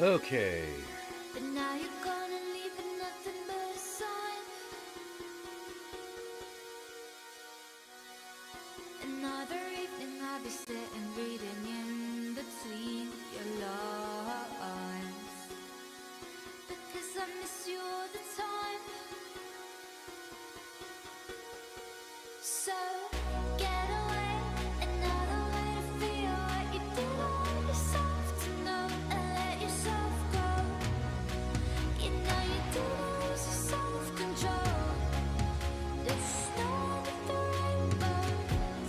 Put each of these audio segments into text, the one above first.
Okay. But now you're gonna leave with nothing but a sign. Another evening I'll be sitting reading in between your lines, because I miss you all the time. So get away, another way to feel what you did all yourself to know, and let yourself go. You know you did lose your self-control. There's snow under the rainbow.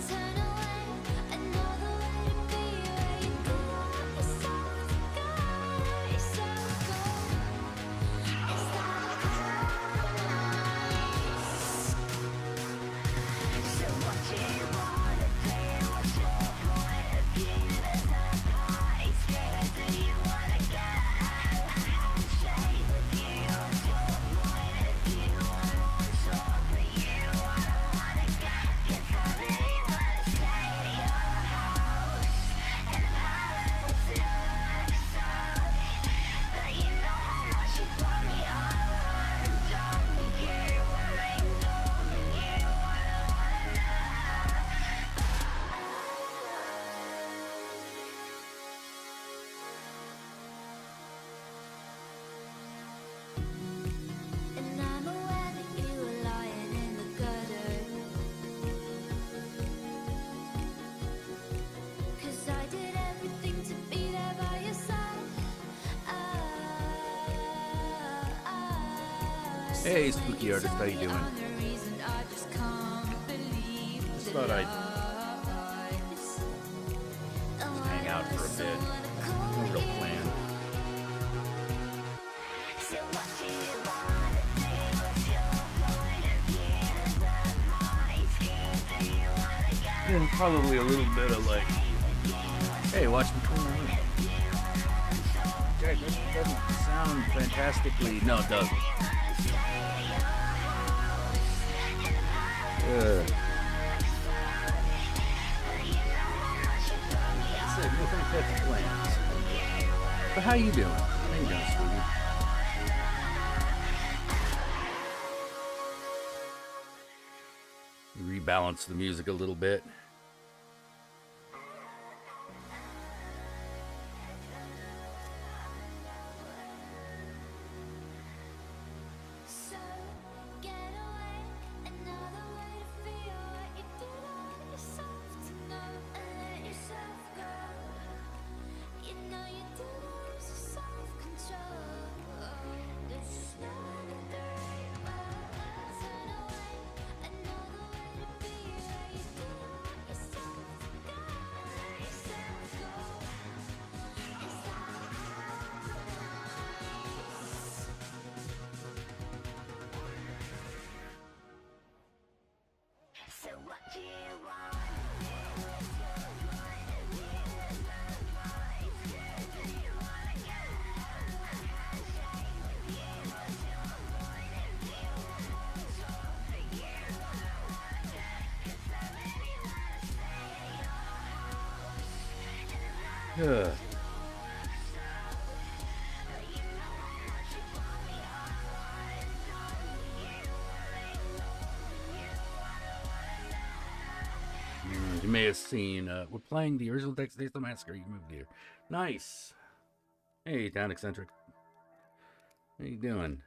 Turn away, another way to be where you did all yourself to go, let yourself go. Is that nice? So what do you wanna do? What's your point of view? There's no point. Scared, do you wanna get a handshake with you? What's your point of view? I wanna talk with you. I don't wanna get, 'cause I really wanna stay at your house in Malibu myself. But you know how much you brought me on. Don't you worry, don't you? I don't wanna know. And I'm aware that you were lying in the gutter, 'cause I did everything to be there by your side. Hey, spooky artist, how you doing? Just thought I'd hang out for a bit. No real plan. So what do you wanna do? What's your point of view? The voice, do you wanna go? Yeah, probably a little bit of like, hey, watch me clean the room. Okay, that doesn't sound fantastically. No, it doesn't. Said no fantastic plans. But how you doing? How you doing, sweetie? You rebalance the music a little bit. So get away, another way to feel what you did all yourself to know, and let yourself go. You know you did lose your self-control. There's snow under the rainbow. Turn away, another way to be where you did all yourself to go, let yourself go. Is that nice? So what do you want? What's your point of view? The voice, do you wanna get a handshake with you? What's your point of view? I wanna talk to you. I don't wanna get, 'cause I really wanna stay at your house in Ugh. But you know how much you brought me on. Don't you worry, don't you? I don't wanna know. You may have seen, we're playing the original Texas Chainsaw Massacre. You moved here. Nice. Hey, Town Eccentric. How you doing?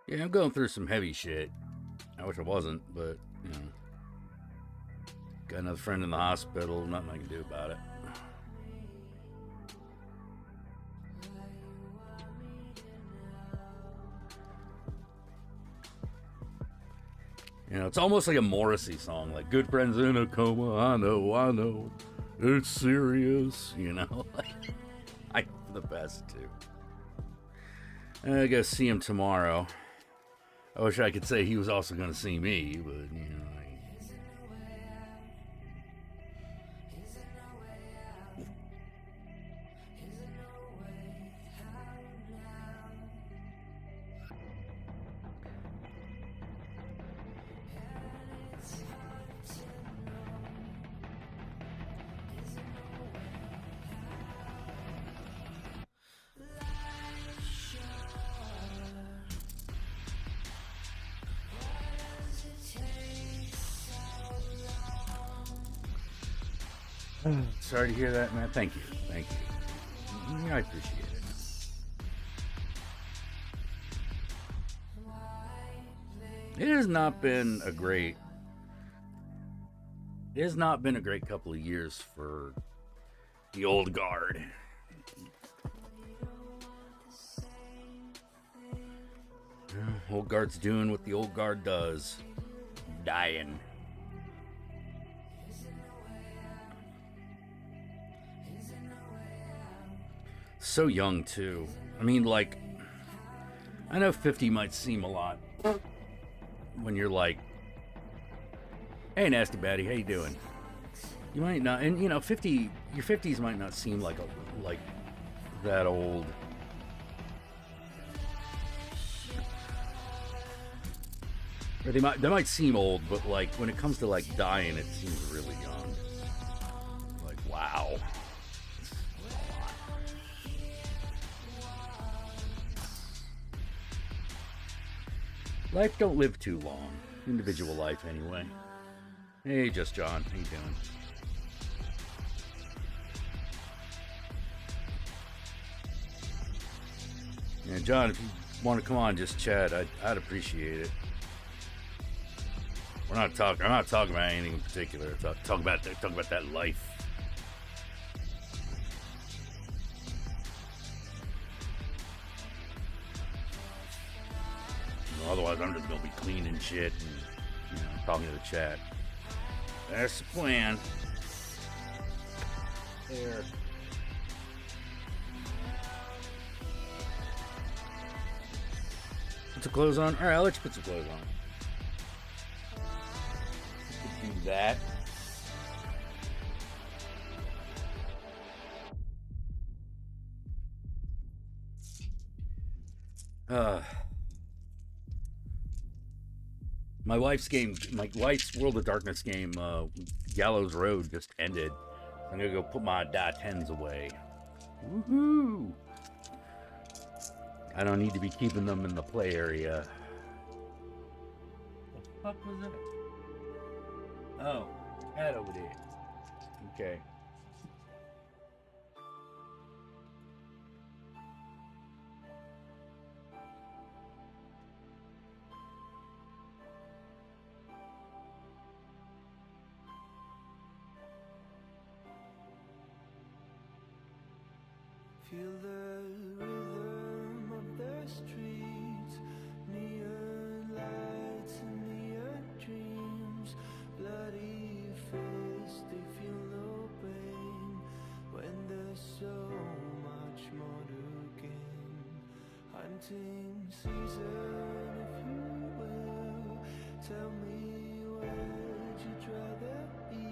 Yeah, I'm going through some heavy shit. I wish I wasn't, but, you know. Got another friend in the hospital. Nothing I can do about it. You know, it's almost like a Morrissey song, like "Good friends in a coma." I know, it's serious. You know, I'm the best too. I gotta see him tomorrow. I wish I could say he was also gonna see me, but you know. Sorry to hear that, man. Thank you. Thank you. I appreciate it. It has not been a great couple of years for the old guard. Old guard's doing what the old guard does. Dying. So young, too. I mean, like, I know 50 might seem a lot when you're like, hey, Nasty Batty, how you doing? You might not, and you know, your 50s might not seem like that old. Or they might seem old, but like when it comes to like dying, it seems really young. Like, wow. Life don't live too long. Individual life, anyway. Hey, Just John, how you doing? Yeah, John, if you want to come on, just chat. I'd appreciate it. I'm not talking about anything in particular. Talk about that life. You know, otherwise, I'm just gonna be cleaning shit and talking to the chat. That's the plan. There. Put some clothes on. All right, I'll let you put some clothes on. Do that. My wife's World of Darkness game, Gallows Road, just ended. I'm gonna go put my die 10s away. Woohoo! I don't need to be keeping them in the play area. What the fuck was it? Oh, cat over there. Okay. Feel the rhythm of the streets, neon lights and neon dreams, bloody face, they feel no pain, when there's so much more to gain. Hunting season, if you will, tell me where'd you rather be?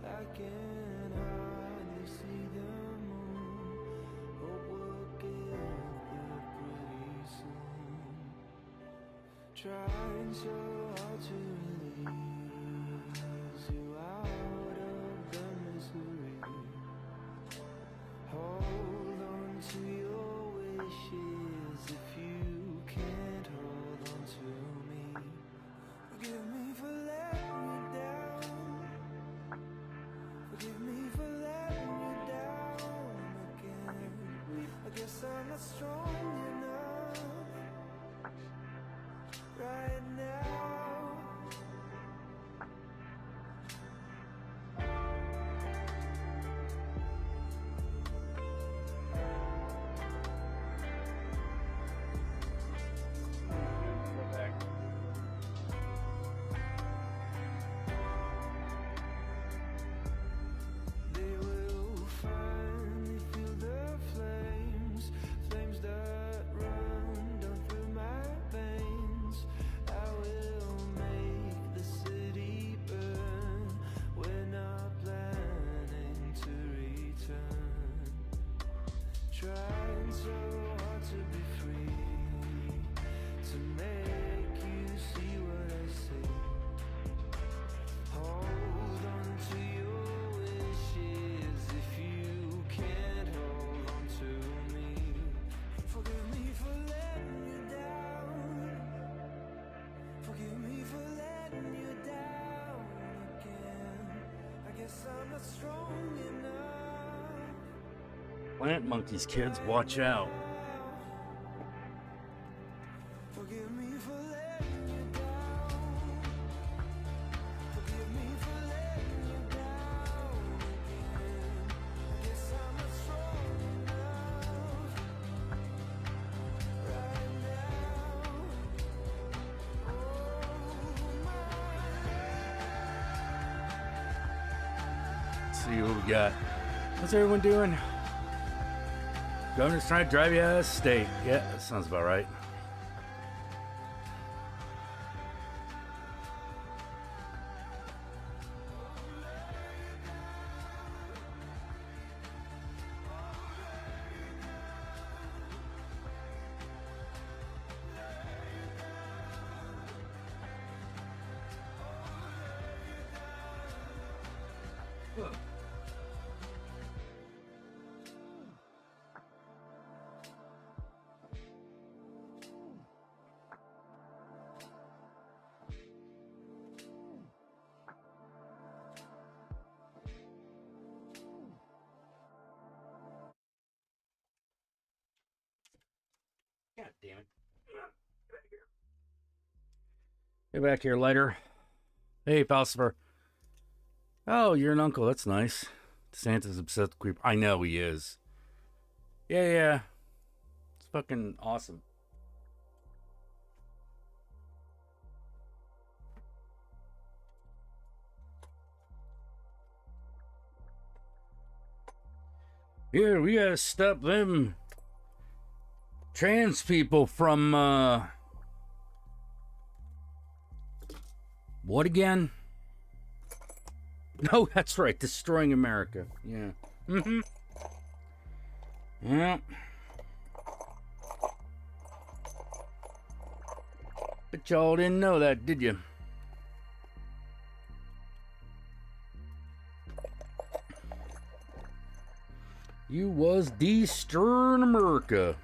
I can hardly see the moon, hope we'll get there pretty soon. Trying so hard to release you out of the misery. Hold on to your wishes if you can't hold on to me. Forgive me for letting you down. Forgive me for letting you down again. I guess I'm not strong enough right now. They will finally feel the flames, flames that run down through my veins. I will make the city burn. We're not planning to return. Trying so hard to be free, to make you see what I see. Hold on to your wishes if you can't hold on to me. Forgive me for letting you down. Forgive me for letting you down again. I guess I'm not strong Plant monkeys, kids, watch out. Forgive me for letting you down. Forgive me for letting you down again. Guess I'm not strong enough right now. Let's see what we got. What's everyone doing? Governor's trying to drive you out of state. Yeah, that sounds about right. God damn it. Get back here, lighter. Hey, Falcifer. Oh, you're an uncle. That's nice. Santa's obsessed with creep. I know he is. Yeah. It's fucking awesome. Yeah, we gotta stop them trans people from, what again? No, that's right, destroying America. Yeah. Mm-hmm. Yeah. But y'all didn't know that, did you? You was destroying America.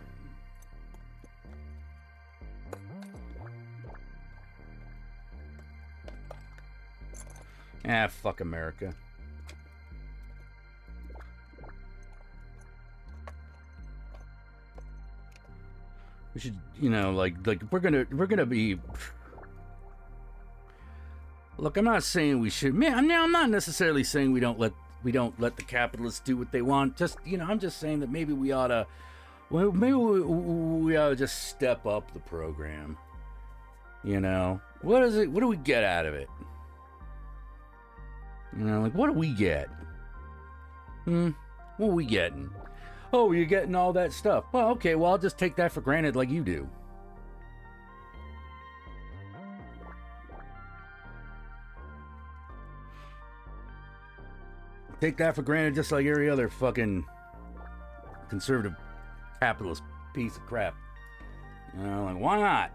Ah, fuck America. We should, you know, like we're gonna be. Look, I'm not saying we should. Man, I'm not necessarily saying we don't let the capitalists do what they want. Just, you know, I'm just saying that maybe we oughta, well, maybe we oughta just step up the program. You know, what is it? What do we get out of it? You know, like, what do we get? What are we getting? Oh, you're getting all that stuff. Well, okay, well, I'll just take that for granted like you do. Take that for granted just like every other fucking conservative capitalist piece of crap. You know, like, why not?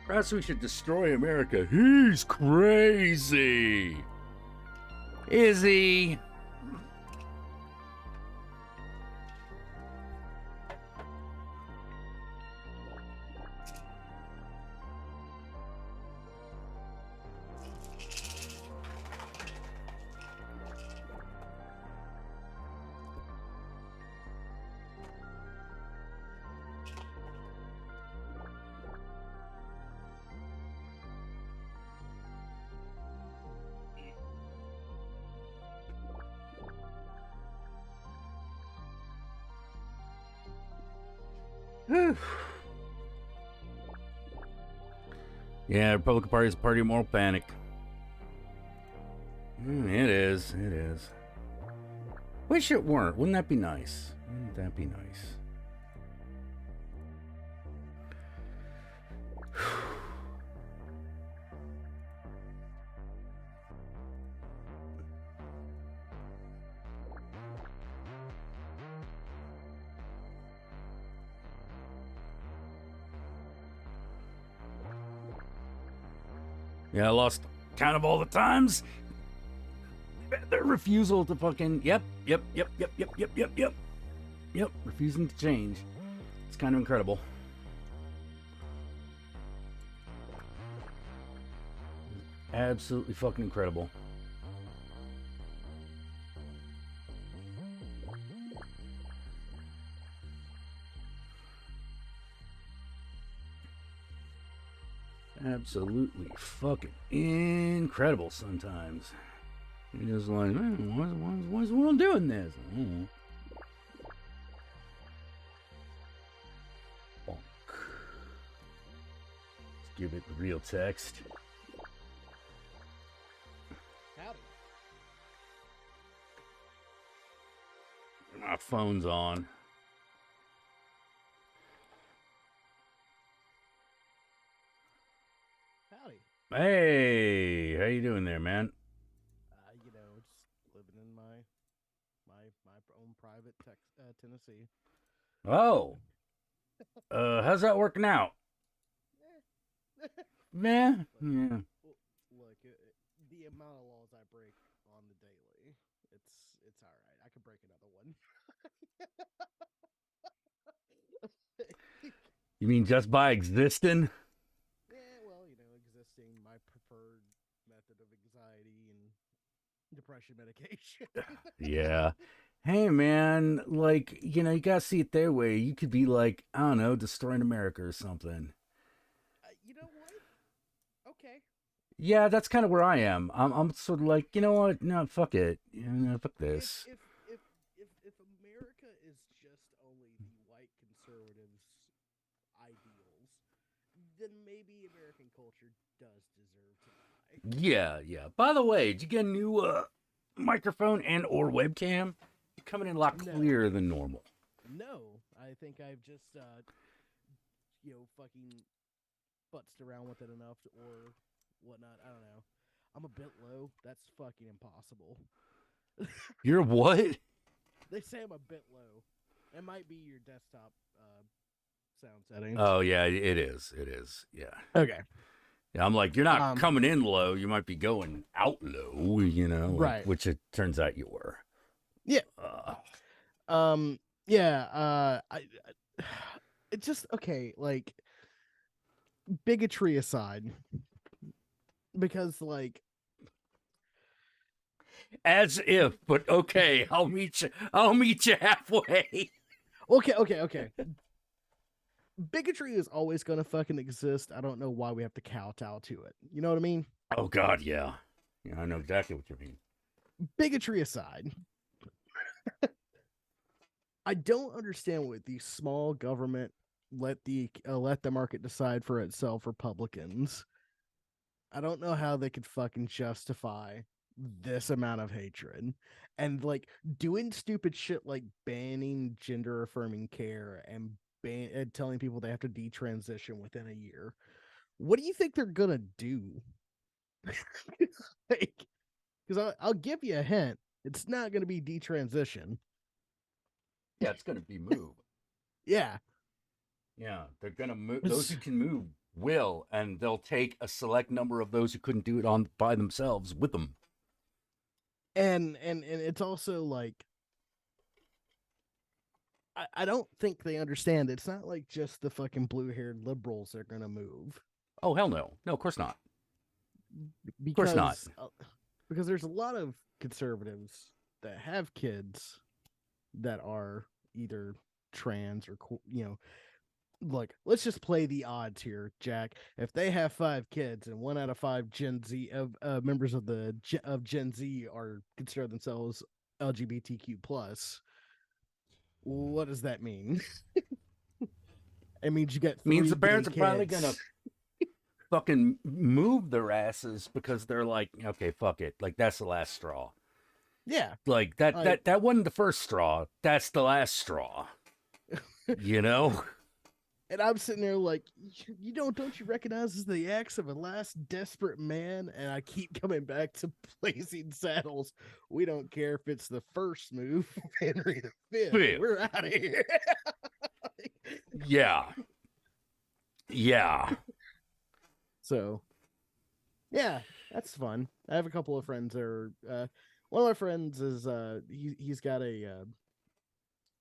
Perhaps we should destroy America. He's crazy. Is he? Yeah, Republican Party is a party of moral panic. It is. It is. Wish it weren't. Wouldn't that be nice? Wouldn't that be nice? Yeah, I lost count of all the times. Their refusal to fucking yep, refusing to change. It's kind of incredible. Absolutely fucking incredible. Absolutely fucking incredible sometimes. You're just like, man, why's the world doing this? I don't know. Bonk. Let's give it real text. Howdy. My phone's on. Howdy. Hey, how you doing there, man? Just living in my own private Tennessee. Oh, how's that working out? Man, yeah. Look, the amount of laws I break on the daily, it's all right. I could break another one. You mean just by existing? Yeah, well, existing my preferred method of anxiety and depression medication. Yeah. Hey, man, like, you gotta see it their way. You could be like, I don't know, destroying America or something. You know what? Okay. Yeah, that's kind of where I am. I'm sort of like, you know what? No, fuck it. Fuck this. If America is just only the white conservatives' ideals, then maybe American culture does deserve to die. Yeah, yeah. By the way, did you get a new microphone and or webcam? You're coming in a lot No. clearer than normal. No, I think I've just fucking futzed around with it enough or whatnot. I don't know. I'm a bit low. That's fucking impossible. You're what? They say I'm a bit low. It might be your desktop sound settings. Oh yeah, it is. It is. Yeah. Okay. Yeah, I'm like, you're not coming in low. You might be going out low. Right. Which it turns out you were. Yeah. Yeah. It's just okay. Like bigotry aside, because like. As if, but okay, I'll meet you. I'll meet you halfway. Okay. Bigotry is always going to fucking exist. I don't know why we have to kowtow to it. You know what I mean? Oh God, yeah. Yeah, I know exactly what you mean. Bigotry aside, I don't understand what these small government let the market decide for itself Republicans. I don't know how they could fucking justify this amount of hatred and like doing stupid shit like banning gender affirming care and telling people they have to detransition within a year. What do you think they're gonna do? Like, because I'll give you a hint, it's not gonna be detransition. Yeah, it's gonna be move. Yeah, Yeah, they're gonna move. Those who can move will, and they'll take a select number of those who couldn't do it on by themselves with them. and it's also like I don't think they understand. It's not like just the fucking blue-haired liberals that are gonna move. Oh hell no, no, of course not. Because, Of course because there's a lot of conservatives that have kids that are either trans or look, let's just play the odds here, Jack. If they have 5 kids and 1 out of 5 Gen Z members of Gen Z are consider themselves LGBTQ plus, what does that mean? It means you get 3 means the parents gay are probably kids. gonna fucking move their asses because they're like, okay, fuck it, like that's the last straw. Yeah, Like that wasn't the first straw. That's the last straw. You know? and I'm sitting there like, don't you recognize this is the acts of a last desperate man? And I keep coming back to Blazing Saddles. We don't care if it's the first move, Henry V. We're out of here. Yeah. Yeah. So, yeah, that's fun. I have a couple of friends that are. One of my friends is he's got a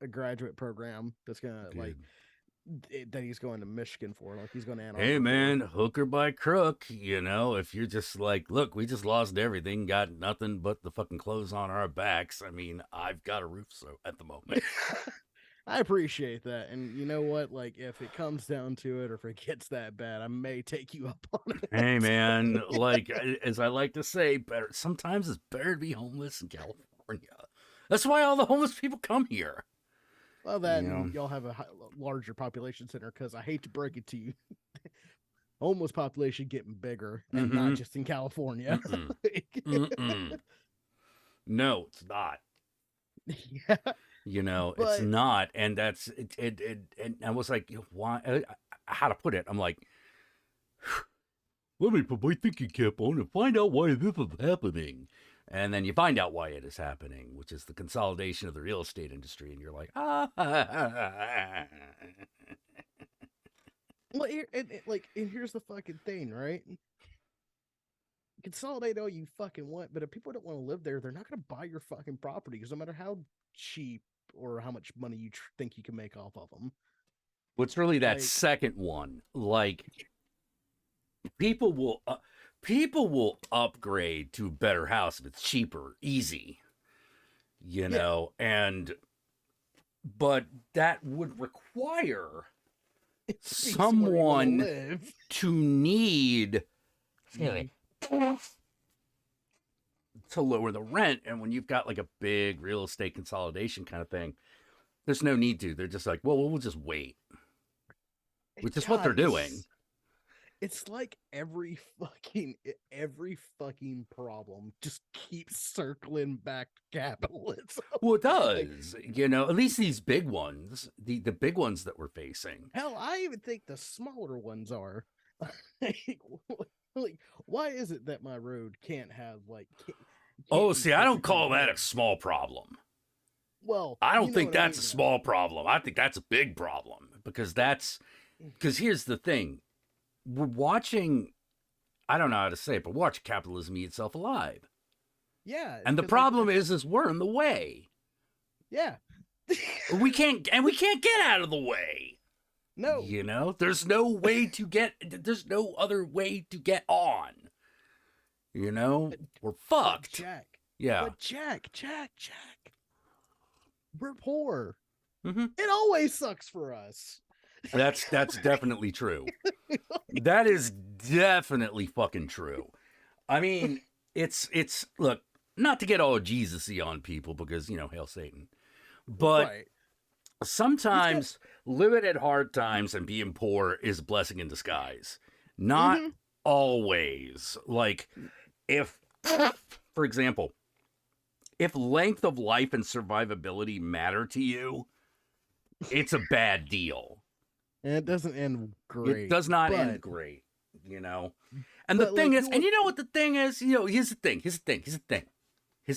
graduate program that's gonna Good. like that he's going to Michigan for. Like he's going to Ann Arbor. Hey for. man, hook or by crook, if you're just like, look, we just lost everything, got nothing but the fucking clothes on our backs. I mean, I've got a roof so at the moment. I appreciate that. And you know what? Like, if it comes down to it, or if it gets that bad, I may take you up on it. Hey man, like as I like to say, sometimes it's better to be homeless in California. That's why all the homeless people come here. Well, that You know. and y'all have a larger population center. Because I hate to break it to you, homeless population getting bigger, and not just in California. Mm-mm. No, it's not. Yeah. It's But- not, and that's it. And I was like, why? How to put it? I'm like, let me put my thinking cap on and find out why this is happening. And then you find out why it is happening, which is the consolidation of the real estate industry, and you're like, ah. Well, and here's the fucking thing, right? Consolidate all you fucking want, but if people don't want to live there, they're not going to buy your fucking property because no matter how cheap or how much money you think you can make off of them. What's really that Like- second one? Like, people will upgrade to a better house if it's cheaper, easy. But that would require Somewhere you wanna someone live. to need to lower the rent. And when you've got like a big real estate consolidation kind of thing, there's no need to. They're just like, well, we'll just wait. Which is what they're God, doing. It's like every fucking problem just keeps circling back to capitalism. Well, it does. At least these big ones, the big ones that we're facing. Hell, I even think the smaller ones are. like, why is it that my road can't have Oh, can't see, be I don't perfectly call that a paved? small problem. Well, I don't you know think what I that's a mean, small problem. I think that's a big problem because here's the thing. We're watching, I don't know how to say it, but watch capitalism eat itself alive. Yeah, And the 'cause, problem is we're in the way. yeah, We can't get out of the way. no, There's no way to there's no other way to get on. We're fucked. Jack. Yeah. But Jack, we're poor. Mm-hmm. It always sucks for us. That's definitely true. That is definitely fucking true. I mean, it's look, not to get all Jesus-y on people because, hail Satan. But Right. sometimes living at hard times and being poor is a blessing in disguise. Not Mhm. always. Like, for example, if length of life and survivability matter to you, it's a bad deal. And it doesn't end great. It does not but- end great, And the But, thing like, is, you and you know what the thing is? Here's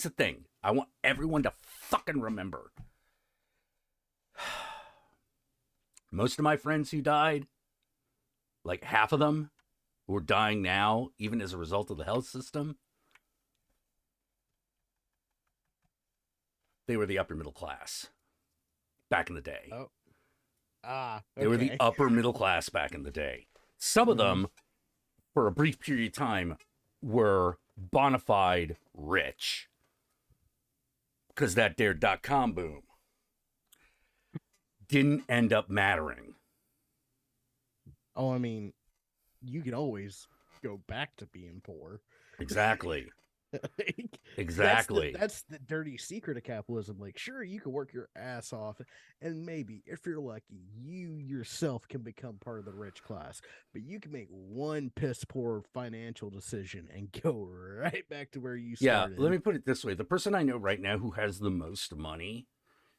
the thing. I want everyone to fucking remember. Most of my friends who died, like half of them who are dying now, even as a result of the health system, they were the upper middle class back in the day. Oh, They were the okay. upper middle class back in the day. Some of them, for a brief period of time, were bona fide rich. Because that there .com boom didn't end up mattering. Oh, I mean, you can always go back to being poor. Exactly. Like, Exactly. That's the dirty secret of capitalism. Like, sure, you can work your ass off, and maybe, if you're lucky, you yourself can become part of the rich class. But you can make one piss poor financial decision and go right back to where you Yeah, started. let me put it this way. The person I know right now who has the most money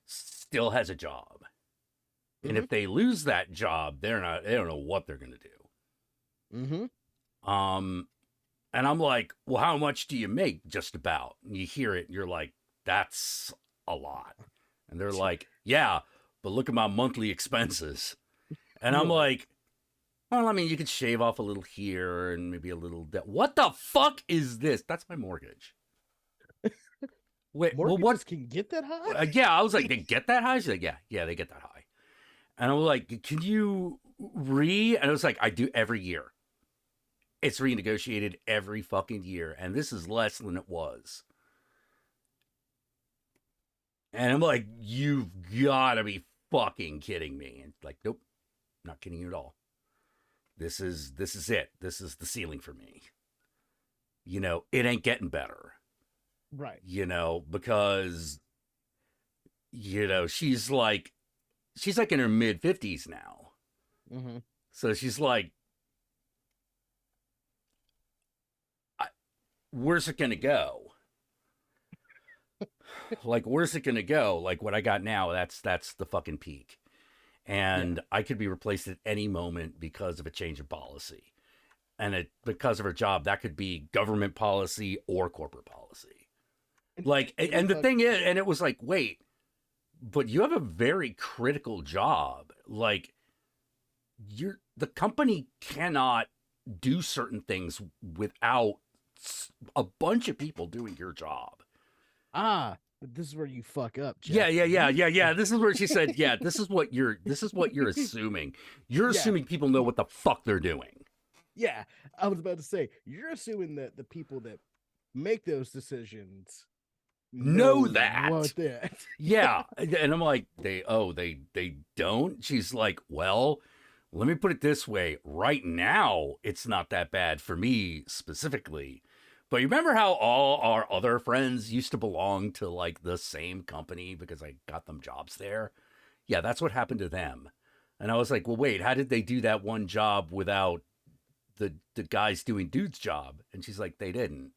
still has a job. And if they lose that job, they don't know what they're going to do. Mm-hmm. And I'm like, well, how much do you make? Just about. And you hear it, and you're like, that's a lot. And they're like, yeah, but look at my monthly expenses. And I'm like, well, I mean, you could shave off a little here and maybe a little debt. What the fuck is this? That's my mortgage. Wait, well, Mortgages what? can get that high? Yeah, I was like, they get that high? She's like, yeah, they get that high. And I'm like, can you And I was like, I do every year. It's renegotiated every fucking year. And this is less than it was. And I'm like, you've got to be fucking kidding me. And like, nope, not kidding you at all. This is it. This is the ceiling for me. It ain't getting better. Right. Because she's like in her mid 50s now. Mm-hmm. So she's like, where's it gonna go? Like, where's it gonna go? Like, what I got now, that's the fucking peak. And I could be replaced at any moment because of a change of policy. And because of her job, that could be government policy or corporate policy. Like, and the thing is, and it was like, wait, but you have a very critical job. Like, the company cannot do certain things without a bunch of people doing your job. But this is where you fuck up, Jack. Yeah. This is where she said, yeah, this is what you're assuming. You're assuming people know what the fuck they're doing. Yeah, I was about to say, you're assuming that the people that make those decisions know that. that. Yeah. And I'm like, they don't? She's like, well, let me put it this way. Right now, it's not that bad for me specifically. But you remember how all our other friends used to belong to like the same company because I got them jobs there? Yeah, that's what happened to them. And I was like, well, wait, how did they do that one job without the guys doing dude's job? And she's like, they didn't.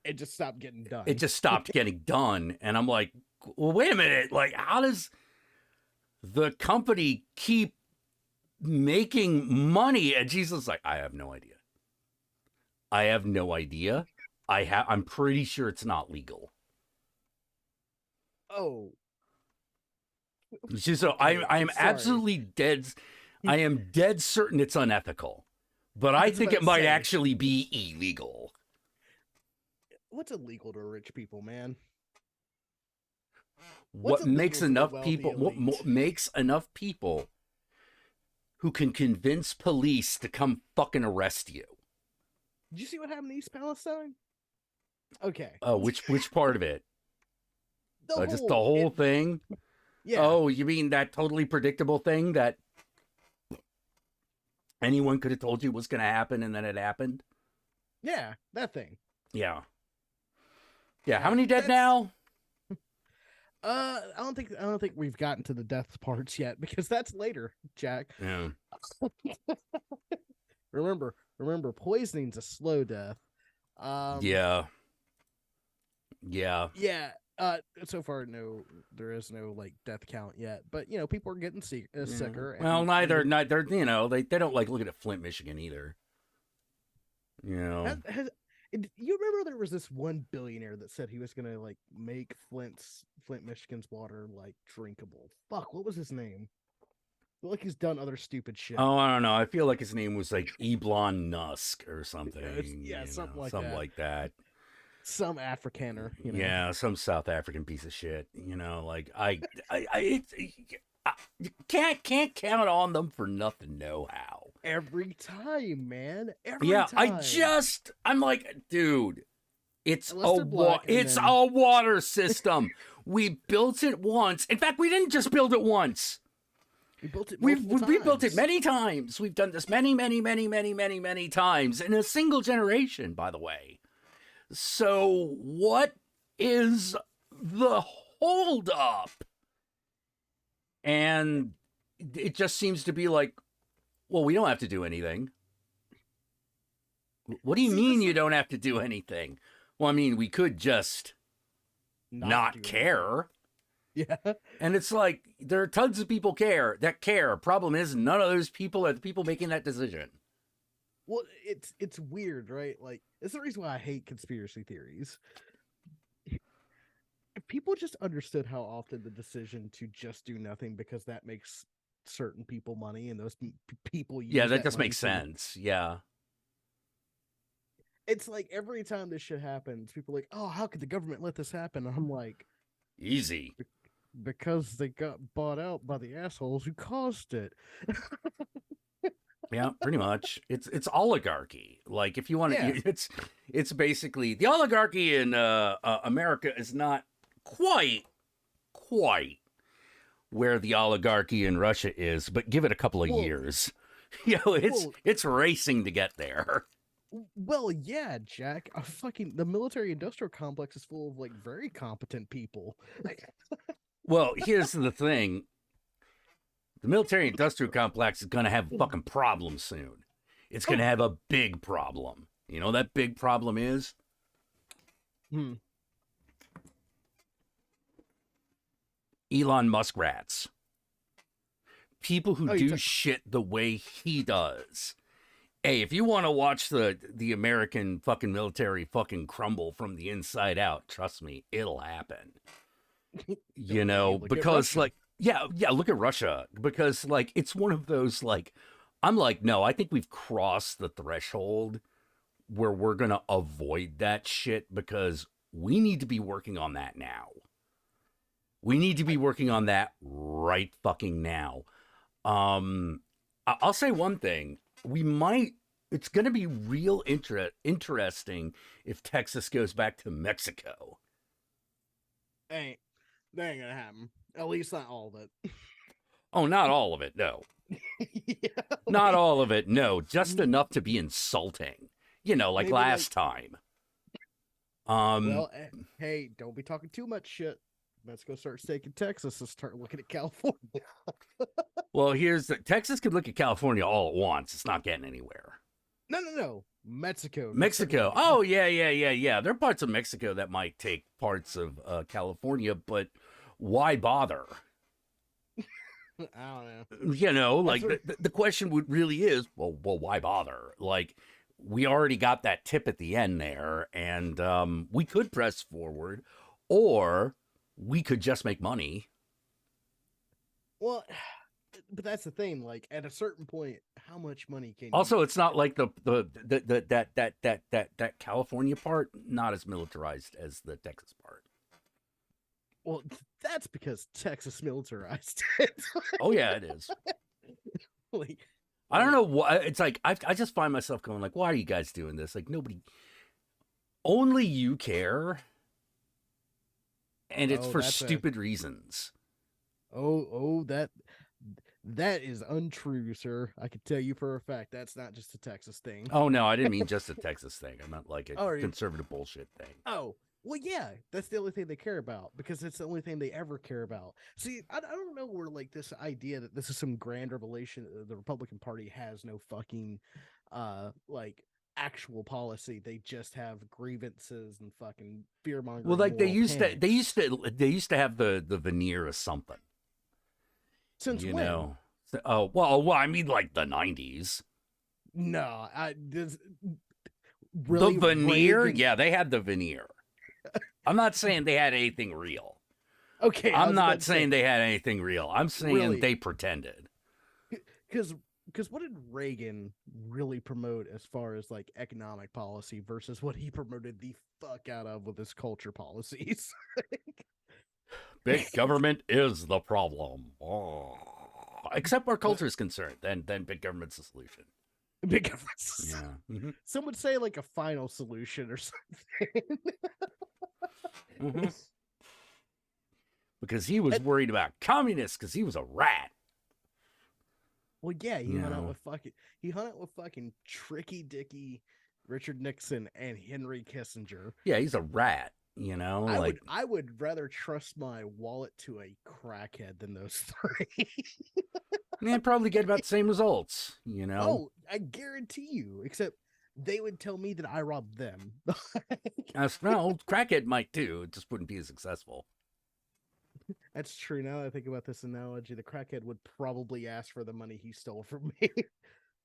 It just stopped getting done. It just stopped getting done. And I'm like, well, wait a minute. Like, how does the company keep making money? And she's just like, I have no idea. I'm pretty sure it's not legal. Oh. So I am absolutely dead. I am dead certain it's unethical, but I think it might actually be illegal. What's illegal to rich people, man? What makes enough people? What makes enough people who can convince police to come fucking arrest you? Did you see what happened in East Palestine? Okay. Oh, which part of it? Just the whole thing? Yeah. Oh, you mean that totally predictable thing that anyone could have told you was going to happen and then it happened? Yeah, that thing. Yeah. Yeah, how many dead now? I don't think we've gotten to the death parts yet because that's later, Jack. Yeah. Remember, poisoning's a slow death. Yeah. So far, no, there is no like death count yet, but people are getting sicker. Well, neither, they don't like looking at Flint, Michigan either. You remember there was this one billionaire that said he was gonna like make Flint, Michigan's water like drinkable. Fuck, what was his name? I feel like he's done other stupid shit. Oh, I don't know. I feel like his name was like Elon Musk or something. Something like that. Some Afrikaner, Yeah, some South African piece of shit. Like you can't count on them for nothing, no how. Every time, man. Every time. I'm like, dude, it's a water system. We built it once. In fact, we didn't just build it once. We built it. We built it many times. We've done this many times in a single generation, by the way. So what is the holdup? And it just seems to be like, well, we don't have to do anything. What do you mean you don't have to do anything? Well, I mean, we could just not care. Yeah. And it's like, there are tons of people that care. Problem is, none of those people are the people making that decision. Well, it's weird, right? Like, it's the reason why I hate conspiracy theories. If people just understood how often the decision to just do nothing because that makes certain people money and those people use that just makes sense. Yeah. It's like every time this shit happens, people are like, oh, how could the government let this happen? And I'm like, easy. Because they got bought out by the assholes who caused it. Yeah, pretty much. It's oligarchy. Like if you want to, Yeah. it's basically the oligarchy in America is not quite where the oligarchy in Russia is, but give it a couple of Well, years. You know, well, it's racing to get there. well, yeah, Jack. The military-industrial complex is full of like very competent people. Well, here's the thing: the military-industrial complex is going to have fucking problems soon. It's going to have a big problem. You know what that big problem is? Hmm. Elon Musk rats. People who Oh, you do shit the way he does. Hey, if you want to watch the American fucking military fucking crumble from the inside out, trust me, it'll happen. You know, look at because Russia. like yeah, look at Russia because like it's one of those like I'm like no, I think we've crossed the threshold where we're going to avoid that shit because we need to be working on that now. We need to be working on that right fucking now. I'll say one thing. We might. It's going to be real interesting if Texas goes back to Mexico. Ain't that ain't gonna happen. At least not all of it. Oh, not all of it. No, Yeah, not like, all of it. No, just enough to be insulting. You know, like maybe like last time. Um. well, hey, don't be talking too much shit. Let's go start staking Texas and start looking at California. Well, here's the Texas could look at California all at once. It's not getting anywhere. No. Mexico. Mexico. Oh yeah. There are parts of Mexico that might take parts of California, but why bother? I don't know. You know, like That's the question would really is, well, why bother? Like we already got that tip at the end there, and we could press forward, or we could just make money. Well, but that's the thing. Like at a certain point, how much money can you? Also, it's not like that California part not as militarized as the Texas part. Well, that's because Texas militarized it. Oh yeah, it is. Like, I don't know why. It's like I just find myself going like, why are you guys doing this? Like nobody, only you care, and it's oh, for that's stupid reasons. that is untrue, sir. I can tell you for a fact that's not just a Texas thing. Oh no, I didn't mean just a Texas thing. I meant like a Oh, conservative bullshit thing. oh, well, yeah, that's the only thing they care about because it's the only thing they ever care about. See, I don't know where like this idea that this is some grand revelation that the Republican Party has no fucking, like actual policy. They just have grievances and fucking fear mongering. Well, like they moral used to, panics. they used to have the veneer of something. Since You when? know. Oh well, I mean like the '90s. No, I this really The veneer, Reagan- yeah, they had the veneer. I'm not saying they had anything real. Okay, I I'm was about not to saying they had anything real. I'm saying Really? they pretended. because what did Reagan really promote as far as like economic policy versus what he promoted the fuck out of with his culture policies? Big government is the problem. Oh. Except where culture is concerned, then big government's the solution. Because Yeah. Mhm. some would say like a final solution or something. Mhm. Because he was worried about communists because he was a rat. Well, yeah, he hung out Yeah. with fucking Tricky Dicky, Richard Nixon, and Henry Kissinger. Yeah, he's a rat. You know, like I would rather trust my wallet to a crackhead than those three. man, probably get about the same results. You know. Oh, I guarantee you. Except they would tell me that I robbed them. No, crackhead might too. It just wouldn't be as successful. That's true. Now that I think about this analogy, the crackhead would probably ask for the money he stole from me.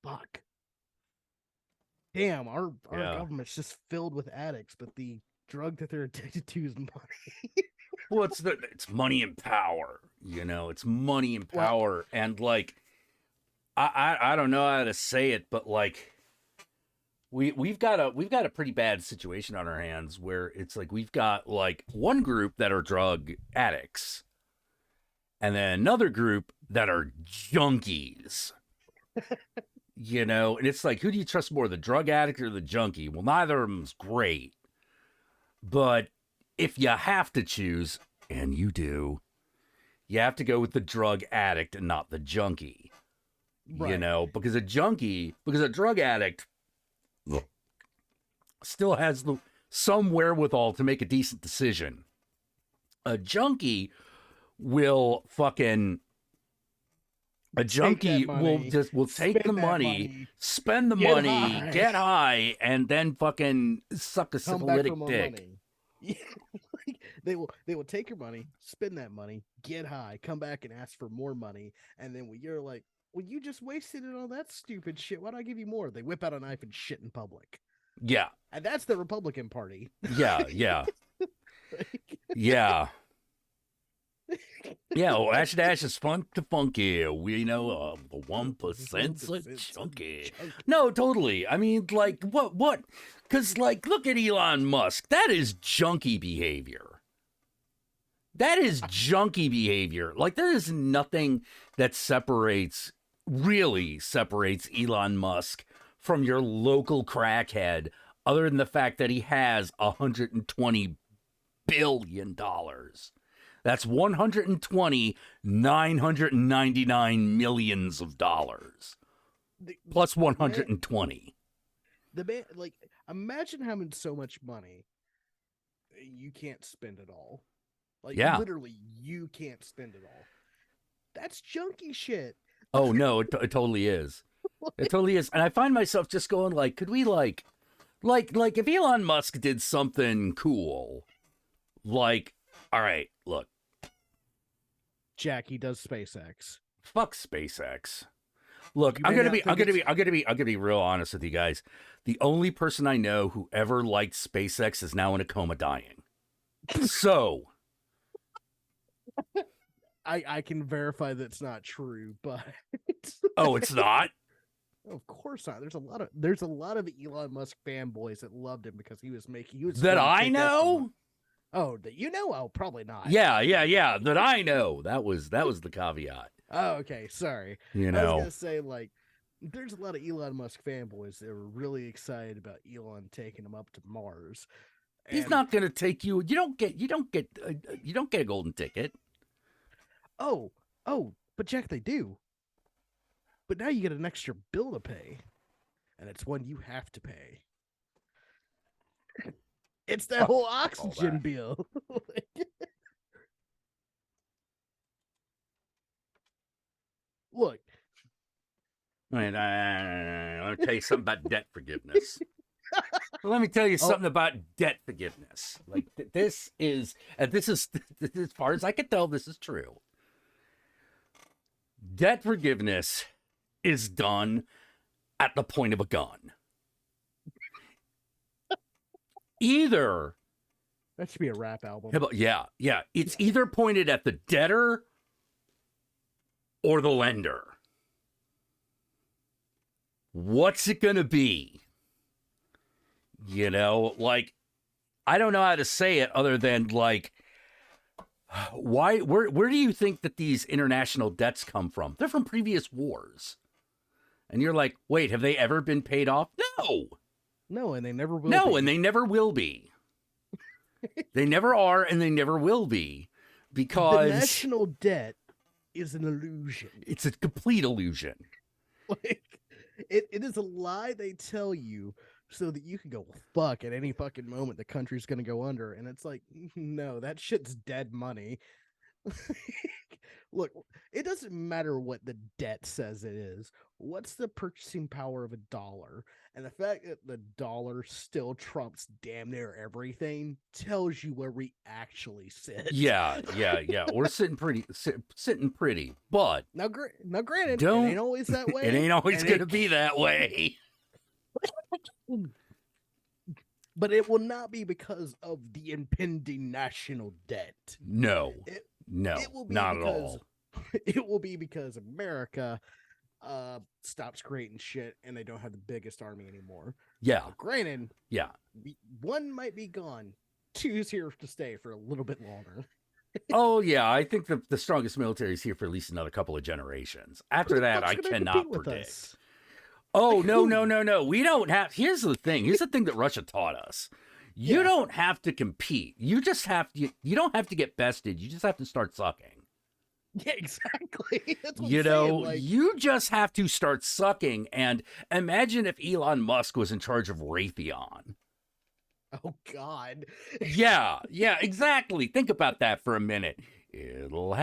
Fuck. Damn, our Yeah. government's just filled with addicts, but the drug that they're addicted to is money. Well, it's money and power. You know, it's money and Well- power, and like, I don't know how to say it, but like, we've got a pretty bad situation on our hands where it's like we've got like one group that are drug addicts, and then another group that are junkies. You know, and it's like, who do you trust more, the drug addict or the junkie? Well, neither of them's great. But if you have to choose, and you do, you have to go with the drug addict and not the junkie. Right. You know, because a drug addict still has some wherewithal to make a decent decision. A junkie will fucking... A junkie will take the money, spend the money, get high, and then fucking suck a syphilitic dick. Like, they will take your money, spend that money, get high, come back and ask for more money, and then when you're like, well, you just wasted it on that stupid shit. Why don't I give you more? They whip out a knife and shit in public. Yeah. And that's the Republican Party. Yeah, yeah. Yeah. Yeah, well, Ash Dash is fun to funky. We know the 1%'s a chunky. No, totally. I mean, like, what? Because, like, look at Elon Musk. That is junkie behavior. That is junkie behavior. Like, there is nothing that really separates Elon Musk from your local crackhead other than the fact that he has $120 billion. That's 999 millions of dollars. Plus 120. The man, like, imagine having so much money, you can't spend it all. Like, literally, you can't spend it all. That's junky shit. Oh, no, it totally is. It totally is. And I find myself just going, like, could we, like, if Elon Musk did something cool, like, all right, look. Jack, he does SpaceX. Fuck SpaceX. Look, I'm gonna be real honest with you guys. The only person I know who ever liked SpaceX is now in a coma dying. So I can verify that's not true, but oh, it's not? Of course not. There's a lot of Elon Musk fanboys that loved him because he was that I know. Oh, that you know? Oh, probably not. Yeah. That I know. That was the caveat. Oh, okay. Sorry. You know, I was gonna say, like, there's a lot of Elon Musk fanboys that were really excited about Elon taking him up to Mars. He's not gonna take you. You don't get a golden ticket. Oh, but Jack, they do. But now you get an extra bill to pay, and it's one you have to pay. It's that whole oxygen bill. Look. Let me tell you something about debt forgiveness. Let me tell you something about debt forgiveness. Like, this is as far as I can tell, this is true. Debt forgiveness is done at the point of a gun. Either that should be a rap album. Yeah. It's either pointed at the debtor or the lender. What's it gonna be? You know, like, I don't know how to say it other than, like, where do you think that these international debts come from? They're from previous wars. And you're like, wait, have they ever been paid off? No, and they never will. No, and they never will be. They never are, and they never will be, because the national debt is an illusion. It's a complete illusion. Like, it is a lie they tell you so that you can go, fuck, at any fucking moment the country's gonna go under, and it's like, no, that shit's dead money. Look, it doesn't matter what the debt says it is. What's the purchasing power of a dollar? And the fact that the dollar still trumps damn near everything tells you where we actually sit. Yeah. We're sitting pretty. But now granted, it ain't always that way. It ain't always going to be that way. But it will not be because of the impending national debt. No, it will be not because, at all. It will be because America stops creating shit and they don't have the biggest army anymore. Yeah. Now, granted, yeah. One might be gone. Two's here to stay for a little bit longer. Oh yeah, I think the strongest military is here for at least another couple of generations. Who After the that, fuck's I gonna cannot compete with predict. us? Oh Like, no, who? no, no, no. We don't have. Here's the thing. Here's the thing that Russia taught us. You Yeah. don't have to compete. You just have to. You don't have to get bested. You just have to start sucking. Yeah, exactly. That's what You I'm saying. know, Like, you just have to start sucking. And imagine if Elon Musk was in charge of Raytheon. oh God. Yeah, yeah, exactly. Think about that for a minute. It'll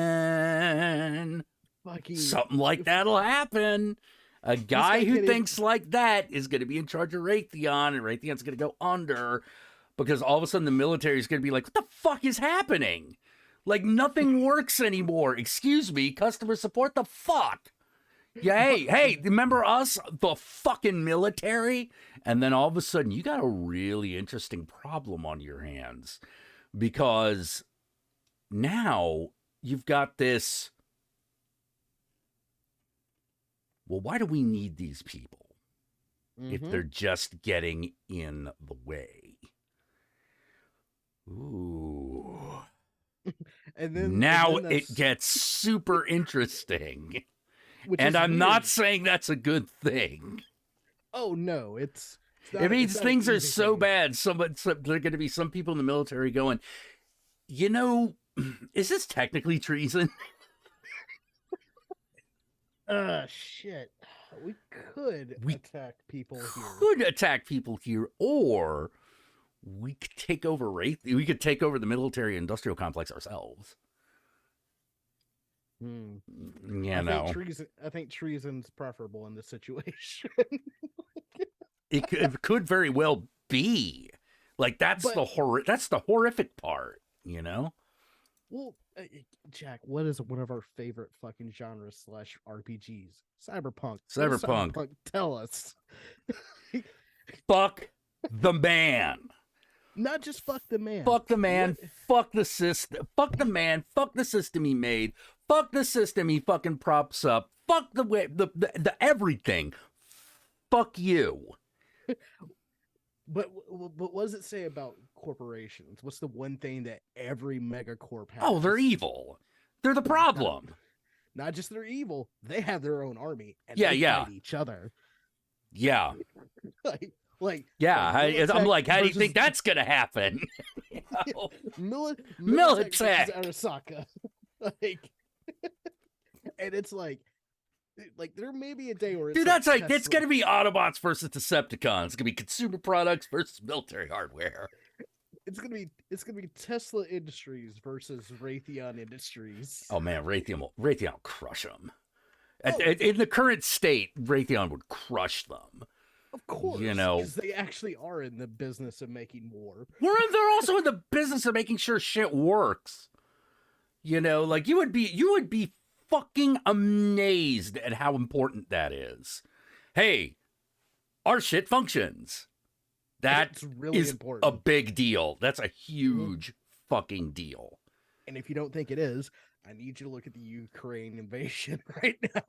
happen. Fucking Something like that'll happen. A guy guy who can't even- thinks like that is going to be in charge of Raytheon, and Raytheon's going to go under because all of a sudden the military is going to be like, what the fuck is happening? Like, nothing works anymore. Excuse me, customer support, the fuck? Yeah, hey, remember us, the fucking military? And then all of a sudden, you got a really interesting problem on your hands because now you've got this. Well, why do we need these people if Mhm. they're just getting in the way? Ooh. And then Now and then it that's- gets super interesting. which And is I'm not weird. saying that's a good thing. Oh no, it's not, It means it's not an things are easy so thing. bad. There are going to be some people in the military going, you know, is this technically treason? Shit. We could We attack people here. Could attack people here, or we could take over we could take over the military industrial complex ourselves. Hmm. You know, I think treason's preferable in this situation. it could very well be. Like that's But- the horrific part, you know? Well, Jack, what is one of our favorite fucking genres / RPGs? Cyberpunk. What does Cyberpunk. Cyberpunk tell us. Fuck the man. Not just fuck the man. Fuck the man. What- Fuck the system. Fuck the man. Fuck the system he made. Fuck the system he fucking props up. Fuck the way the everything. Fuck you. But what does it say about corporations? What's the one thing that every megacorp has? Oh, they're evil. They're the problem. Not just they're evil, they have their own army and Yeah, they yeah. fight each other. Yeah. like Yeah. I'm Militech like, how do you versus- think that's gonna happen? You know? Militech Militech. versus Arasaka. like and it's like there may be a day where it's Dude, that's like it's Tesla. gonna be Autobots versus Decepticons. It's gonna be consumer products versus military hardware. It's gonna be Tesla Industries versus Raytheon Industries. Oh man, Raytheon will crush them. Oh. In the current state, Raytheon would crush them. Of course, you know. because they actually are in the business of making war. They're also in the business of making sure shit works. You know, like you would be fucking amazed at how important that is. Hey, our shit functions. That's That really is important. a big deal. That's a huge fucking deal. And if you don't think it is, I need you to look at the Ukraine invasion right now.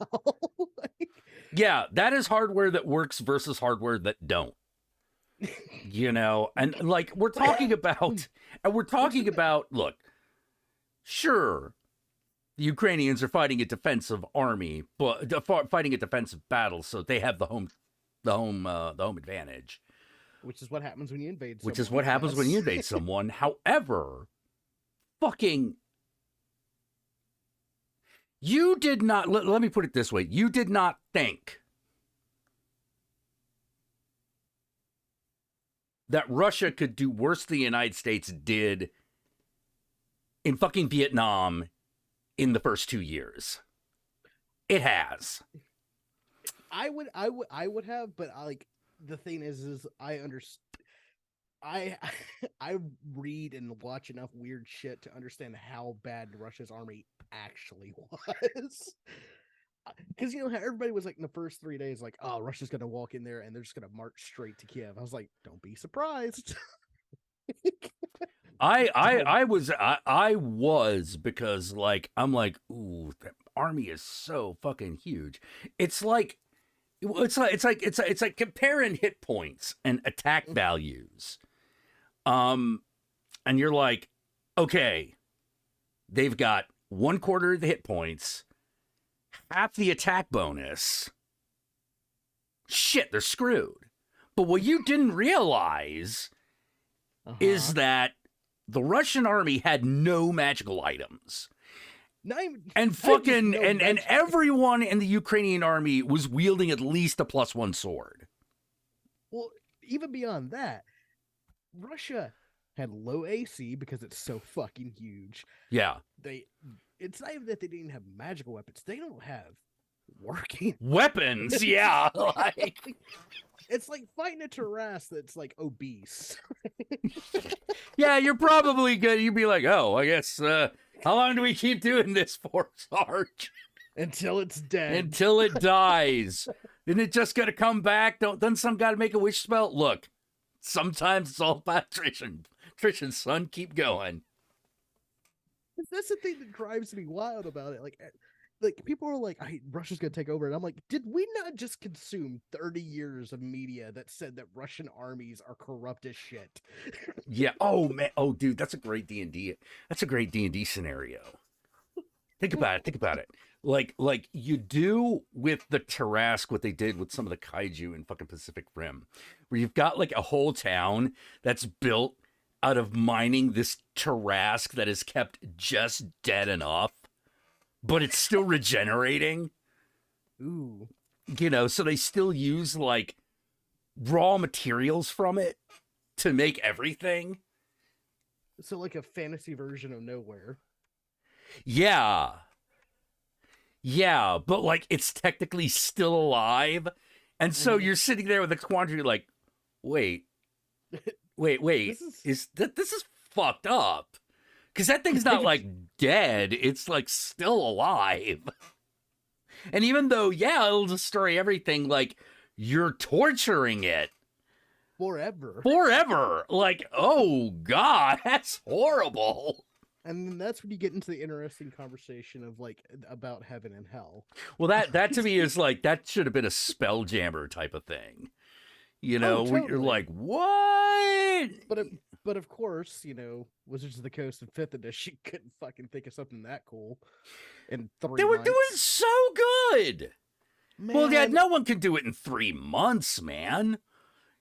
Like, Yeah, that is hardware that works versus hardware that don't. You know, and like we're talking about look, sure, the Ukrainians are fighting a defensive army, but fighting a defensive battle, so they have the home advantage. which is what happens when you invade. Which is someone, what happens when you yes. invade someone. However, you did not, let me put it this way. You did not think that Russia could do worse than the United States did in fucking Vietnam in the first 2 years. It has. I would have, but the thing is I understand. I read and watch enough weird shit to understand how bad Russia's army actually was. Because you know how everybody was like in the first 3 days, like, oh, Russia's gonna walk in there and they're just gonna march straight to Kiev. I was like, don't be surprised. I was because like I'm like, ooh, the army is so fucking huge. It's like comparing hit points and attack values. And you're like, okay, they've got 1/4 of the hit points, half the attack bonus. Shit, they're screwed. But what you didn't realize is that the Russian army had no magical items. And fucking and everyone in the Ukrainian army was wielding at least a +1 sword. Well, even beyond that, Russia had low AC because it's so fucking huge. Yeah. It's not even that they didn't have magical weapons. They don't have working weapons. Yeah. Like, it's like fighting a Taras that's like obese. yeah, you're probably good. You'd be like, oh, I guess, how long do we keep doing this for, Sarge? Until it's dead. Until it dies. Isn't it just gonna come back? Doesn't some guy make a wish spell? Look, sometimes it's all about attrition. Attrition, son, keep going. That's the thing that drives me wild about it. Like people are like, Russia's gonna take over, and I'm like, did we not just consume 30 years of media that said that Russian armies are corrupt as shit? Yeah. Oh man. Oh dude, that's a great D&D. That's a great D&D scenario. Think about it. Like you do with the Tarask what they did with some of the kaiju in fucking Pacific Rim, where you've got like a whole town that's built out of mining this Tarask that is kept just dead enough, but it's still regenerating. Ooh. You know, so they still use like raw materials from it to make everything. So like a fantasy version of Nowhere. Yeah. Yeah, but like it's technically still alive. And so you're sitting there with a quandary like, wait. This is fucked up. Because that thing's not like dead. It's like still alive. And even though, yeah, it'll destroy everything, like you're torturing it. Forever. Like, oh God, that's horrible. And then that's when you get into the interesting conversation of like about heaven and hell. Well, that to me is like, that should have been a Spelljammer type of thing. You know, totally. You're like, what? But of course, you know, Wizards of the Coast in 5th edition couldn't fucking think of something that cool in 3 months. They were doing so good. Man. Well, yeah, no one can do it in 3 months, man.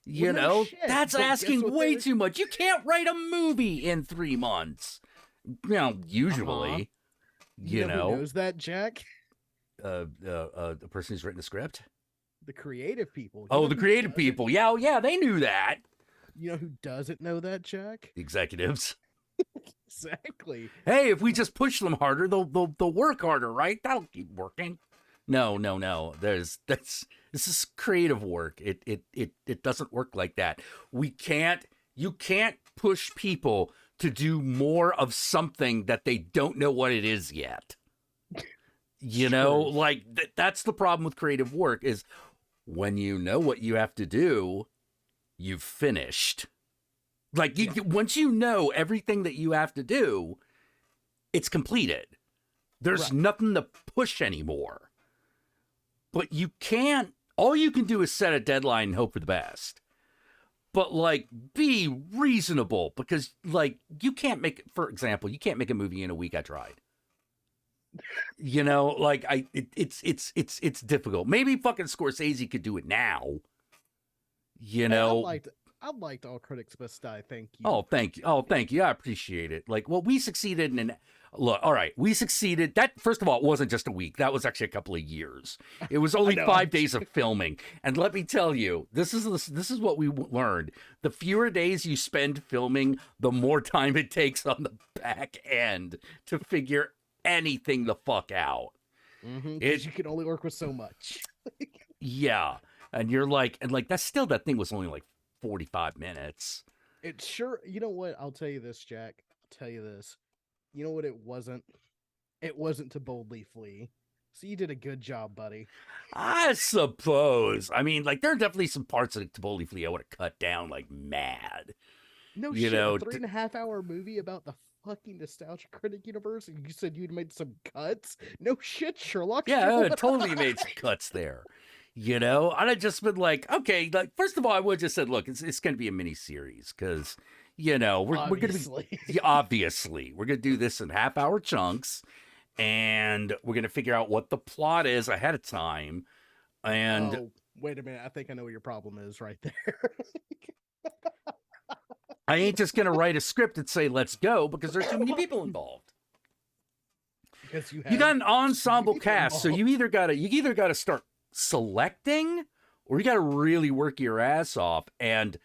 You know, shit. that's But asking guess what way they- too much. You can't write a movie in 3 months. You know, usually, you know, who knows that, Jack? the person who's written the script. The creative people. You Oh, know the who creative doesn't- people. Yeah, they knew that. You know who doesn't know that, Jack? The executives. Exactly. Hey, if we just push them harder, they'll work harder, right? That'll keep working. No. This is creative work. It doesn't work like that. You can't push people to do more of something that they don't know what it is yet. You know, like that's the problem with creative work is when you know what you have to do, you've finished. Like once you know everything that you have to do, it's completed. There's nothing to push anymore. But you can't, all you can do is set a deadline and hope for the best. But like be reasonable because like you can't make, for example, you can't make a movie in a week. I tried. You know, like it's difficult. Maybe fucking Scorsese could do it now. You know, I liked All Critics Must Die. Thank you. Oh, thank you. I appreciate it. Like, well, we succeeded in look. All right, we succeeded. That first of all, it wasn't just a week. That was actually a couple of years. It was only 5 days of filming. And let me tell you, this is what we learned. The fewer days you spend filming, the more time it takes on the back end to figure anything the fuck out. Because you can only work with so much. Yeah, and you're like, that thing was only like 45 minutes. It sure, you know what? I'll tell you this, Jack. I'll tell you this. You know what it wasn't? It wasn't To Boldly Flee. So you did a good job, buddy. I suppose. I mean, like, there are definitely some parts of To Boldly Flee I would have cut down like mad. No You shit, know, a 3.5-hour movie about the fucking Nostalgia Critic universe, and you said you'd made some cuts? No shit, Sherlock. Yeah, I Sherlock. would've totally made some cuts there. You know, I'd have just been like, okay, like, first of all, I would have just said, look, it's going to be a mini series because, You know, we're going to Obviously. be, yeah, obviously, we're going to do this in half-hour chunks, and we're going to figure out what the plot is ahead of time. And Oh, wait a minute. I think I know what your problem is right there. I ain't just going to write a script and say, let's go, because there's too many people involved. Because you You got an have ensemble people cast, so involved. you either got to start selecting, or you got to really work your ass off, and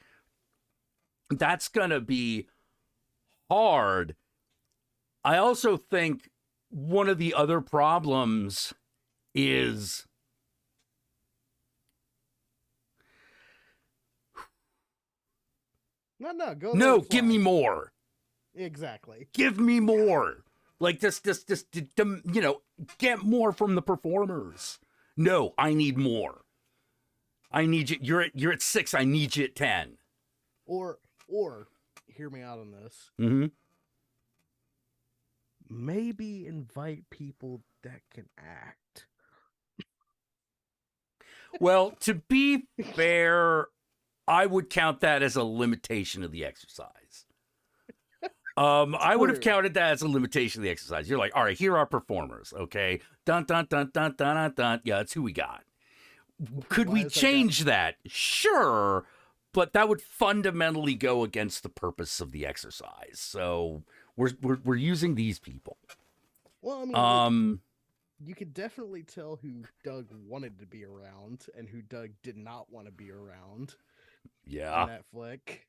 that's going to be hard. I also think one of the other problems is No, go. no, let it give me fly. more. Exactly. Give me more. Like just, you know, get more from the performers. No, I need more. I need you. You're at 6. I need you at 10. Or hear me out on this. Mm-hmm. Maybe invite people that can act. Well, to be fair, I would count that as a limitation of the exercise. I would have True. counted that as a limitation of the exercise. You're like, all right, here are performers, okay? Dun dun dun dun dun dun dun. Yeah, that's who we got. Could Why we has that change that? Sure, but that would fundamentally go against the purpose of the exercise. So we're using these people. Well, I mean, Um, you could definitely tell who Doug wanted to be around and who Doug did not want to be around yeah. in that flick.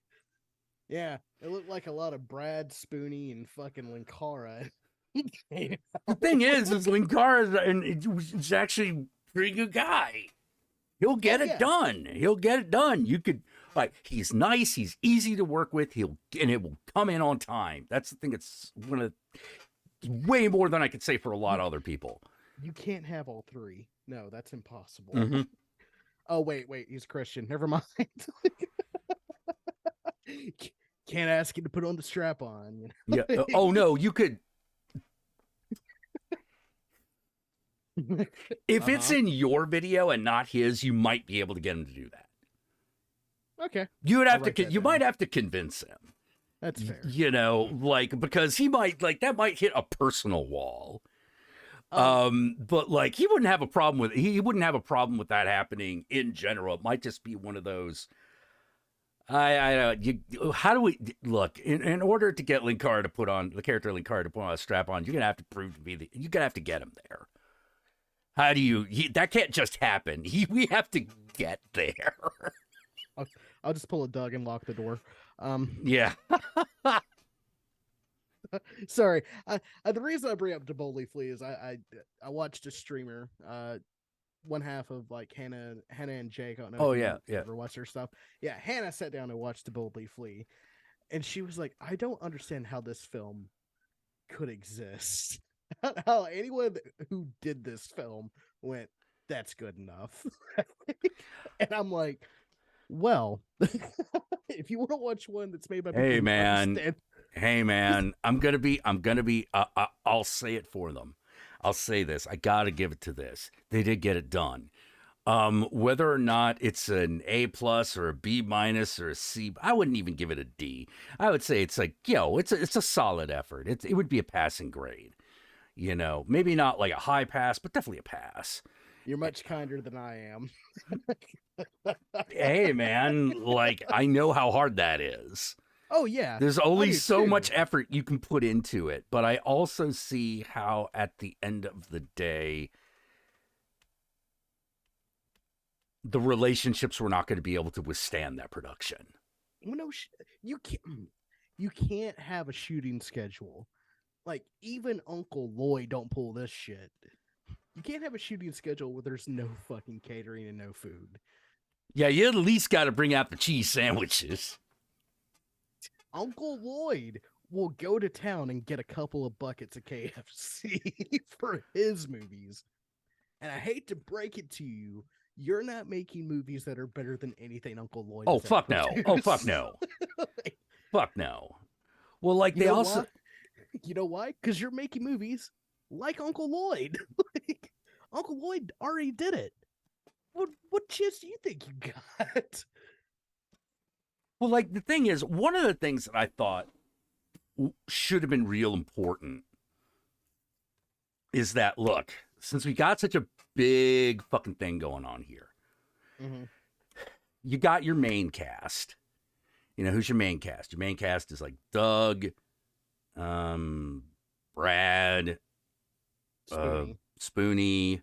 Yeah, it looked like a lot of Brad Spooney and fucking Linkara. The thing is Linkara and he's actually a pretty good guy. He'll get Oh, it yeah. done. He'll get it done. You could like he's nice. He's easy to work with. And it will come in on time. That's the thing. It's one of way more than I could say for a lot of other people. You can't have all three. No, that's impossible. Mhm. Oh, wait, he's Christian. Never mind. Can't ask you to put on the strap on. You know? Yeah. Oh no, you could. If it's in your video and not his, you might be able to get him to do that. Okay, You would I'll have write to. that You down. might have to convince him. That's fair. You know, like because he might like that might hit a personal wall. But like he wouldn't have a problem with he wouldn't have a problem with that happening in general. It might just be one of those. How do we look in order to get Linkara to put on the character Linkara to put on a strap on? You're gonna have to prove to be you're gonna have to get him there. How do you? That can't just happen. We have to get there. I'll just pull a Doug and lock the door. Yeah. Sorry. The reason I bring up Deboli Flea is I watched a streamer, one half of like Hannah and Jake. I don't know. Oh, if you yeah. Ever watched their stuff? Yeah, Hannah sat down and watched Deboli Flea, and she was like, "I don't understand how this film could exist. How anyone who did this film went, that's good enough." And I'm like, well, if you want to watch one that's made by people Hey who man. understand. Hey man, I'm gonna be. I'll say it for them. I'll say this. I gotta give it to this. They did get it done. Whether or not it's an A+ or a B- or a C, I wouldn't even give it a D. I would say it's like, it's a solid effort. It would be a passing grade. You know, maybe not like a high pass, but definitely a pass. You're much kinder than I am. Hey man, like I know how hard that is. Oh yeah. There's I only do so too. much effort you can put into it, but I also see how at the end of the day the relationships were not going to be able to withstand that production. Well, no, you can't have a shooting schedule. Like even Uncle Lloyd don't pull this shit. You can't have a shooting schedule where there's no fucking catering and no food. Yeah, you at least got to bring out the cheese sandwiches. Uncle Lloyd will go to town and get a couple of buckets of KFC for his movies. And I hate to break it to you, you're not making movies that are better than anything Uncle Lloyd. Oh has fuck ever no! produced. Oh fuck no! Fuck no! Well, like You they know also. why? You know why? Because you're making movies like Uncle Lloyd. Like, Uncle Lloyd already did it. What chance do you think you got? Well, like the thing is, one of the things that I thought should have been real important is that, look, since we got such a big fucking thing going on here, Mhm. you got your main cast. You know, who's your main cast? Your main cast is like Doug, Brad, Spoonie, Spoonie,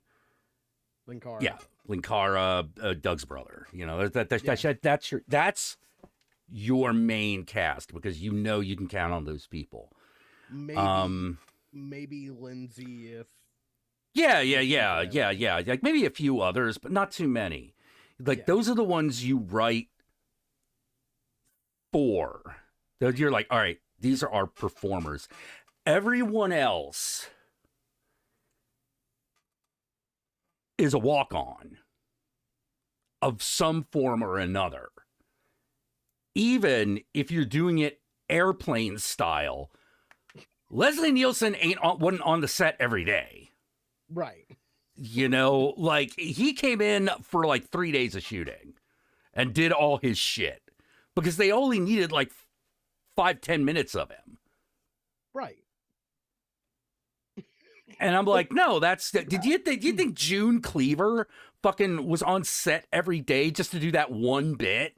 Linkara. yeah, Linkara, Doug's brother. You know, that's your main cast because you know you can count on those people. Maybe Lindsay if Yeah. Yeah. Like maybe a few others, but not too many. Like Yeah. those are the ones you write for. That you're like, all right, these are our performers. Everyone else is a walk-on of some form or another. Even if you're doing it airplane style, Leslie Nielsen wasn't on the set every day. right. You know, like he came in for like 3 days of shooting and did all his shit because they only needed like 5-10 minutes of him. Right. And I'm like, no, did you think June Cleaver fucking was on set every day just to do that one bit?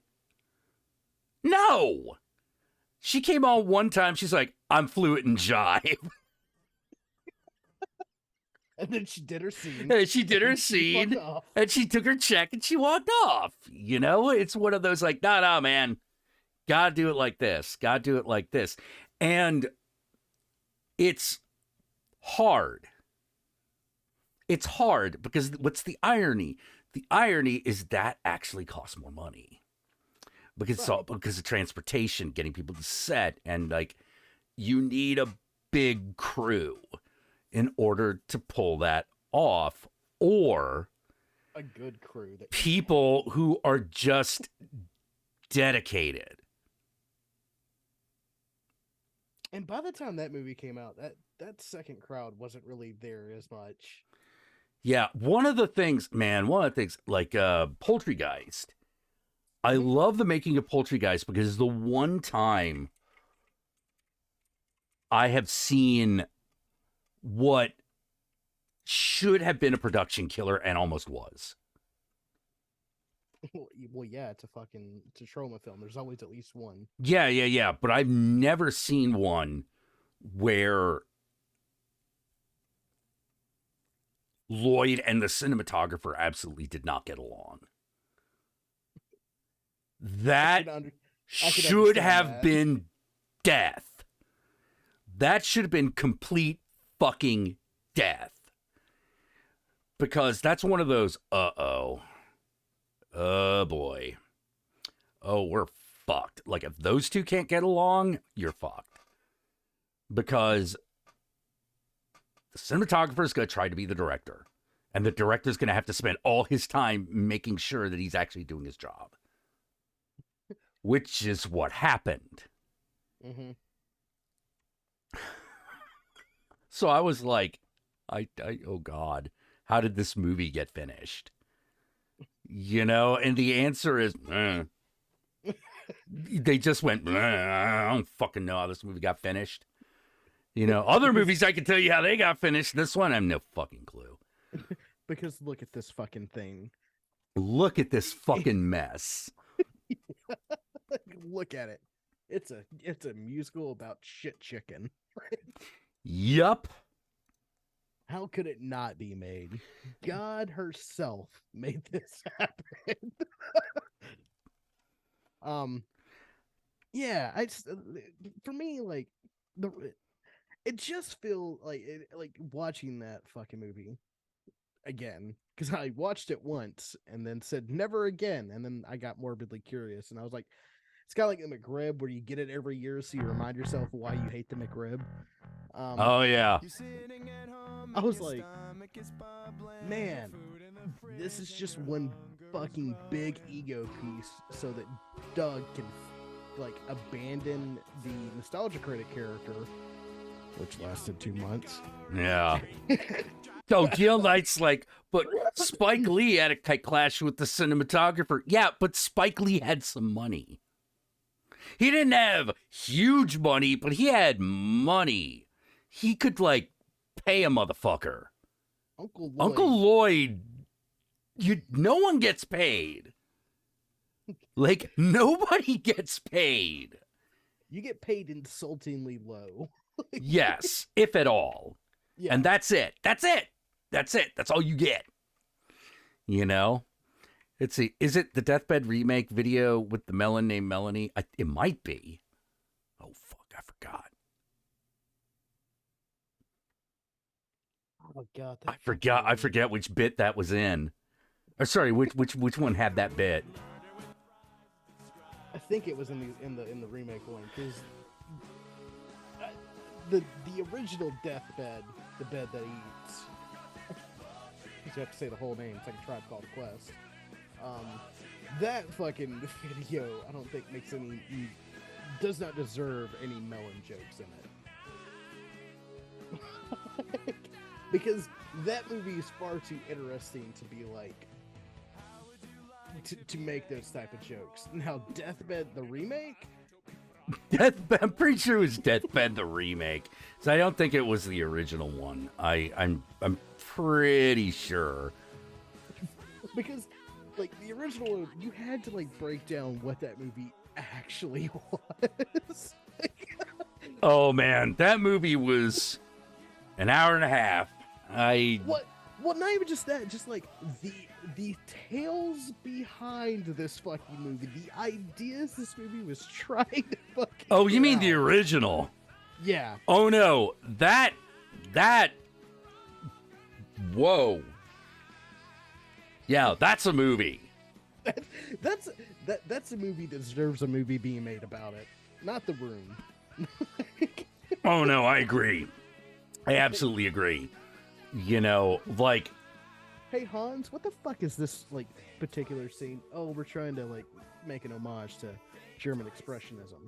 No. She came on one time. She's like, I'm fluent in jive. And then she did her scene. And she did her She scene. fucked off. And she took her check and she walked off. You know, it's one of those like, nah, man. Gotta do it like this. Gotta do it like this. And it's hard. It's hard because what's the irony? The irony is that actually costs more money. Because because of transportation, getting people to set, and like you need a big crew in order to pull that off, or A good crew that people who are just dedicated. And by the time that movie came out, that second crowd wasn't really there as much. Yeah, one of the things, like Poultrygeist. I love the making of Poultrygeist because it's the one time I have seen what should have been a production killer and almost was. Well, yeah, it's a trauma film. There's always at least one. Yeah. But I've never seen one where Lloyd and the cinematographer absolutely did not get along. That I could should understand have that. been death. That should have been complete fucking death. Because that's one of those, oh boy. Oh, we're fucked. Like, if those two can't get along, you're fucked. Because the cinematographer's going to try to be the director. And the director's going to have to spend all his time making sure that he's actually doing his job. Which is what happened. Mm-hmm. So I was like, oh God, how did this movie get finished? You know, and the answer is, they just went, I don't fucking know how this movie got finished. You know, other movies I can tell you how they got finished. This one, I have no fucking clue. Because look at this fucking thing. Look at this fucking mess. Look at it. It's a musical about shit chicken. Yup. How could it not be made? God herself made this happen. Yeah, for me, like it just feels like watching that fucking movie again, because I watched it once and then said never again, and then I got morbidly curious and I was like, it's kind of like the McRib where you get it every year so you remind yourself why you hate the McRib. Oh yeah. I was like, man, this is just one fucking big ego piece so that Doug can like abandon the nostalgia critic character, which lasted 2 months. Yeah. So Gil Knight's like, but Spike Lee had a clash with the cinematographer. Yeah, but Spike Lee had some money. He didn't have huge money, but he had money. He could, like, pay a motherfucker. Uncle Lloyd. Uncle Lloyd, no one gets paid. Like, nobody gets paid. You get paid insultingly low. Yes, if at all. Yeah. And that's it. That's it. That's it. That's all you get. You know? Let's see. Is it the Deathbed remake video with the melon named Melanie? It might be. Oh, fuck. I forgot. Oh god. I forget which bit that was in. Or sorry, which one had that bit? I think it was in the remake one because the original Deathbed, the bed that eats. You have to say the whole name. It's like a Tribe Called Quest. That fucking video, I don't think does not deserve any melon jokes in it. Because that movie is far too interesting to be like to make those type of jokes. Now, Deathbed the remake. I'm pretty sure it was Deathbed the remake. So I don't think it was the original one. I'm pretty sure. Because like the original one, you had to like break down what that movie actually was. Oh man, that movie was an hour and a half. What? Well, not even just that. Just like the tales behind this fucking movie, the ideas this movie was trying to fucking. Oh, you get mean out. the original? Yeah. Oh no, that. Whoa. Yeah, that's a movie. That's a movie that deserves a movie being made about it, not The Room. Oh no, I agree. I absolutely agree. You know, like, Hey Hans, what the fuck is this like particular scene? Oh, we're trying to like make an homage to German expressionism.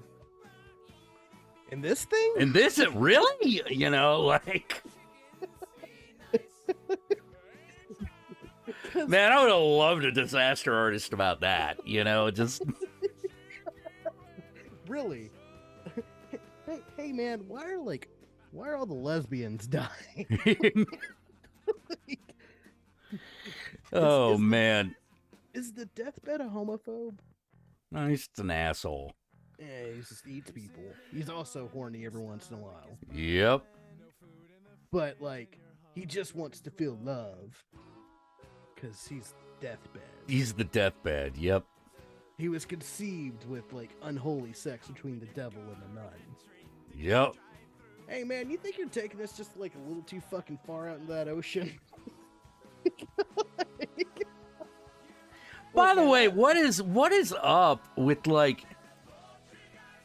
In this thing? and this it really, you know, like, man, I would have loved a disaster artist about that. You know, just Really? Hey man, why are all the lesbians dying? oh is- man, Is the Deathbed a homophobe? no, he's just an asshole. Yeah, he just eats people. He's also horny every once in a while. Yep. But like, he just wants to feel love. Cause he's Deathbed. He's the deathbed. Yep. He was conceived with like unholy sex between the devil and the nun. Yep. Hey man, you think you're taking this just like a little too fucking far out into that ocean? By the way, what is up with like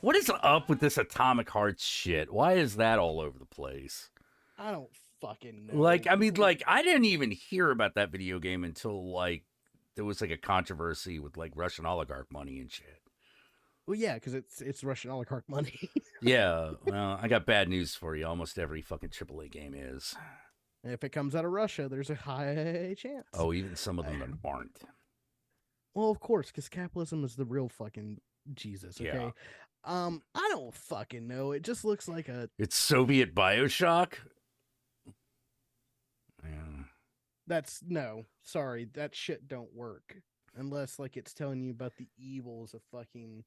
what is up with this Atomic Hearts shit? Why is that all over the place? I don't fucking know. Like, I mean, like, I didn't even hear about that video game until like there was like a controversy with like Russian oligarch money and shit. Well, yeah, because it's Russian oligarch money. Yeah, well, I got bad news for you. Almost every fucking AAA game is. And if it comes out of Russia, there's a high chance. Oh, even some of them that aren't. Well, of course, because capitalism is the real fucking Jesus. Okay. Yeah. I don't fucking know. It just looks like a. It's Soviet Bioshock. Yeah. That's no. Sorry, that shit don't work unless like it's telling you about the evils of fucking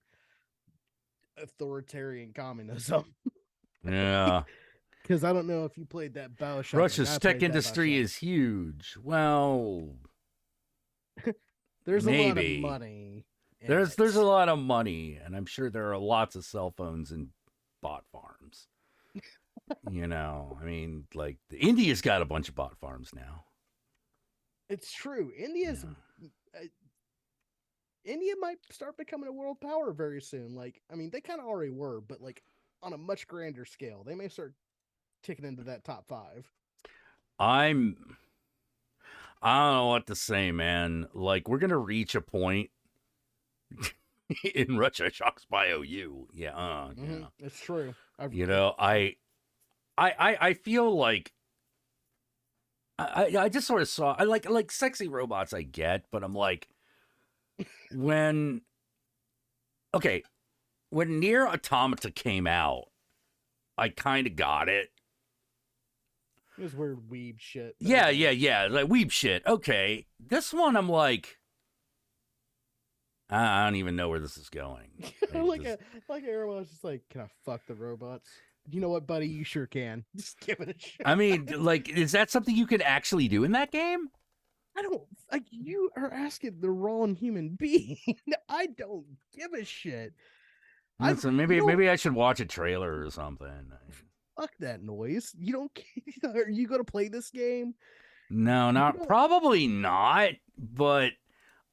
authoritarian communism. Yeah. Because I don't know if you played that Bioshock. Russia's like I tech played that industry Bioshock. is huge. Well, There's a maybe. lot of money. in there's it. a lot of money, and I'm sure there are lots of cell phones and bot farms. You know, I mean, like India's got a bunch of bot farms now. It's true. India might start becoming a world power very soon. Like, I mean, they kind of already were, but like on a much grander scale, they may start ticking into that top 5. I don't know what to say, man. Like, we're gonna reach a point in Russia shocks by OU. Yeah, yeah. It's true. You know, I feel like I just sort of saw I like sexy robots I get, but I'm like when okay, when Nier Automata came out, I kind of got it. It was weird weeb shit. but Yeah, okay. yeah. Like weeb shit. Okay. This one, I'm like, I don't even know where this is going. like everyone was just like, can I fuck the robots? You know what, buddy? You sure can. Just give it a shot. I mean, like, is that something you can actually do in that game? I don't like you are asking the wrong human being. I don't give a shit. Listen, maybe I should watch a trailer or something. Fuck that noise. You don't. Are you gonna play this game? No, don't- probably not. But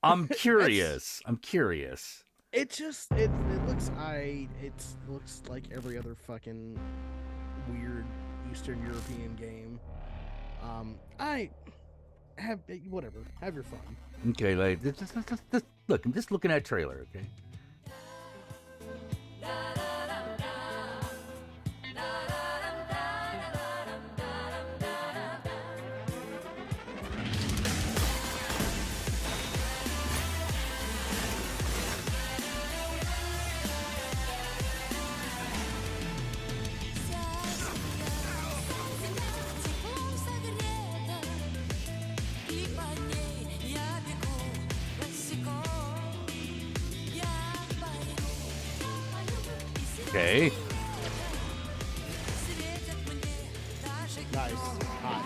I'm curious. I'm curious. It just it looks it looks like every other fucking weird Eastern European game. I have whatever. Have your fun. Okay, like just look. I'm just looking at trailer. Okay. Okay. Nice. Hot.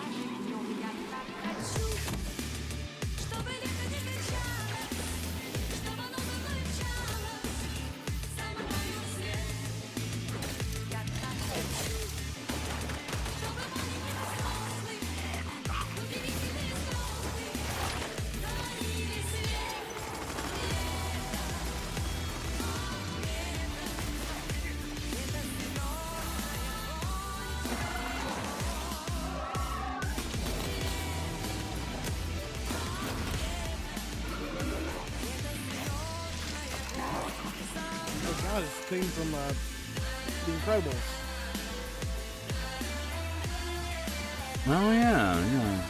Oh god, it's thing from The Incredibles. Oh yeah.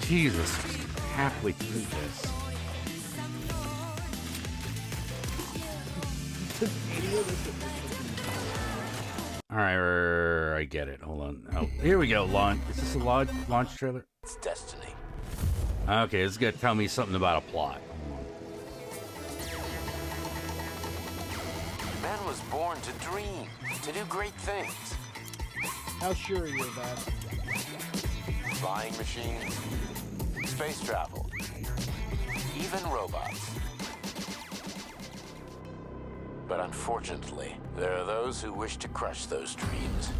Jesus, halfway through this. All right, I get it. Hold on. Oh, here we go. Launch. Is this a launch trailer? It's destiny. Okay, this is gonna tell me something about a plot. Man was born to dream, to do great things. How sure are you of that? Flying machines, space travel, even robots. But unfortunately, there are those who wish to crush those dreams.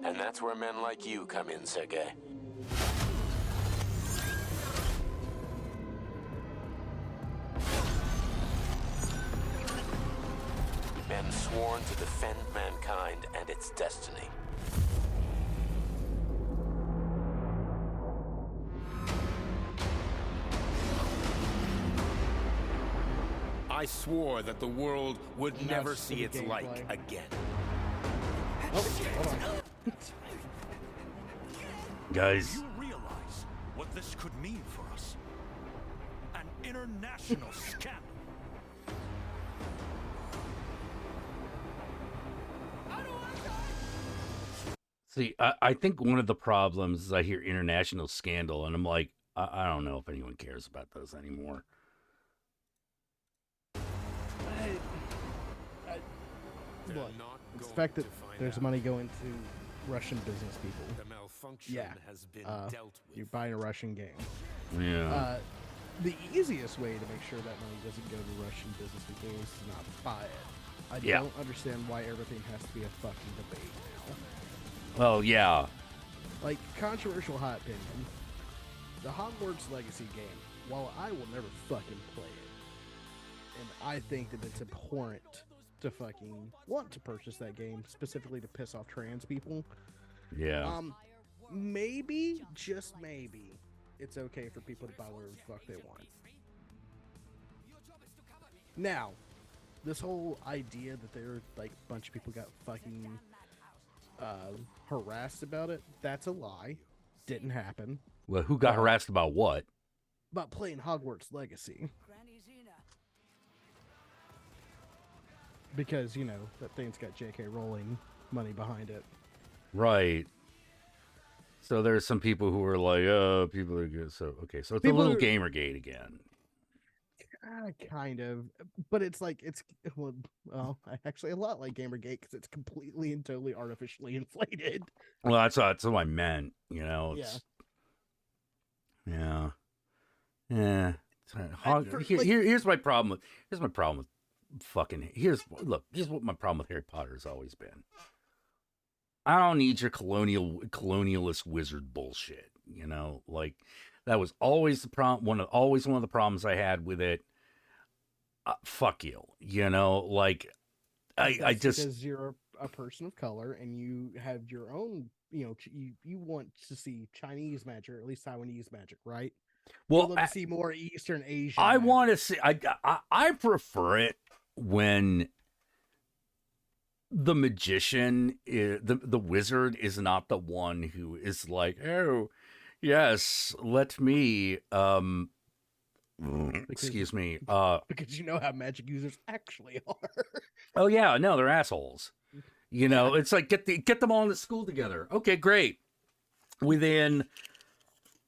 And that's where men like you come in, Sergei. Men sworn to defend mankind and its destiny. I swore that the world would never That's see the its gameplay. like again. Oh, hold on. Guys, You realize what this could mean for us? An international scandal. see, I think one of the problems is I hear international scandal, and I'm like, I don't know if anyone cares about those anymore. Look, it's the fact that there's money going to Russian business people. The malfunction Yeah. has been Uh, dealt with. You're buying a Russian game. Yeah. The easiest way to make sure that money doesn't go to Russian business people is to not buy it. I Yeah. don't understand why everything has to be a fucking debate now. Well, yeah. Like, controversial hot opinion. The Hogwarts Legacy game, while I will never fucking play it, and I think that it's abhorrent to fucking want to purchase that game, specifically to piss off trans people, Yeah. maybe, just maybe, it's okay for people to buy whatever the fuck they want. Now, this whole idea that there like a bunch of people got fucking harassed about it, that's a lie. Didn't happen. Well, who got harassed about what? About playing Hogwarts Legacy. Because, you know, that thing's got J.K. Rowling money behind it. Right. So there's some people who are like, oh, people are good. So, okay. So it's People a little are- Gamergate again. Kind of. But it's like, well, actually a lot like Gamergate because it's completely and totally artificially inflated. Well, that's what I meant, you know. Yeah. Yeah. Yeah. For- Here's my problem with fucking here's what my problem with Harry Potter has always been. I don't need your colonialist wizard bullshit, you know? Like that was always the problem, one of the problems I had with it. Fuck you, you know? Like I just because you're a person of color and you have your own, you know, you want to see Chinese magic or at least Taiwanese magic, right? well You'd love to see more Eastern Asian. I magic. want to see. I prefer it when the magician, the wizard, is not the one who is like, oh, yes, let me. Excuse me. Because you know how magic users actually are. Oh yeah, no, they're assholes. You know, it's like get them all in the school together. Okay, great. Within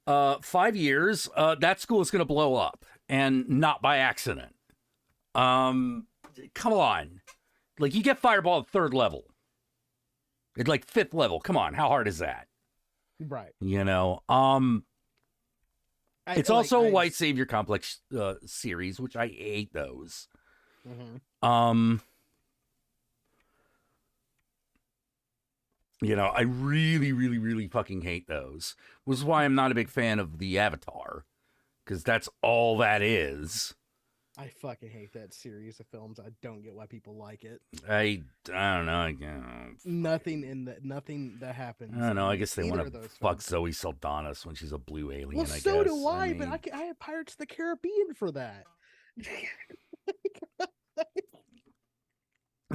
5 years, that school is going to blow up, and not by accident. Come on, like you get Fireball at 3rd level. It's like 5th level. Come on, how hard is that? Right. You know, it's also a white savior complex series, which I hate those. Mhm. You know, I really, really, really fucking hate those. Which is why I'm not a big fan of the Avatar, because that's all that is. I fucking hate that series of films. I don't get why people like it. I don't know. Nothing that happens. I don't know. I in guess they either want of to those fuck films. Zoe Saldana when she's a blue alien. Well, I so guess. do I, mean, but I have Pirates of the Caribbean for that. you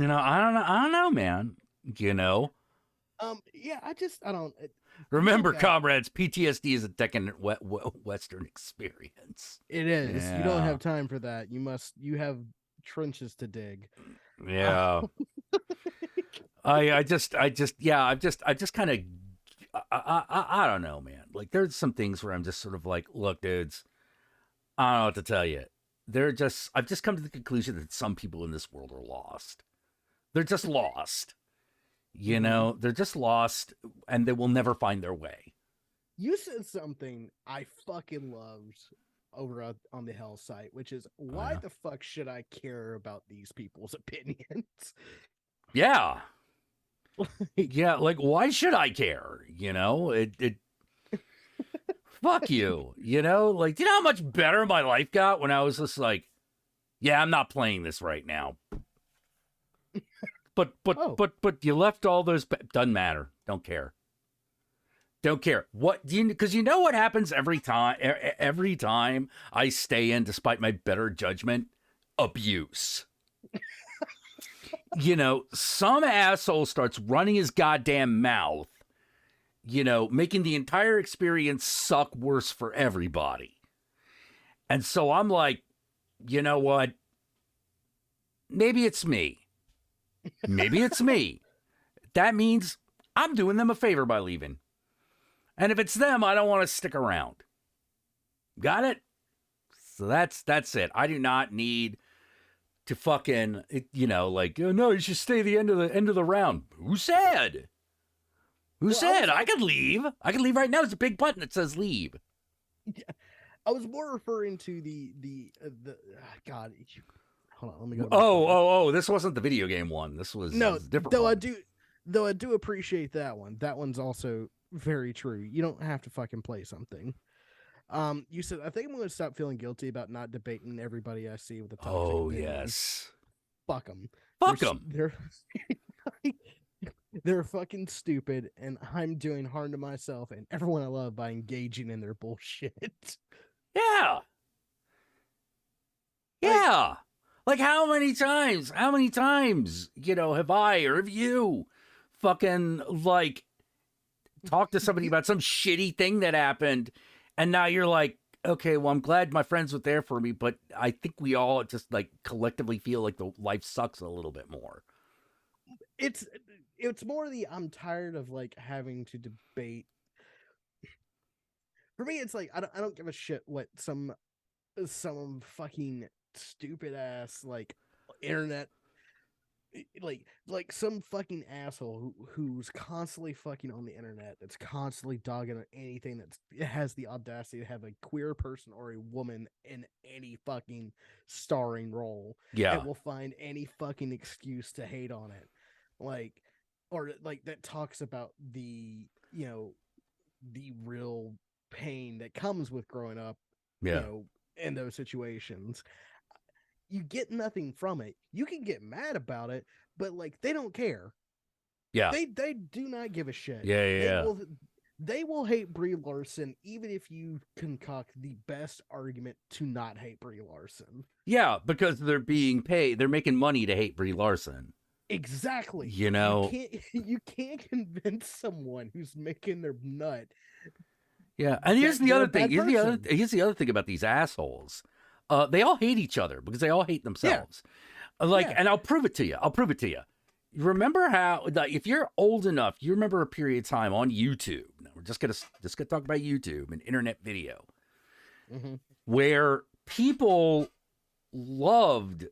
know, I don't know, man. You know. Yeah, I don't. Remember, Yeah. comrades, PTSD is a decadent Western experience. It is. You don't Yeah. have time for that. You have trenches to dig. Yeah. I just kind of, I don't know, man. Like, there's some things where I'm just sort of like, look, dudes, I don't know what to tell you. I've just come to the conclusion that some people in this world are lost. They're just lost. You know, they're just lost and they will never find their way. You said something I fucking loved over on the Hell site, which is why the fuck should I care about these people's opinions? Yeah. Yeah, like why should I care? You know, it fuck you. You know, like do you know how much better my life got when I was just like, yeah, I'm not playing this right now. But you left all those doesn't matter. Don't care. Don't care. What do you because you know what happens every time I stay in despite my better judgment? Abuse. You know, some asshole starts running his goddamn mouth, you know, making the entire experience suck worse for everybody. And so I'm like, you know what? Maybe it's me. Maybe it's me. That means I'm doing them a favor by leaving. And if it's them, I don't want to stick around. Got it? So that's it. I do not need to fucking, you know, like, oh, no, you should stay the end of the round. Who said? Who said? I could leave. I could leave right now. There's a big button that says leave. Yeah, I was more referring to the God. Hold on, let me go. Oh! This wasn't the video game one. This was No, this was a different though one. I do appreciate that one. That one's also very true. You don't have to fucking play something. You said I think I'm going to stop feeling guilty about not debating everybody I see with a toxic Oh opinion. yes. Fuck them. Fuck them. They're They're fucking stupid, and I'm doing harm to myself and everyone I love by engaging in their bullshit. Yeah. Yeah. Like how many times, have I or have you fucking like talked to somebody about some shitty thing that happened, and now you're like, okay, well, I'm glad my friends were there for me, but I think we all just like collectively feel like the life sucks a little bit more. It's more the I'm tired of like having to debate. For me, it's like I don't give a shit what some fucking stupid ass like internet like some fucking asshole who's constantly fucking on the internet, that's constantly dogging on anything that has the audacity to have a queer person or a woman in any fucking starring role, Yeah. and will find any fucking excuse to hate on it, like, or like that talks about the, the real pain that comes with growing up, Yeah. in those situations. You get nothing from it. You can get mad about it, but like they don't care. Yeah. They do not give a shit. Yeah, yeah, yeah. They will hate Brie Larson even if you concoct the best argument to not hate Brie Larson. Yeah, because they're being paid. They're making money to hate Brie Larson. Exactly. You can't convince someone who's making their nut. Yeah, and here's the other thing. Person. Here's the other thing about these assholes. They all hate each other because they all hate themselves. Yeah. And I'll prove it to you. You remember how, like, if you're old enough, you remember a period of time on YouTube. Now we're just gonna talk about YouTube and internet video, where people loved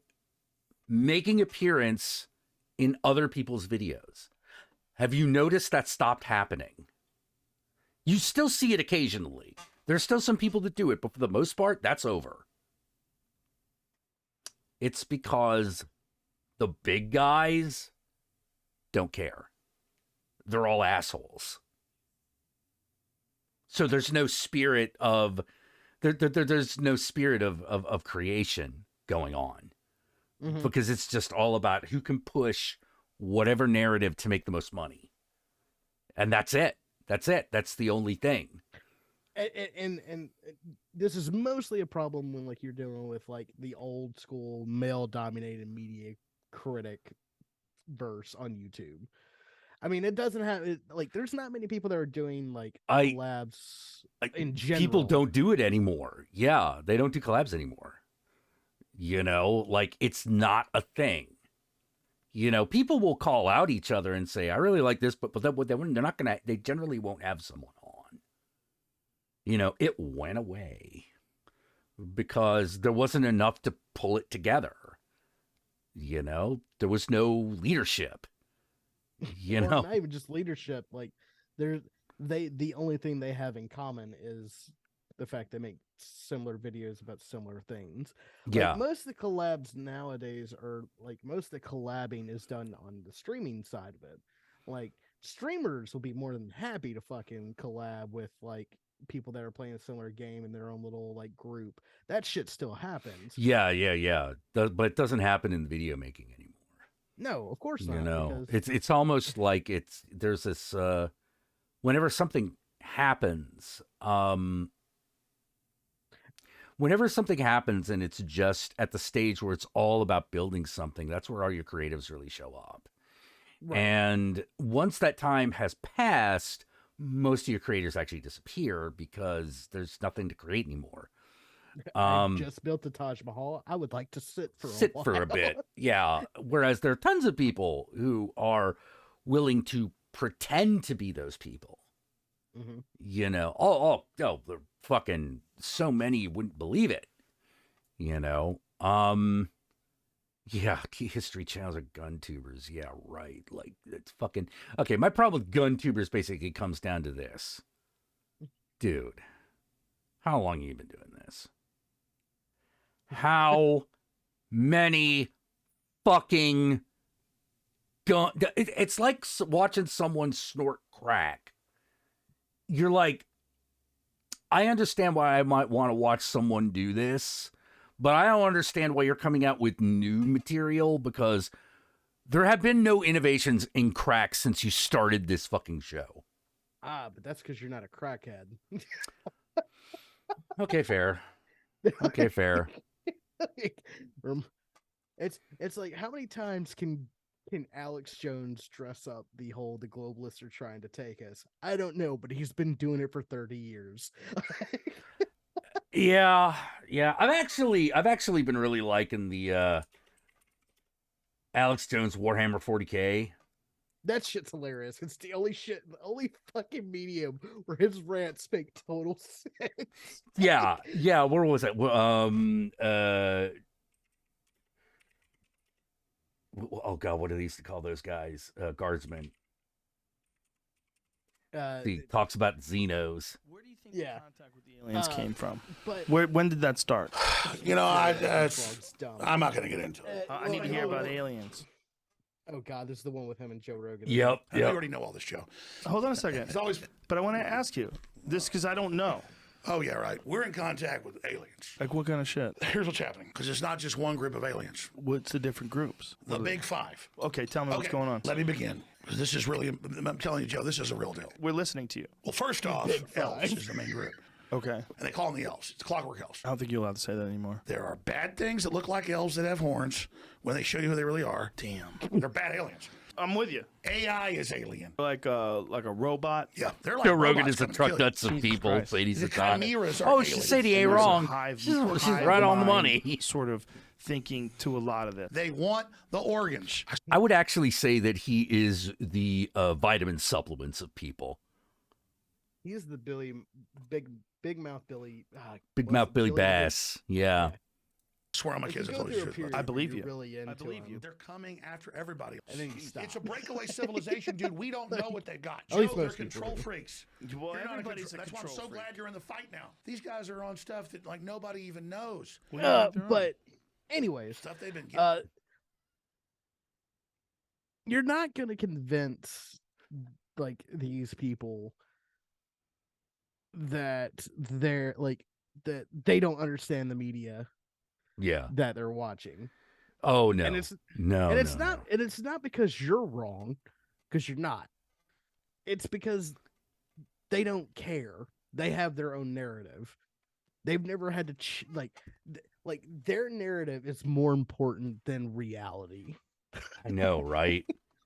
making appearance in other people's videos. Have you noticed that stopped happening? You still see it occasionally. There's still some people that do it, but for the most part, that's over. It's because the big guys don't care. They're all assholes. So there's no spirit of there's no spirit of creation going on, because it's just all about who can push whatever narrative to make the most money, and that's it. That's the only thing. And this is mostly a problem when like you're dealing with like the old school male dominated media critic verse on YouTube. I mean, it doesn't have like there's not many people that are doing like collabs in general. People don't do it anymore. Yeah, they don't do collabs anymore. Like it's not a thing. People will call out each other and say, "I really like this," but they're not gonna. They generally won't have someone on. It went away because there wasn't enough to pull it together. There was no leadership. Not even just leadership. Like the only thing they have in common is the fact they make similar videos about similar things. Yeah. Like, most of the collabs nowadays are like most of the collabing is done on the streaming side of it. Like streamers will be more than happy to fucking collab with like people that are playing a similar game in their own little like group. That shit still happens. Yeah. But it doesn't happen in video making anymore. No, of course not. It's almost like there's this whenever something happens, and it's just at the stage where it's all about building something, that's where all your creatives really show up. Right. And once that time has passed, most of your creators actually disappear because there's nothing to create anymore. I just built the Taj Mahal. I would like to sit for a bit. Yeah. Whereas there are tons of people who are willing to pretend to be those people. They're fucking so many you wouldn't believe it. Yeah, History Channels are gun tubers. Yeah, right. Like, it's fucking... Okay, my problem with gun tubers basically comes down to this. Dude, how long have you been doing this? How many fucking gun... It's like watching someone snort crack. You're like, I understand why I might want to watch someone do this, but I don't understand why you're coming out with new material, because There have been no innovations in crack since you started this fucking show. But that's because you're not a crackhead. Okay, fair. Okay, fair. It's like, how many times can Alex Jones dress up the globalists are trying to take us? I don't know, but he's been doing it for 30 years. Yeah. I've actually been really liking the Alex Jones Warhammer 40K. That shit's hilarious. It's the only fucking medium where his rants make total sense. Yeah. Where was it? Oh god, what do they used to call those guys? Guardsmen. He talks about Xenos. Where do you think Yeah. the contact with the aliens came from? But When did that start? You know, Frog's dumb. I'm not going to get into it. I need to hear about aliens. Oh god, this is the one with him and Joe Rogan. Yep. I already know all this, Joe. Hold on a second. It's always, But I want to ask you this because I don't know. oh, yeah, right. We're in contact with aliens. Like, what kind of shit? Here's what's happening, because it's not just one group of aliens. What's the different groups? The big five. Okay, tell me what's going on. Let me begin. 'Cause this is really, I'm telling you, Joe, this is a real deal. We're listening to you. Well, first off, elves is the main group. Okay. And they call them the elves. It's clockwork elves. I don't think you're allowed to say that anymore. There are bad things that look like elves that have horns when they show you who they really are. Damn. They're bad aliens. I'm with you. AI is alien. Like a robot. Yeah, they're like Joe Rogan robots is the coming to truck kill you. nuts of people, Christ. ladies The and gentlemen. chimeras are Oh, she aliens. said he ain't There's a wrong. hive- She's hive right on the mind money. Sort of thinking to a lot of this. They want the organs. I would actually say that he is the vitamin supplements of people. He's the big mouth Billy. Big what's mouth it, Billy Billy Bass. Yeah. I swear on my If you kids, I go told you through a the truth. period I believe where you. you're really into believe him, you. They're coming after everybody. And then you stop. It's a breakaway civilization, dude. We don't know what they got. At least Joe, they're most people control do. freaks. Well, You're not everybody's a That's why I'm control so glad freak. you're in the fight now. These guys are on stuff that like nobody even knows. But anyways, Stuff they've been getting. you're not gonna convince like these people that that they don't understand the media Yeah. that they're watching. Oh no. And it's no. and it's no, not no. and it's not because you're wrong, because you're not. It's because they don't care. They have their own narrative. They've never had to like their narrative is more important than reality. I know, right?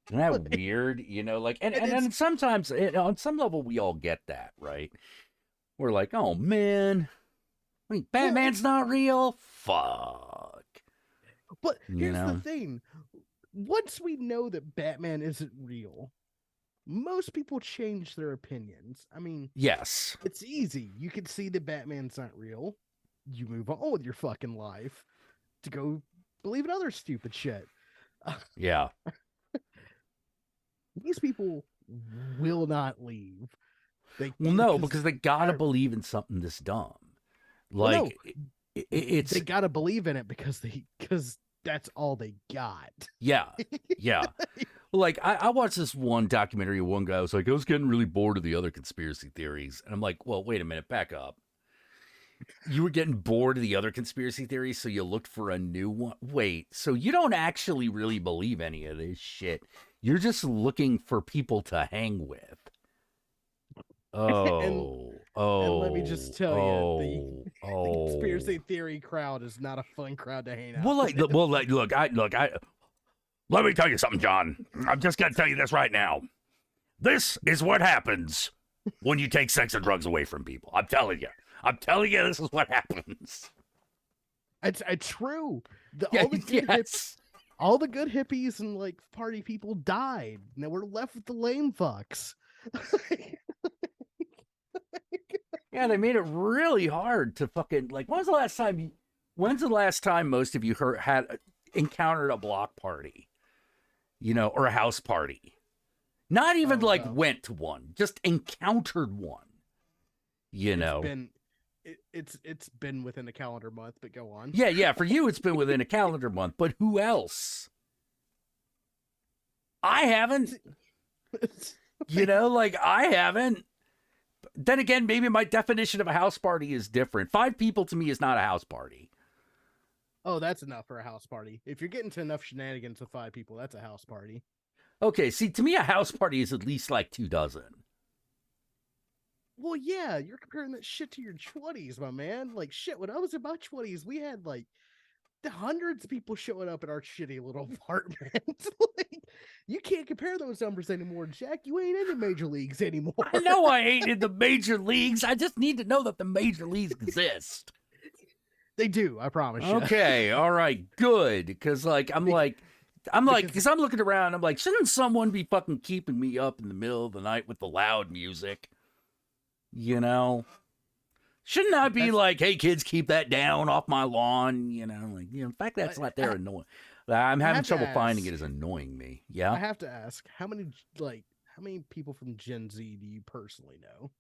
Isn't that weird? You know, like, and it's- sometimes on some level we all get that, right? We're like, oh man, wait, Batman's not real. Fuck. But You here's know? the thing. Once we know that Batman isn't real, most people change their opinions. I mean, Yes. it's easy. You can see that Batman's not real. You move on with your fucking life to go believe in other stupid shit. Yeah. These people will not leave. Well, no, because they gotta believe in something this dumb. Well, Like, it's they gotta believe in it because that's all they got. yeah, yeah. Like I watched this one documentary. One guy was like, I was getting really bored of the other conspiracy theories, and I'm like, well, wait a minute, back up. You were getting bored of the other conspiracy theories, so you looked for a new one. Wait, so you don't actually really believe any of this shit? You're just looking for people to hang with. Oh, And let me just tell you, the oh. conspiracy theory crowd is not a fun crowd to hang out. Well, with. look. Let me tell you something, John. I'm just gonna tell you this right now. This is what happens when you take sex and drugs away from people. I'm telling you. This is what happens. It's true. Yeah, All the good yes. all the good hippies and like party people died. Now we're left with the lame fucks. Yeah, they made it really hard to fucking like. When's the last time most of you had encountered a block party, you know, or a house party? Not even went to one, just encountered one. You know, It's been within a calendar month, but go on. yeah. For you, it's been within a calendar month, but who else? I haven't. You know, like I haven't. Then again, maybe my definition of a house party is different. 5 people to me is not a house party. Oh, that's enough for a house party. If you're getting to enough shenanigans with 5 people, that's a house party. Okay, see, to me, a house party is at least like 24. Well, yeah, you're comparing that shit to your 20s, my man. Like, shit, when I was in my 20s, we had like the hundreds of people showing up at our shitty little apartment. Like, you can't compare those numbers anymore, Jack. You ain't in the major leagues anymore. I know I ain't in the major leagues. I just need to know that the major leagues exist. They do, I promise you. Okay, all right, good. Because I'm looking around. I'm like, shouldn't someone be fucking keeping me up in the middle of the night with the loud music? You know, shouldn't I be like, hey kids, keep that down off my lawn? You know, like, in fact, that's not there annoying. I'm having trouble finding it as annoying me. Yeah, I have to ask, how many people from Gen Z do you personally know?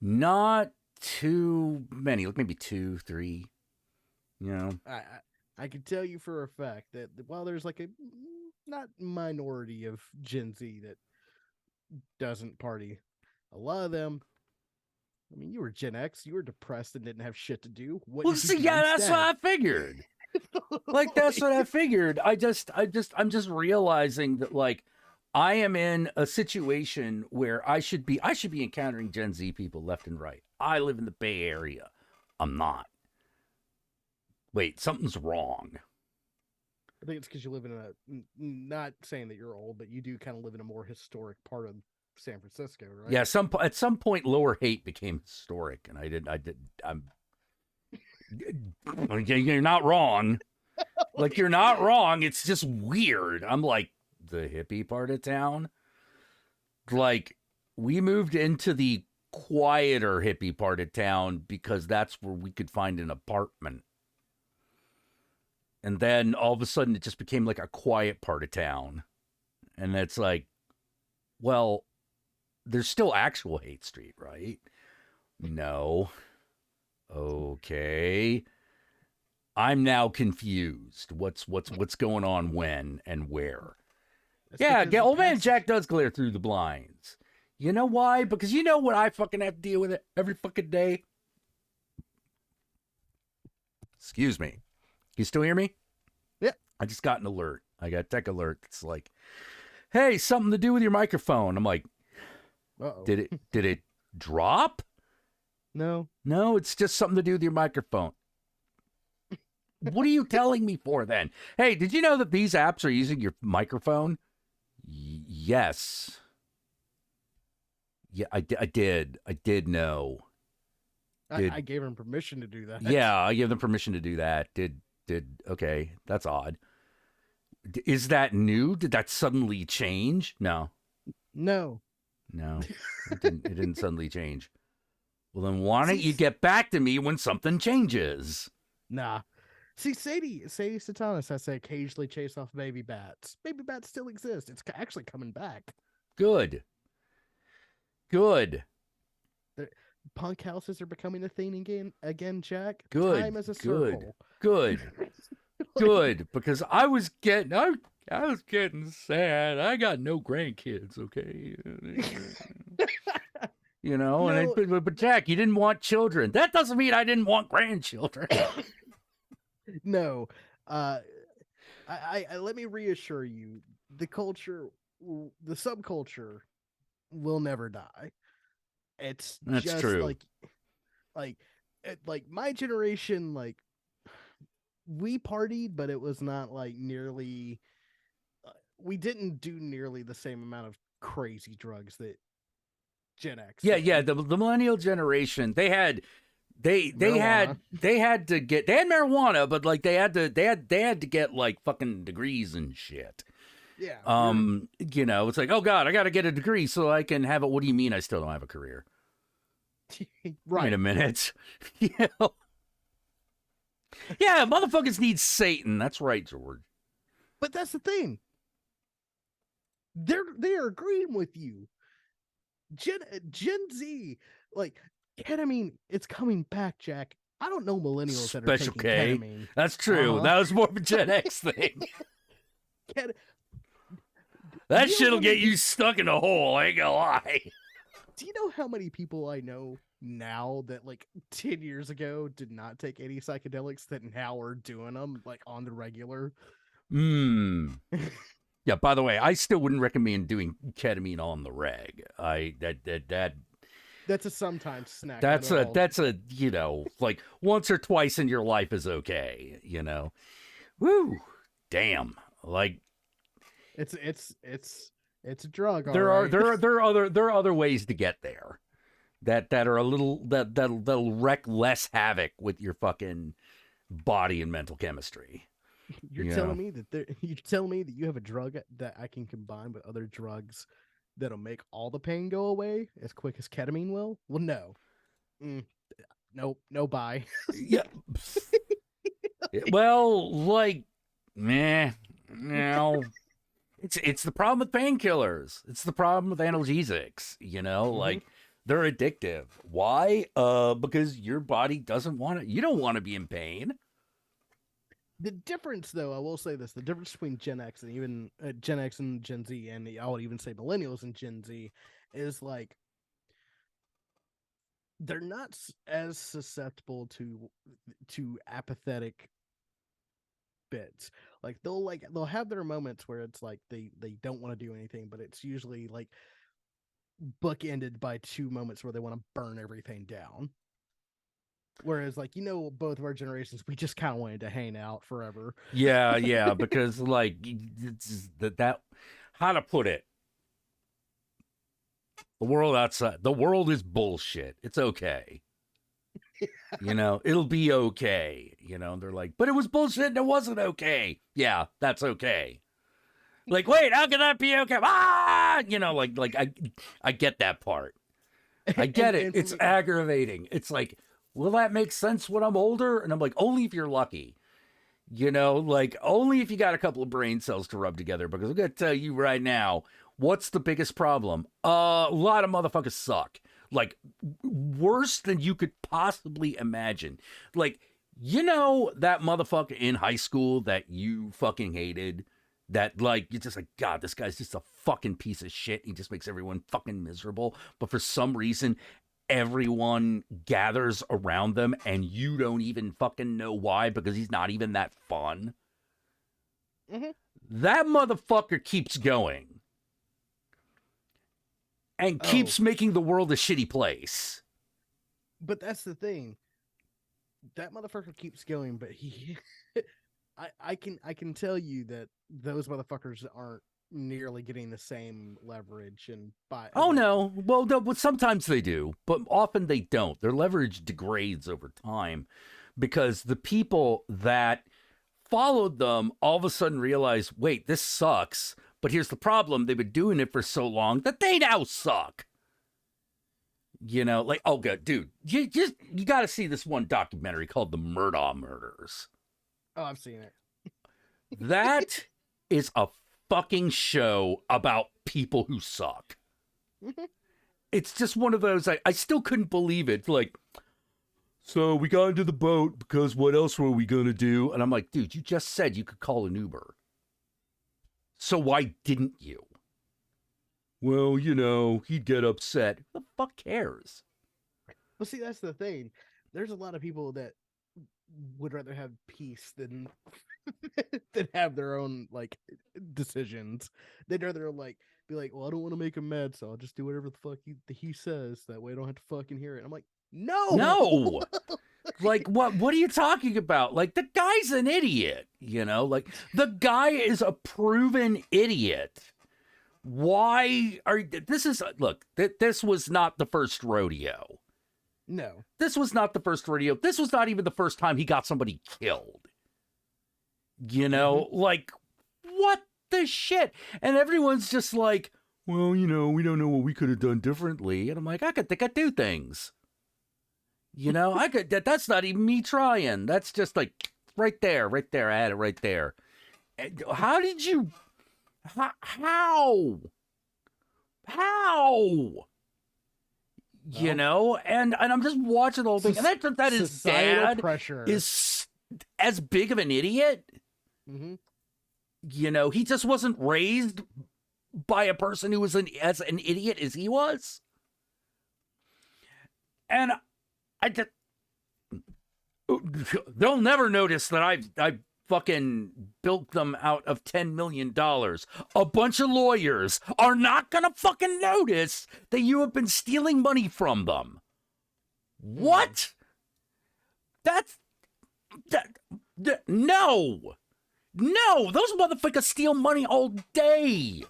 Not too many, like maybe 2, 3. You know, I can tell you for a fact that while there's like a not minority of Gen Z that doesn't party, a lot of them. I mean, you were Gen X. You were depressed and didn't have shit to do. What well, did you see, do yeah, that's instead? what I figured. Like, that's what I figured. I'm just realizing that, like, I am in a situation where I should be encountering Gen Z people left and right. I live in the Bay Area. I'm not. Wait, something's wrong. I think it's because you live in a, not saying that you're old, but you do kind of live in a more historic part of San Francisco, right? Yeah, at some point, Lower Haight became historic, and you're not wrong. Like, you're not wrong. It's just weird. I'm like, the hippie part of town? Like, we moved into the quieter hippie part of town because that's where we could find an apartment. And then all of a sudden it just became like a quiet part of town. And it's like, well, there's still actual Haight Street, right? No. Okay. I'm now confused. What's going on when and where? That's Old man Jack does glare through the blinds. You know why? Because you know what I fucking have to deal with it every fucking day? Excuse me. You still hear me? Yeah. I just got an alert. I got a tech alert. It's like, hey, something to do with your microphone. I'm like, Uh-oh. did it drop? No. No, it's just something to do with your microphone. What are you telling me for then? Hey, did you know that these apps are using your microphone? Yes. Yeah, I did. I did know. I gave him permission to do that. Yeah, I gave them permission to do that. Okay, that's odd. Is that new? Did that suddenly change? No. No. It didn't suddenly change. Well, then why don't you get back to me when something changes? Nah. See, Sadie Satanis has to occasionally chase off baby bats. Baby bats still exist. It's actually coming back. Good. Punk houses are becoming a thing again, Jack. Good. Time as a circle. Good. Good. Because I was getting sad. I got no grandkids, okay? You know, but Jack, you didn't want children. That doesn't mean I didn't want grandchildren. No. I let me reassure you, the subculture will never die. That's just true. Like my generation, like, we partied, but it was not like nearly. We didn't do nearly the same amount of crazy drugs that Gen X. Yeah. The millennial generation, they had marijuana, but like they had to get like fucking degrees and shit. Yeah. You know, it's like, oh God, I got to get a degree so I can have it. What do you mean I still don't have a career? Right. Wait a minute. You know? Yeah, motherfuckers need Satan. That's right, George. But that's the thing. They're agreeing with you. Gen Z, like, ketamine, it's coming back, Jack. I don't know millennials that are Special taking K. ketamine. That's true. That was more of a Gen X thing. That shit'll get you stuck in a hole. I ain't gonna lie. Do you know how many people I know now that like 10 years ago did not take any psychedelics that now are doing them like on the regular? Hmm. Yeah, by the way, I still wouldn't recommend doing ketamine on the reg. That's a sometimes snack. That's not at a all. that's a like once or twice in your life is okay, Woo. Damn. Like It's a drug, all there are right. there are there are other ways to get there that are a little that'll wreak less havoc with your fucking body and mental chemistry. You're Yeah. telling me that you're telling me that you have a drug that I can combine with other drugs that'll make all the pain go away as quick as ketamine will? Well, no. Mm, nope, no buy. Yeah. Well, like, meh, no. It's the problem with painkillers. It's the problem with analgesics. Like they're addictive. Why? Because your body doesn't want it. You don't want to be in pain. The difference, though, I will say this: the difference between Gen X and even Gen X and Gen Z, and I would even say millennials and Gen Z, is like they're not as susceptible to apathetic bits. Like they'll have their moments where it's like they don't want to do anything, but it's usually like bookended by 2 moments where they want to burn everything down. Whereas, like, both of our generations, we just kind of wanted to hang out forever. Yeah, because like it's that how to put it. The world outside, the world is bullshit. It's okay. It'll be okay. They're like, but it was bullshit and it wasn't okay. Yeah, that's okay. Like, wait, how can that be okay? Like I get that part. I get it. It's aggravating. It's like, will that make sense when I'm older? And I'm like, only if you're lucky. Like only if you got a couple of brain cells to rub together. Because I'm gonna tell you right now, what's the biggest problem? A lot of motherfuckers suck. Like worse than you could possibly imagine. Like, that motherfucker in high school that you fucking hated, that like you're just like, God, this guy's just a fucking piece of shit. He just makes everyone fucking miserable. But for some reason, everyone gathers around them and you don't even fucking know why, because he's not even that fun. That motherfucker keeps going and keeps making the world a shitty place. But that's the thing. That motherfucker keeps going, but he I can tell you that those motherfuckers aren't nearly getting the same leverage and no. Well, no, but sometimes they do, but often they don't. Their leverage degrades over time because the people that followed them all of a sudden realize, wait, this sucks. But here's the problem. They've been doing it for so long that they now suck. Like, oh, God, dude, you got to see this one documentary called The Murdaugh Murders. Oh, I've seen it. That is a fucking show about people who suck. It's just one of those, I still couldn't believe it. Like, so we got into the boat because what else were we going to do? And I'm like, dude, you just said you could call an Uber. So why didn't you? Well, he'd get upset. Who the fuck cares? Well, see, that's the thing. There's a lot of people that would rather have peace than than have their own like decisions. They'd rather like be like, well, I don't want to make him mad, so I'll just do whatever the fuck he says. That way, I don't have to fucking hear it. I'm like, no. Like, what are you talking about? Like, the guy's an idiot. Like the guy is a proven idiot. Why are this is look, this was not the first rodeo. No. This was not the first rodeo. This was not even the first time he got somebody killed. Like, what the shit? And everyone's just like, well, we don't know what we could have done differently. And I'm like, I could think of 2 things. I could, that's not even me trying. That's just like right there. I had it right there. How did you, how? And I'm just watching the whole thing. And that his dad pressure is as big of an idiot. He just wasn't raised by a person who was as an idiot as he was. And I just, they'll never notice that I fucking built them out of $10 million. A bunch of lawyers are not gonna fucking notice that you have been stealing money from them. What? That, no. No, those motherfuckers steal money all day.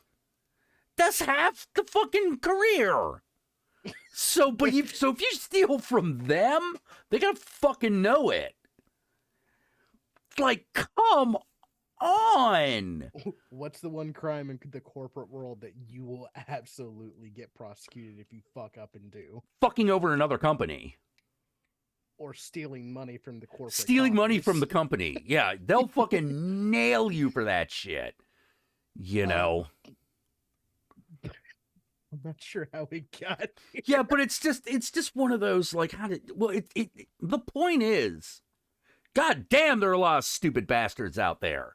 That's half the fucking career. So if you steal from them, they gotta fucking know it. Like, come on. What's the one crime in the corporate world that you will absolutely get prosecuted if you fuck up and do? Fucking over another company. Or stealing money from the corporate Stealing money coffers. from the company. Yeah, they'll fucking nail you for that shit. You know. I'm not sure how we got here. Yeah, but it's just one of those, like, the point is, god damn, there are a lot of stupid bastards out there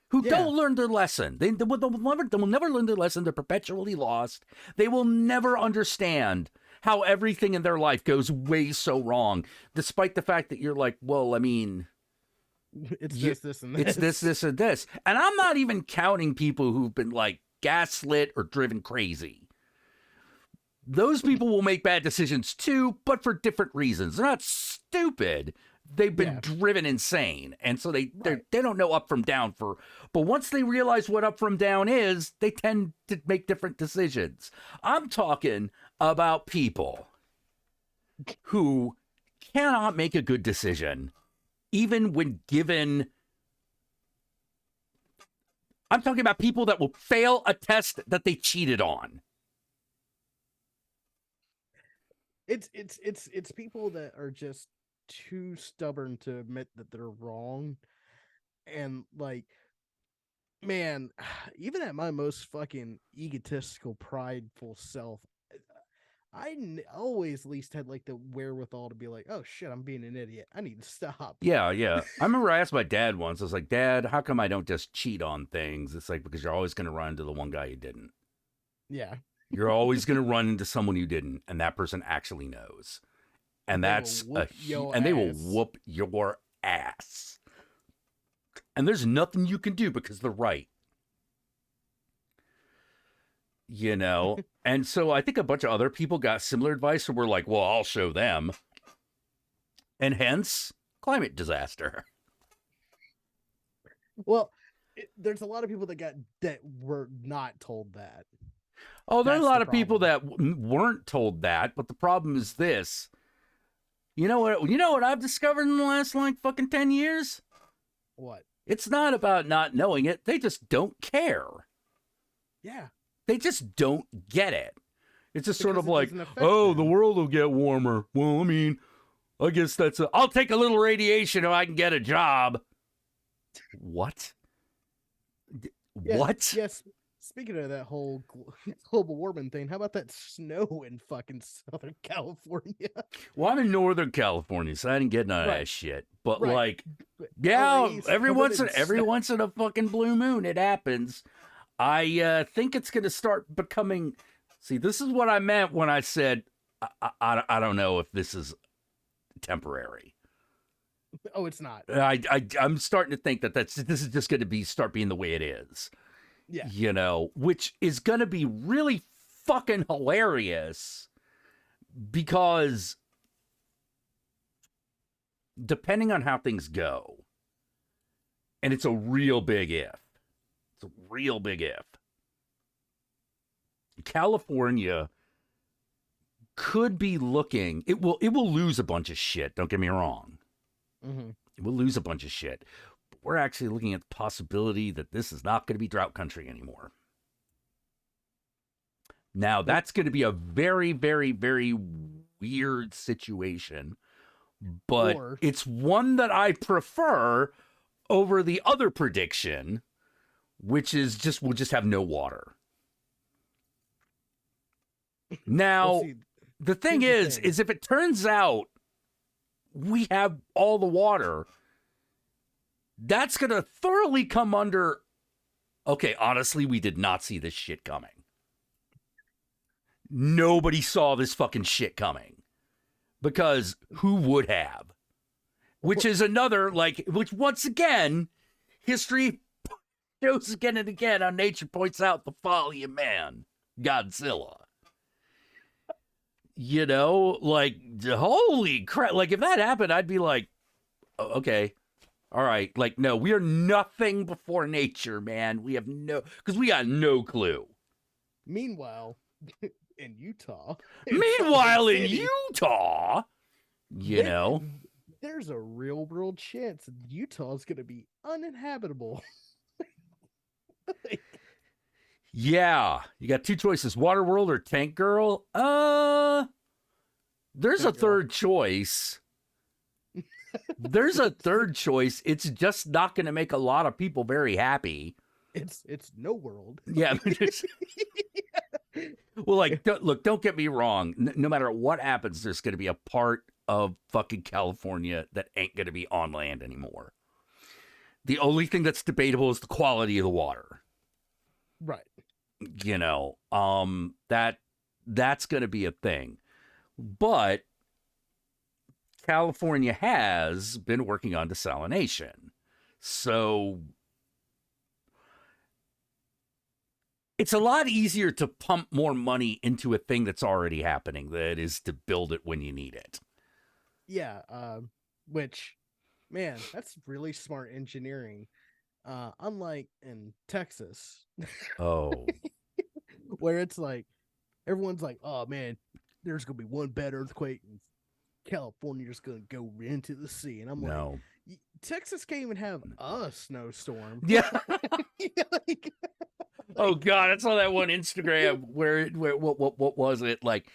who don't learn their lesson. They will never learn their lesson. They're perpetually lost. They will never understand how everything in their life goes way so wrong, despite the fact that you're like, well, I mean, it's this, and this. It's this, and this. And I'm not even counting people who've been, like, gaslit or driven crazy. Those people will make bad decisions too, but for different reasons. They're not stupid. They've been driven insane. And so they don't know up from down but once they realize what up from down is, they tend to make different decisions. I'm talking about people who cannot make a good decision, even when given. I'm talking about people that will fail a test that they cheated on. It's people that are just too stubborn to admit that they're wrong. And like, man, even at my most fucking egotistical, prideful self, I always at least had like the wherewithal to be like, oh shit, I'm being an idiot. I need to stop. Yeah. I remember I asked my dad once, I was like, Dad, how come I don't just cheat on things? It's like, because you're always going to run into the one guy you didn't. Yeah. You're always going to run into someone you didn't, and that person actually knows. And they will whoop your ass. And there's nothing you can do because they're right. You know? And so I think a bunch of other people got similar advice and were like, well, I'll show them. And hence, climate disaster. Well, there's a lot of people that were not told that. Oh, there's a lot of people problem. that weren't told that, but the problem is this. You know what I've discovered in the last, like, fucking 10 years? What? It's not about not knowing it. They just don't care. Yeah. They just don't get it. It's just sort Because of it like, doesn't affect oh, them. the world will get warmer. Well, I mean, I guess I'll take a little radiation if I can get a job. What? What? Yes. Speaking of that whole global warming thing, how about that snow in fucking Southern California? Well, I'm in Northern California, so I didn't get none of that shit. But like, yeah, LA's every covered in once in a fucking blue moon, it happens. I think it's going to start becoming. See, this is what I meant when I said I don't know if this is temporary. Oh, it's not. I'm starting to think that this is just going to start being the way it is. Yeah. You know, which is going to be really fucking hilarious because depending on how things go, and it's a real big if. It's a real big if. California could be looking, it will lose a bunch of shit, don't get me wrong. Mm-hmm. It will lose a bunch of shit. But we're actually looking at the possibility that this is not going to be drought country anymore. Now, that's going to be a very, very, very weird situation, but it's one that I prefer over the other prediction, which is we'll just have no water. Now, the thing is if it turns out we have all the water, that's going to thoroughly come under, okay, honestly, we did not see this shit coming. Nobody saw this fucking shit coming. because who would have? Which is another, like, which once again, history shows again and again how nature points out the folly of man, Godzilla. You know, like, holy crap. Like, if that happened, I'd be like, okay, all right. Like, no, we are nothing before nature, man. We have because we got no clue. Meanwhile, in Utah. Meanwhile, in City, Utah, you there- know, there's a real world chance Utah's going to be uninhabitable. yeah, you got two choices: Waterworld or Tank Girl. There's a Tank Girl. third choice. There's a third choice. It's just not going to make a lot of people very happy. It's no world. Yeah. Well, like, don't get me wrong. No matter what happens, there's going to be a part of fucking California that ain't going to be on land anymore. The only thing that's debatable is the quality of the water. Right. You know, that's going to be a thing. But California has been working on desalination. So it's a lot easier to pump more money into a thing that's already happening than it is to build it when you need it. Yeah. Which, man, that's really smart engineering. Unlike in Texas, Oh, where it's like everyone's like, "Oh man, there's gonna be one bad earthquake, and California's gonna go into the sea," and I'm like, no. Texas can't even have a snowstorm. Yeah. Like, Oh God, I saw that one Instagram where what was it? Like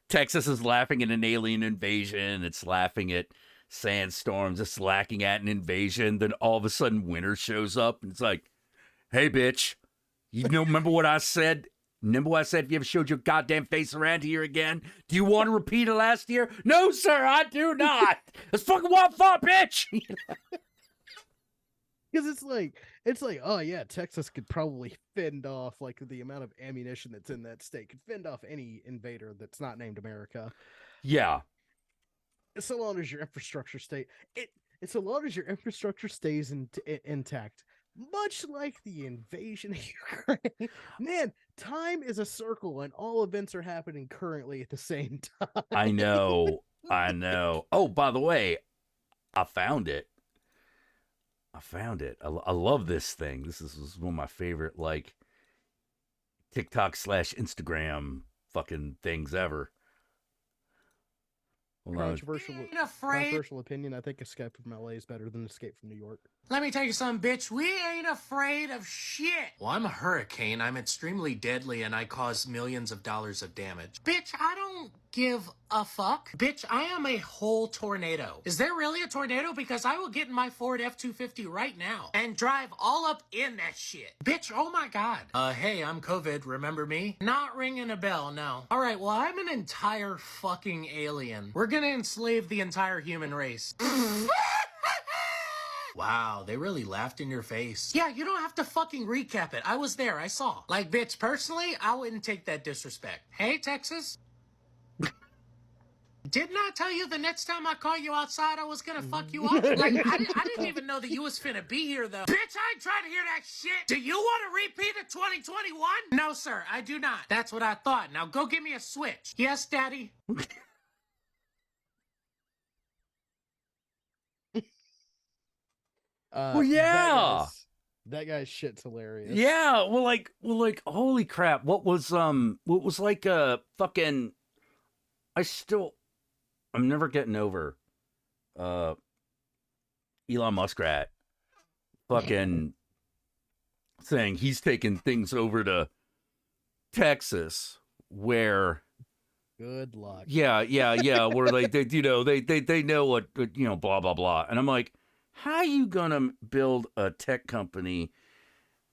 Texas is laughing at an alien invasion. It's laughing at sandstorms. It's laughing at an invasion. Then all of a sudden winter shows up and it's like, hey bitch, you know, remember what I said? Remember what I said if you ever showed your goddamn face around here again? Do you want to repeat it last year? No, sir, I do not. That's fucking what I thought, bitch. because it's like, oh yeah, Texas could probably fend off like the amount of ammunition that's in that state could fend off any invader that's not named America. Yeah. So long as your infrastructure so long as your infrastructure stays intact, much like the invasion of Ukraine. Man, time is a circle, and all events are happening currently at the same time. I know. Oh, by the way, I found it. I love this thing. This is one of my favorite, like, TikTok / Instagram fucking things ever. Hold on. Controversial opinion. I think Escape from LA is better than Escape from New York. Let me tell you something, bitch. We ain't afraid of shit. Well, I'm a hurricane. I'm extremely deadly, and I cause millions of dollars of damage. Bitch, I don't give a fuck. Bitch, I am a whole tornado. Is there really a tornado? Because I will get in my Ford F-250 right now and drive all up in that shit. Bitch, oh my God. Hey, I'm COVID. Remember me? Not ringing a bell, no. All right, well, I'm an entire fucking alien. We're gonna enslave the entire human race. Wow, they really laughed in your face. Yeah, you don't have to fucking recap it. I was there, I saw. Like, bitch, personally, I wouldn't take that disrespect. Hey, Texas? Didn't I tell you the next time I call you outside, I was gonna fuck you up? Like, I didn't even know that you was finna be here, though. Bitch, I ain't trying to hear that shit. Do you want to repeat of 2021? No, sir, I do not. That's what I thought. Now go give me a switch. Yes, Daddy? Well, yeah. That guy's shit's hilarious. Yeah, well, like, holy crap! What was like a fucking? I'm never getting over, Elon Muskrat, fucking saying he's taking things over to Texas, where. Good luck. Yeah, where they know what blah blah blah, and I'm like, how are you gonna build a tech company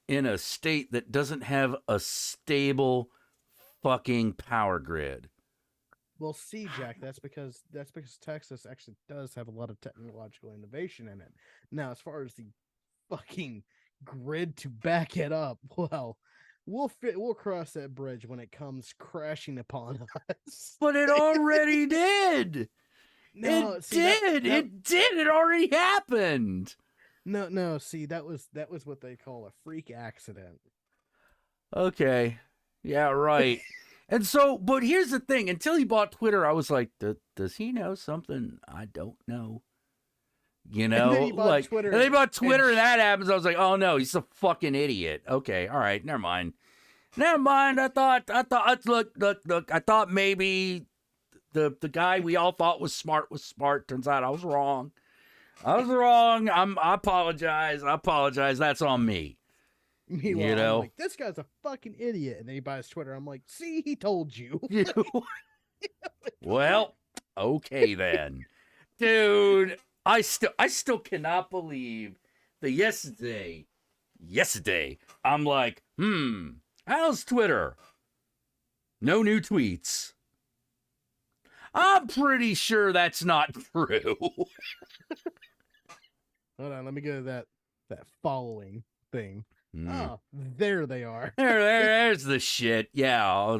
in a state that doesn't have a stable fucking power grid? Well, see, Jack, that's because Texas actually does have a lot of technological innovation in it. Now, as far as the fucking grid to back it up, well, we'll cross that bridge when it comes crashing upon us. But it already did. No, it see, did. It did. It already happened. No. See, that was what they call a freak accident. Okay. Yeah, right. And so, but here's the thing. Until he bought Twitter, I was like, does he know something I don't know? You And know, then he bought Twitter. And then he bought Twitter, and and that happens. I was like, oh no, he's a fucking idiot. Okay, all right, never mind. Never mind. I thought. Look. I thought maybe the guy we all thought was smart was smart. Turns out I was wrong. I apologize. That's on me. Meanwhile, You know? I'm like, this guy's a fucking idiot. And then he buys Twitter. I'm like, see, he told you. Well, okay then, dude. I still cannot believe that yesterday, I'm like, how's Twitter? No new tweets. I'm pretty sure that's not true. Hold on, let me go to that following thing. Mm. Oh, there they are. There's the shit. Yeah.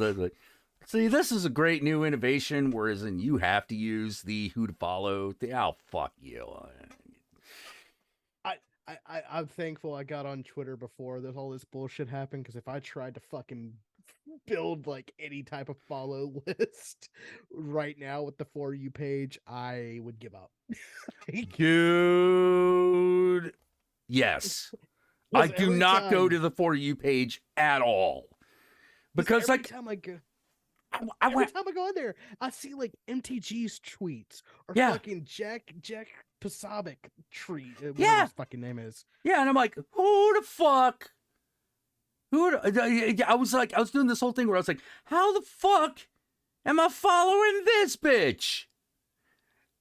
See, this is a great new innovation, whereas you have to use the who to follow. Oh, fuck you. I'm thankful I got on Twitter before all this bullshit happened, because if I tried to fucking build like any type of follow list right now with the For You page, I would give up. Dude. Yes. I do every not go time- to the For You page at all. Because every like time I go every time I go in there, I see like MTG's tweets or Yeah. fucking Jack Pasabic tweet, whatever Yeah. his fucking name is. Yeah, and I'm like, who the fuck? I was doing this whole thing where I was like, how the fuck am I following this bitch?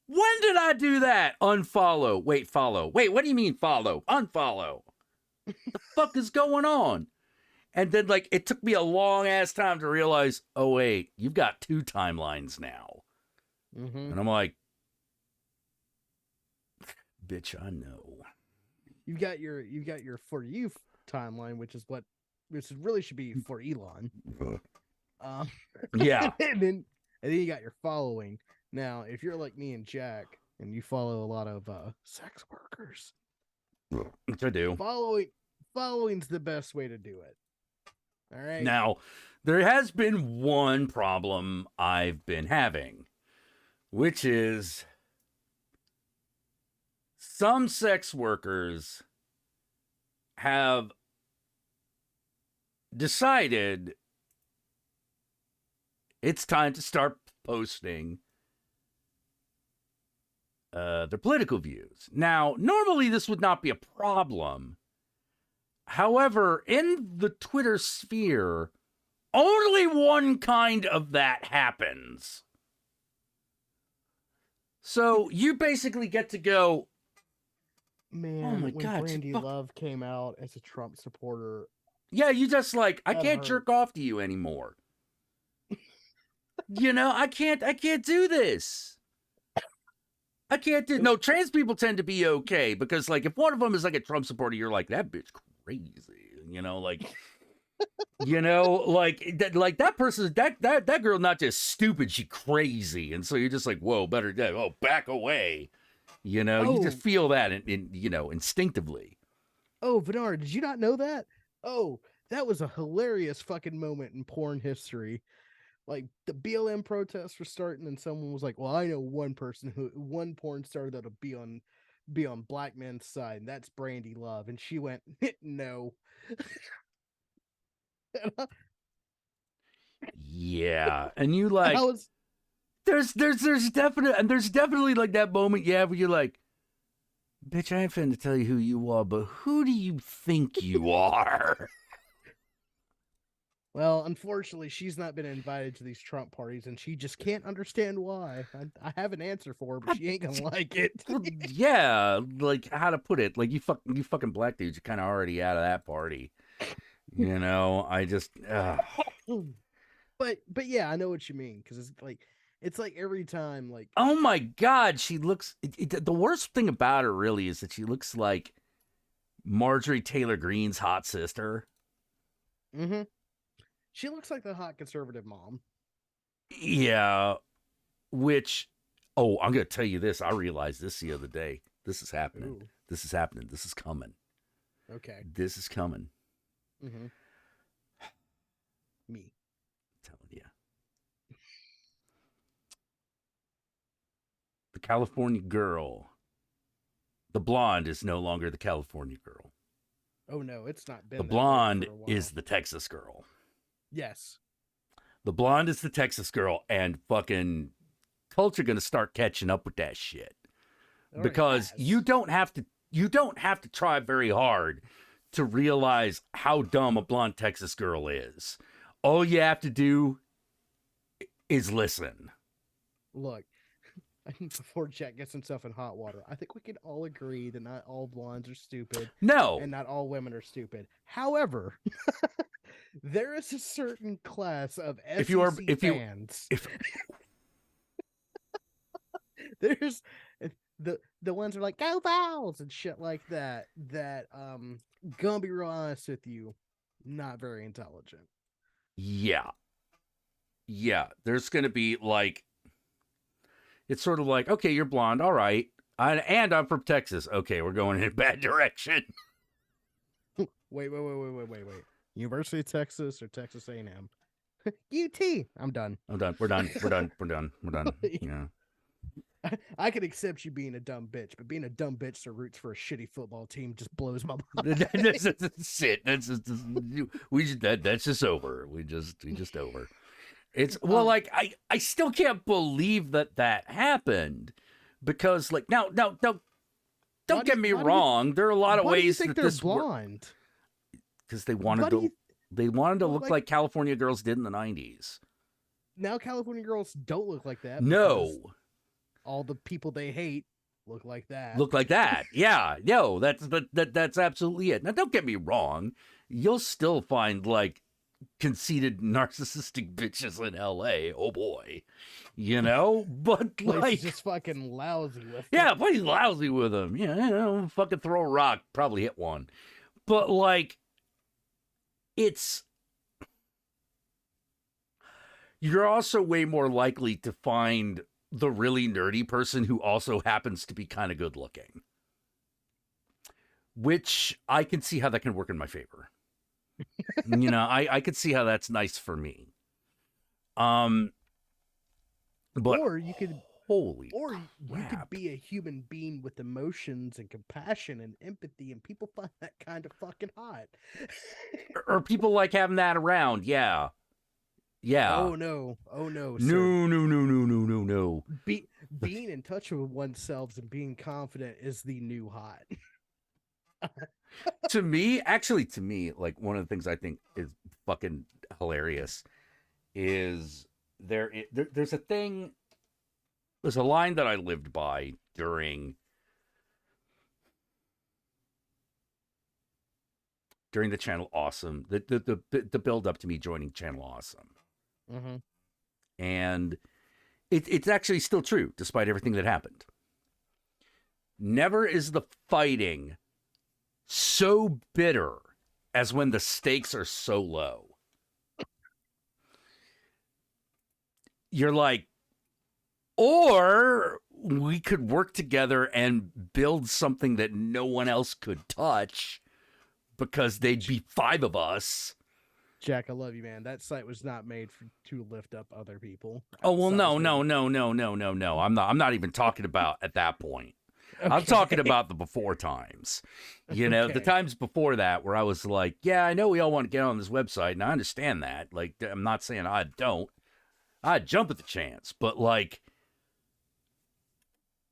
When did I do that? Unfollow. Wait, follow. Wait, what do you mean follow? Unfollow. The fuck is going on? And then, like, it took me a long ass time to realize, oh, wait, you've got 2 timelines now. Mm-hmm. And I'm like, bitch, I know. You've got your For You timeline, which really should be for Elon. Yeah. and then you got your following. Now, if you're like me and Jack, and you follow a lot of sex workers, Which I do. Following's the best way to do it. All right. Now, there has been one problem I've been having, which is some sex workers have decided it's time to start posting their political views. Now, normally this would not be a problem. However, in the Twitter sphere, only one kind of that happens. So you basically get to go, Man, oh my when God, Brandy fuck. Love came out as a Trump supporter, yeah, you just like, I That can't hurt. jerk off to you anymore. You know, I can't do this. I can't do. No, trans people tend to be okay because, like, if one of them is like a Trump supporter, you're like, that bitch crazy. You know, like, like that person, that girl, not just stupid, she crazy, and so you're just like, whoa, better, back away. You know, you just feel that, instinctively. Oh, Bernard, did you not know that? Oh, that was a hilarious fucking moment in porn history. Like, the BLM protests were starting, and someone was like, well, I know one porn star that'll be on black men's side, and that's Brandy Love. And she went, no. Yeah, and you like, I was, there's definitely like that moment, yeah, where you're like, bitch, I ain't finna tell you who you are, but who do you think you are? well, unfortunately, she's not been invited to these Trump parties, and she just can't understand why. I have an answer for her, but she ain't gonna like it. Yeah, like, how to put it? Like, you fucking black dudes, you're kind of already out of that party. You know, I just, But yeah, I know what you mean, because it's like every time, like, oh my God, she looks. The worst thing about her really is that she looks like Marjorie Taylor Greene's hot sister. mm-hmm. She looks like the hot conservative mom. Yeah, which Oh, I'm gonna tell you this. I realized this the other day. This is happening. Ooh. This is happening. This is coming. Okay. This is coming. Mm-hmm. Me. I'm telling you. The California girl. The blonde is no longer the California girl. Oh no, it's not been. The that way blonde for a while. is the Texas girl. Yes. The blonde is the Texas girl, and fucking culture gonna start catching up with that shit. It already Because has. you don't have to try very hard to realize how dumb a blonde Texas girl is. All you have to do is listen. Look, before Jack gets himself in hot water, I think we can all agree that not all blondes are stupid No. and not all women are stupid. However, there is a certain class of SEC fans. There's the ones who are like, go Vols and shit like that, gonna be real honest with you, not very intelligent. Yeah. There's gonna be like, it's sort of like, okay, you're blonde, all right, and I'm from Texas. Okay, we're going in a bad direction. Wait. University of Texas or Texas A&M? UT. I'm done. We're done. Yeah. I can accept you being a dumb bitch, but being a dumb bitch that roots for a shitty football team just blows my mind. That's it. That's just over. We just over. It's well, like I still can't believe that happened, because like now don't get me wrong. There are a lot of ways that they're this blonde. Because they wanted to look like California girls did in the 90s. Now California girls don't look like that. No. All the people they hate look like that. Yeah. No, that's absolutely it. Now, don't get me wrong. You'll still find like conceited narcissistic bitches in LA. Oh boy. You know, but like just fucking lousy with them. Yeah, he's lousy with them. Yeah, fucking throw a rock, probably hit one. But like you're also way more likely to find the really nerdy person who also happens to be kind of good looking, which I can see how that can work in my favor. I could see how that's nice for me. But or you could you could be a human being with emotions and compassion and empathy, and people find that kind of fucking hot. or people like having that around. Yeah. Oh no, sir. No. Being in touch with oneself and being confident is the new hot. to me, like one of the things I think is fucking hilarious is there's a line that I lived by during the Channel Awesome, the build up to me joining Channel Awesome. Mm-hmm. And it's actually still true, despite everything that happened. Never is the fighting so bitter as when the stakes are so low. You're like, or we could work together and build something that no one else could touch because they'd be 5 of us. Jack, I love you, man. That site was not made to lift up other people. Oh, well, no. I'm not even talking about at that point. Okay. I'm talking about the before times. The times before that where I was like, yeah, I know we all want to get on this website, and I understand that. Like, I'm not saying I don't. I'd jump at the chance, but like,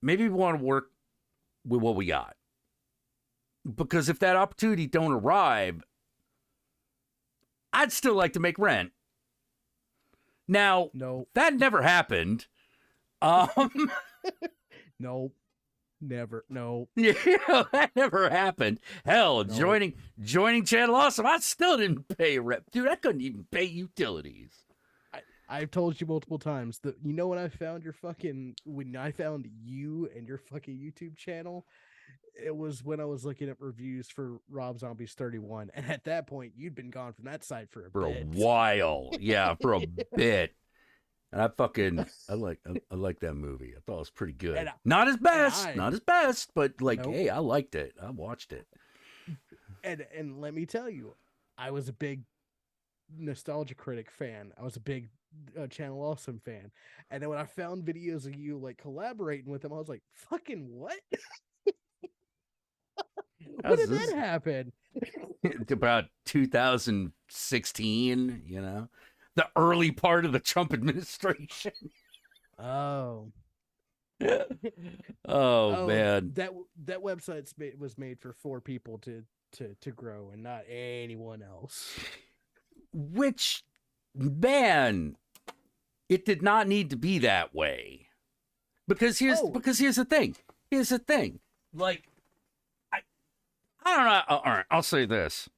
maybe we want to work with what we got. Because if that opportunity don't arrive, I'd still like to make rent. Now, no, that never happened. Nope. Never. No. Yeah, that never happened. Hell, no. Joining Channel Awesome, I still didn't pay rent. Dude, I couldn't even pay utilities. I've told you multiple times that when I found when I found you and your fucking YouTube channel, it was when I was looking at reviews for Rob Zombies 31, and at that point you'd been gone from that site for a bit. A while. Yeah, for a bit. And I like that movie. I thought it was pretty good. And Not his best, I- not his best, but like, Nope. hey, I liked it. I watched it. And let me tell you, I was a big Nostalgia Critic fan. I was a big Channel Awesome fan. And then when I found videos of you like collaborating with him, I was like, fucking what? When did that happen? About 2016, you know, the early part of the Trump administration. Oh. Oh man, that website was made for 4 people to grow and not anyone else. which man, it did not need to be that way. Because here's the thing. Here's the thing. Like, I don't know. All right, I'll say this.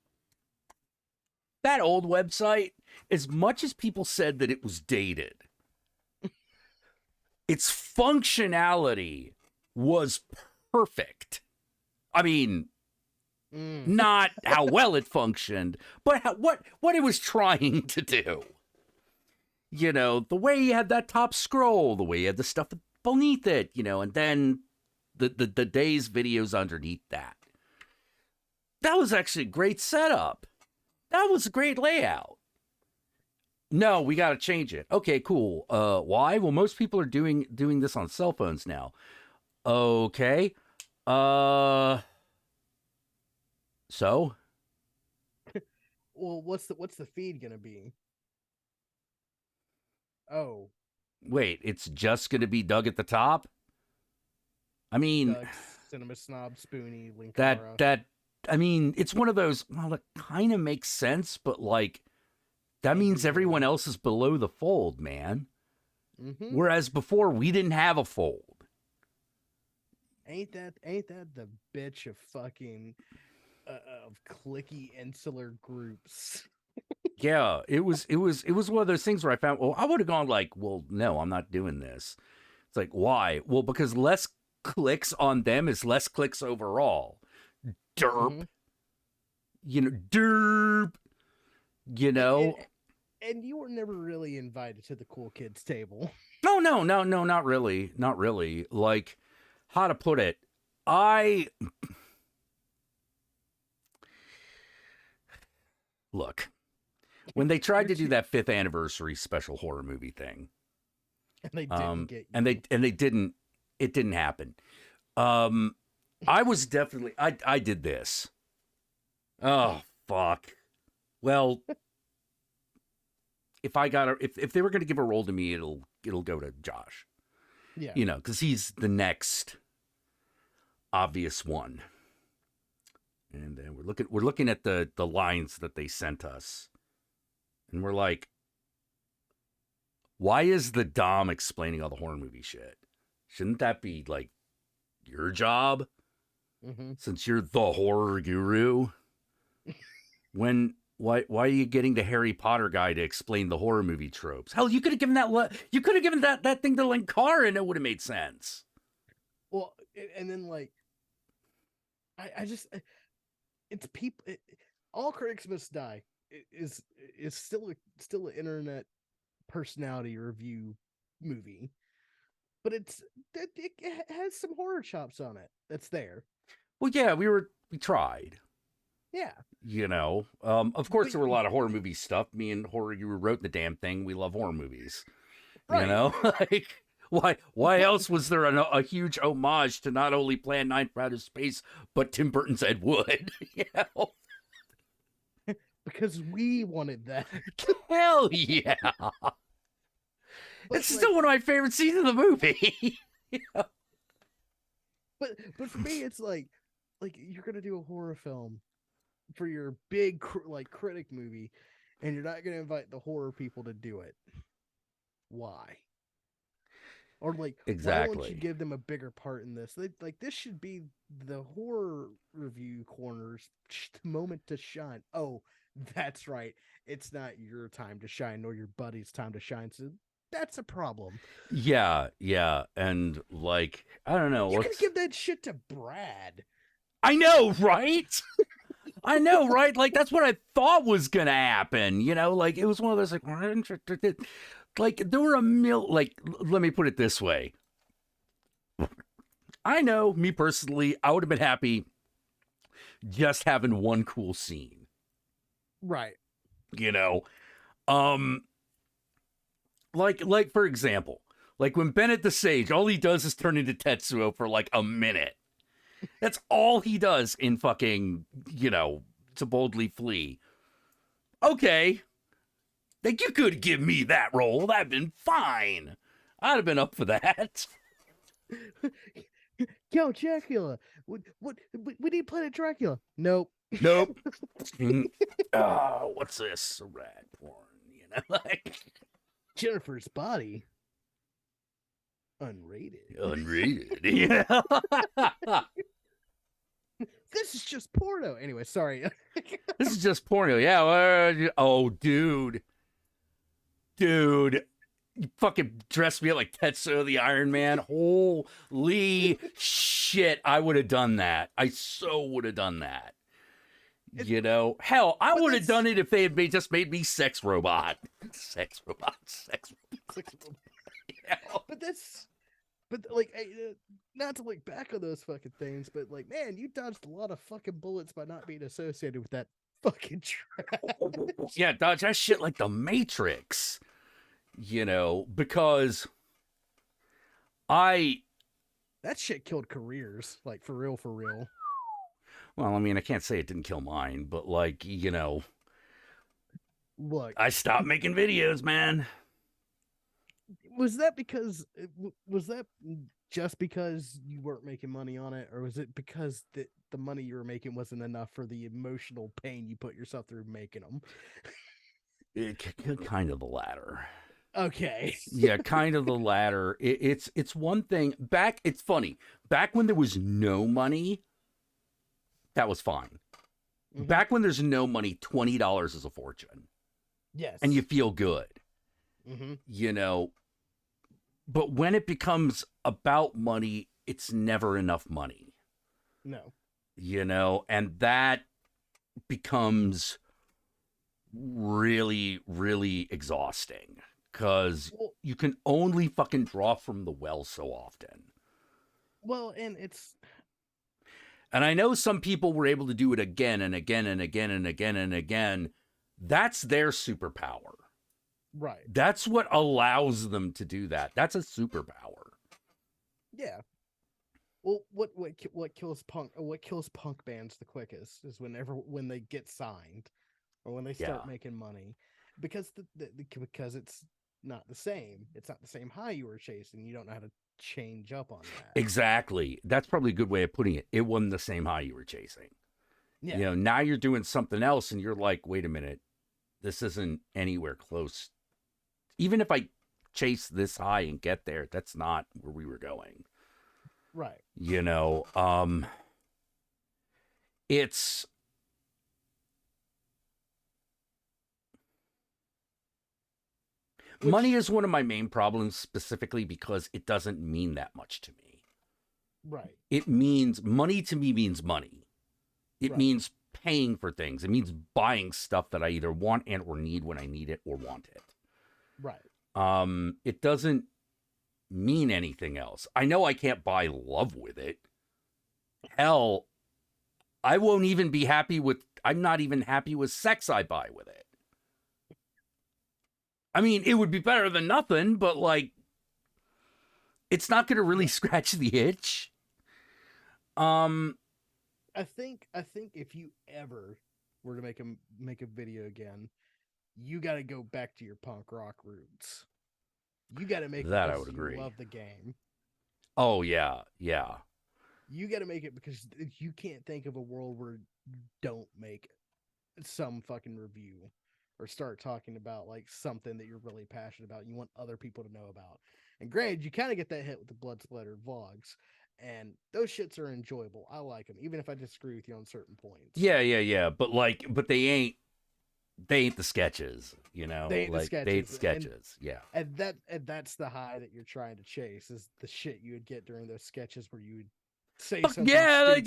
That old website, as much as people said that it was dated, its functionality was perfect. I mean, not how well it functioned, but what it was trying to do. You know, the way you had that top scroll, the way you had the stuff beneath it, you know, and then the day's videos underneath that. That was actually a great setup. That was a great layout. No, we got to change it. Okay, cool. Why? Well, most people are doing this on cell phones now. Okay. So? Well, what's the feed gonna be? Oh, Wait, it's just going to be Doug at the top? I mean, Doug, Cinema Snob, Spoonie, Linkara. that I mean, it's one of those, well, it kind of makes sense, but like that means everyone else is below the fold, man. Mm-hmm. Whereas before we didn't have a fold. Ain't that the bitch of fucking of clicky insular groups? Yeah, it was one of those things where I found, well, I would have gone like, well, no, I'm not doing this. It's like, why? Well, because less clicks on them is less clicks overall. Derp. Mm-hmm. You know, derp. You know. And you were never really invited to the cool kids table. No, not really. Not really. Like, how to put it? Look, when they tried to do that 5th anniversary special horror movie thing, And they didn't get you. and they didn't, it didn't happen. I was definitely, I did this. Oh, fuck. Well, if they were going to give a role to me, it'll go to Josh. Yeah. You know, because he's the next obvious one. And then we're looking at the lines that they sent us. And we're like, why is the Dom explaining all the horror movie shit? Shouldn't that be like your job? Mm-hmm. Since you're the horror guru? Why are you getting the Harry Potter guy to explain the horror movie tropes? Hell, you could have given that thing to Linkara and it would have made sense. Well, and then like, I just, it's people. All Critics Must Die is still an internet personality review movie, but it has some horror chops on it. That's there. Well, yeah, we tried. Yeah. You know, of course there were a lot of horror movie stuff. Me and Horror Guru wrote the damn thing. We love horror movies. Right. You know, like why else was there a huge homage to not only Plan 9 from Outer Space but Tim Burton's Ed Wood? You know, because we wanted that. Hell yeah! It's still one of my favorite scenes of the movie. Yeah. But for me, it's like you're gonna do a horror film for your big critic movie, and you're not gonna invite the horror people to do it. Why? Or like, exactly. Why won't you give them a bigger part in this? This should be the horror review corner's moment to shine. Oh, that's right. It's not your time to shine, nor your buddy's time to shine. So that's a problem. Yeah, and like I don't know. You can give that shit to Brad. I know, right? I know, right? Like that's what I thought was gonna happen. You know, like it was one of those like, Like there were let me put it this way. I know, me personally, I would have been happy just having one cool scene. Right. You know? Like for example, like when Bennett the Sage, all he does is turn into Tetsuo for like a minute. That's all he does in fucking, To Boldly Flee. Okay. Like, you could give me that role. That'd been fine. I'd have been up for that. Yo, Jackula. What we need Planet Dracula. Nope. Nope. Oh, what's this? Rat porn, like Jennifer's Body. Unrated. Unrated. Yeah. This is just porno. Anyway, sorry. This is just porno. Yeah. Oh, dude. You fucking dressed me up like Tetsuo the Iron Man. Holy shit. I would have done that. I so would have done that. Hell, I would have done it if they had just made me sex robot. Sex robot. Yeah. But like, not to look back on those fucking things, but like, man, you dodged a lot of fucking bullets by not being associated with that fucking trash. Yeah, dodge that shit like the Matrix, because that shit killed careers, like for real. Well, I mean, I can't say it didn't kill mine, but like, look, I stopped making videos, man. Was that just because you weren't making money on it, or was it because the money you were making wasn't enough for the emotional pain you put yourself through making them? Kind of the latter. Okay. Yeah, kind of the latter. It's one thing. It's funny. Back when there was no money, that was fine. Mm-hmm. Back when there's no money, $20 is a fortune. Yes. And you feel good. Mm-hmm. But when it becomes about money, it's never enough money. No. And that becomes really, really exhausting because you can only fucking draw from the well so often. Well, and I know some people were able to do it again and again and again and again and again. That's their superpower. Right. That's what allows them to do that. That's a superpower. Yeah. Well, what kills punk bands the quickest is when they get signed or when they start making money, because because it's not the same. It's not the same high you were chasing. You don't know how to change up on that. Exactly. That's probably a good way of putting it. It wasn't the same high you were chasing. Yeah. Now you're doing something else and you're like, wait a minute, this isn't anywhere close. Even if I chase this high and get there, that's not where we were going. Right. It's money is one of my main problems, specifically because it doesn't mean that much to me. Right. It means money to me means money. It means paying for things. It means buying stuff that I either want and or need when I need it or want it. Right. It doesn't mean anything else. I know I can't buy love with it. Hell, I'm not even happy with sex I buy with it. I mean, it would be better than nothing, but like, it's not going to really scratch the itch. I think if you ever were to make a video again, you got to go back to your punk rock roots. You got to make that. It I would agree. Love the game. Oh yeah. You got to make it because you can't think of a world where you don't make some fucking review or start talking about like something that you're really passionate about. You want other people to know about. And granted, you kind of get that hit with the blood splatter vlogs, and those shits are enjoyable. I like them, even if I disagree with you on certain points. Yeah. But they ain't the sketches, They ain't the sketches. And that's the high that you're trying to chase, is the shit you would get during those sketches where you would say something. Yeah,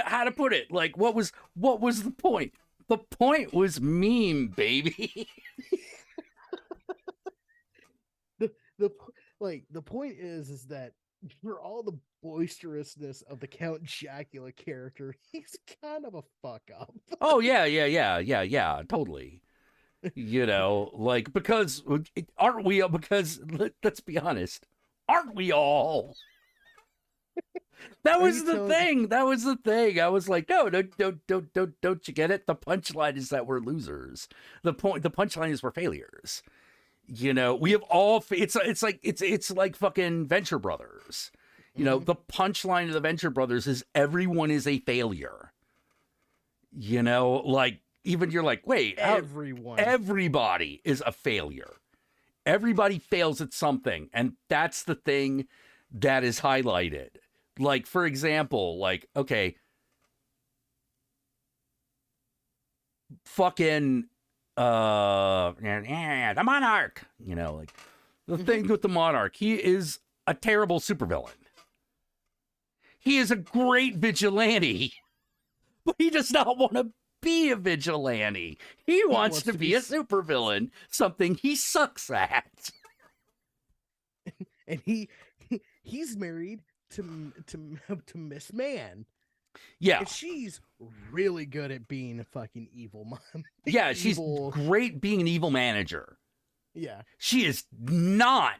how to put it? Like, what was the point? The point was meme, baby. the point is that for all the boisterousness of the Count Jackula character, he's kind of a fuck up. Oh yeah, totally. You know, like because aren't we? Because let's be honest, aren't we all? That Are was you the telling- thing. That was the thing. I was like, no, don't you get it? The punchline is that we're losers. The punchline is we're failures. You know, we have all. It's like fucking Venture Brothers. You know, the punchline of the Venture Brothers is everyone is a failure. You know, like even you're like, wait, everybody is a failure. Everybody fails at something, and that's the thing that is highlighted. Like, for example, like, okay, fucking the Monarch, you know, like the thing with the Monarch, he is a terrible supervillain. He is a great vigilante, but he does not want to be a vigilante. He wants to be a supervillain, something he sucks at. And he's married to Miss Man. Yeah. And she's really good at being a fucking evil mom. Yeah, she's great being an evil manager. Yeah. She is not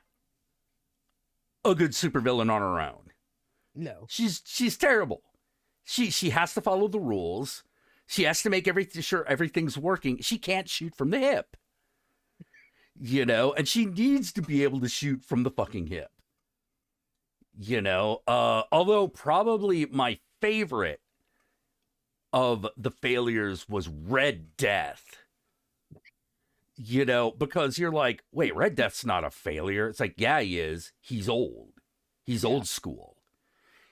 a good supervillain on her own. No. She's terrible. She has to follow the rules. She has to make sure everything's working. She can't shoot from the hip. You know, and she needs to be able to shoot from the fucking hip. You know, although probably my favorite of the failures was Red Death. You know, because you're like, wait, Red Death's not a failure. It's like, yeah, he is. He's old. He's old school.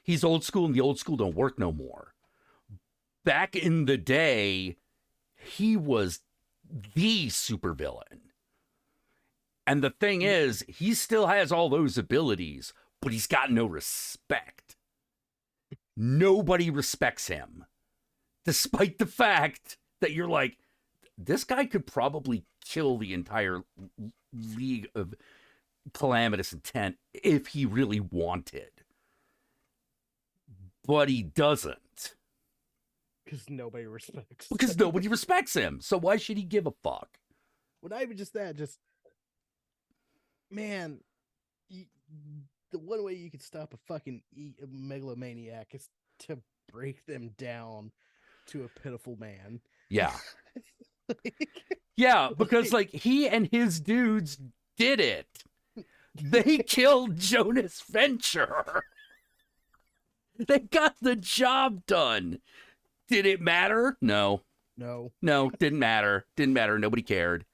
He's old school, and the old school don't work no more. Back in the day, he was the supervillain. And the thing is, he still has all those abilities, but he's got no respect. Nobody respects him. Despite the fact that you're like, this guy could probably kill the entire League of Calamitous Intent if he really wanted. But he doesn't. Because nobody respects him. Because nobody respects him. So why should he give a fuck? Well, not even just that, man, the one way you can stop a fucking megalomaniac is to break them down to a pitiful man. Yeah. Yeah, because like he and his dudes did it. They killed Jonas Venture. They got the job done. Did it matter? No. No, didn't matter. Didn't matter. Nobody cared.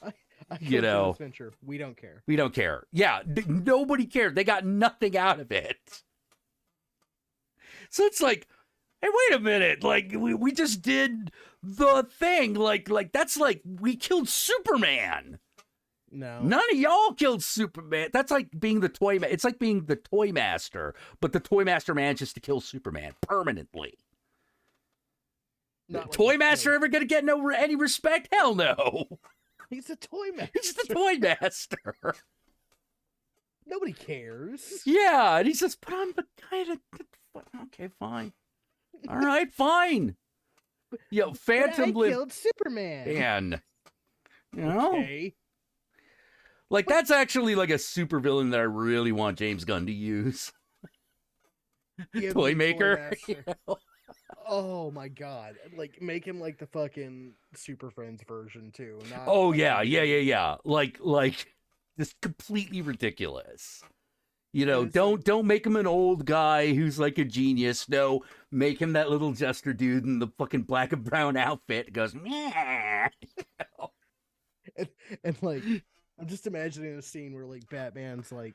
I You know. Jonas Venture. We don't care. We don't care. Yeah, nobody cared. They got nothing out of it. So it's like, hey, wait a minute. Like, we just did the thing. Like that's like we killed Superman. No. None of y'all killed Superman. That's like being the toy. It's like being the toy master, but the toy master manages to kill Superman permanently. Not like Toy the master ever gonna get any respect? Hell no. He's a toy master. He's the toy master. Nobody cares. Yeah, and he says, "But I'm the guy that." Okay, fine. All right, fine. Yo, Phantom But I killed Superman. Man, you know, Okay. like that's actually like a supervillain that I really want James Gunn to use. Give Toy me maker. Master. You know? Oh my god! Like make him like the fucking Super Friends version too. Not Oh like yeah. Like just completely ridiculous. You know, It's don't make him an old guy who's like a genius. No, make him that little jester dude in the fucking black and brown outfit. Goes, meh. and like I'm just imagining a scene where like Batman's like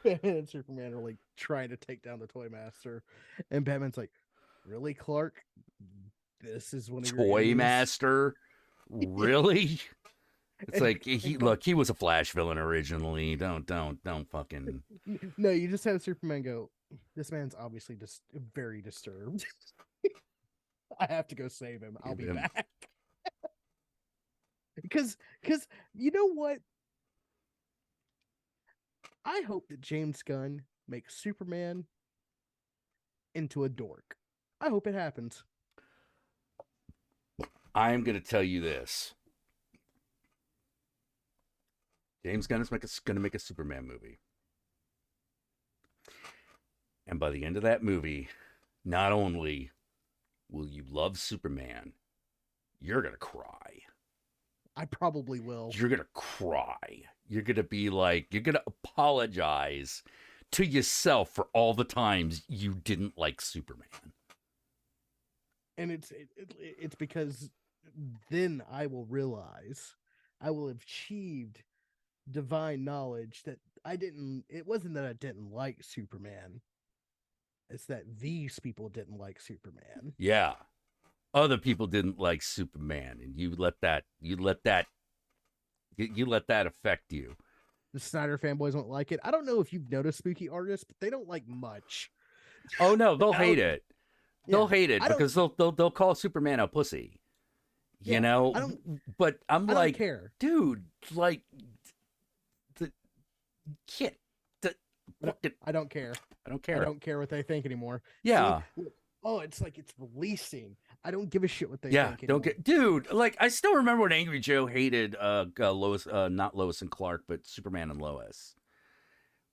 Batman and Superman are like trying to take down the Toy Master, and Batman's like, "Really, Clark? This is one of your Toy enemies?" Master, really? It's And- like and he was a Flash villain originally. Don't fucking. No, you just have Superman go, "This man's obviously just very disturbed. I have to go save him. I'll be Him. back." Because you know what? I hope that James Gunn makes Superman into a dork. I hope it happens. I'm going to tell you this. James Gunn is going to make a Superman movie. And by the end of that movie, not only will you love Superman, you're going to cry. I probably will. You're going to cry. You're going to be like, you're going to apologize to yourself for all the times you didn't like Superman. And it's because then I will realize I will have achieved divine knowledge that it wasn't that I didn't like Superman. It's that these people didn't like Superman. Yeah. Other people didn't like Superman, and you let that affect you. The Snyder fanboys won't like it. I don't know if you've noticed Spooky Artists, but they don't like much. Oh no, they'll hate it. They'll Yeah, hate it because they'll call Superman a pussy. You Yeah, know? I don't- But I don't like, care. dude, like the kid. I don't care. I don't care. I don't care what they think anymore. Yeah. See, oh, it's like it's releasing. I don't give a shit what they Yeah, think don't anymore. get, dude. Like, I still remember when Angry Joe hated Lois, not Lois and Clark, but Superman and Lois.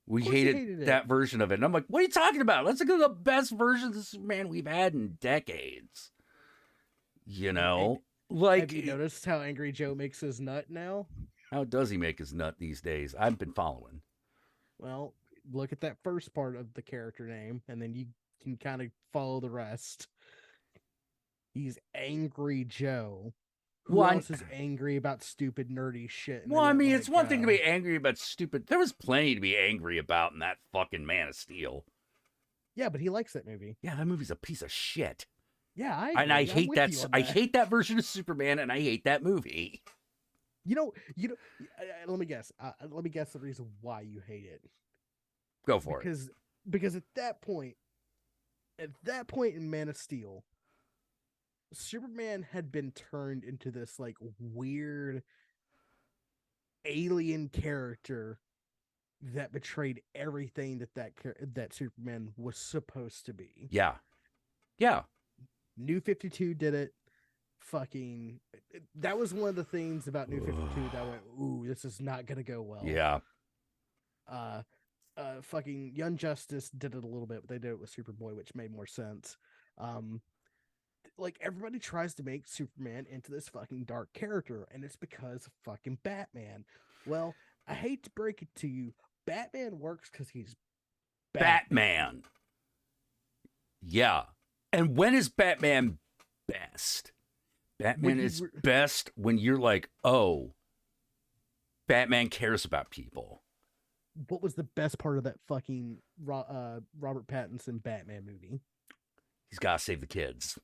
We Of course he hated, hated it. that version of it. And I'm like, what are you talking about? Let's look at the best versions of Superman we've had in decades. You know, like, Have you noticed how Angry Joe makes his nut now? how does he make his nut these days? I've been following. Well, look at that first part of the character name, and then you can kind of follow the rest. He's Angry Joe. Who Well, else is angry about stupid, nerdy shit? and they Well, I won't mean, let it's it one thing to go? be angry about stupid. There was plenty to be angry about in that fucking Man of Steel. Yeah, but he likes that movie. Yeah, that movie's a piece of shit. Yeah, And I agree. I'm hate with that. you on I that. hate that version of Superman, and I hate that movie. You know. Let me guess. Let me guess the reason why you hate it. Go for it. Because at that point in Man of Steel, Superman had been turned into this like weird alien character that betrayed everything that Superman was supposed to be. Yeah. Yeah. New 52 did it. Fucking that was one of the things about New 52 that went, ooh, this is not gonna go well. Yeah. Fucking Young Justice did it a little bit, but they did it with Superboy, which made more sense. Like everybody tries to make Superman into this fucking dark character, and it's because of fucking Batman. Well, I hate to break it to you, Batman works because he's Batman. Yeah. And when is Batman best? Batman is best when you're like, oh, Batman cares about people. What was the best part of that fucking Robert Pattinson Batman movie? He's got to save the kids.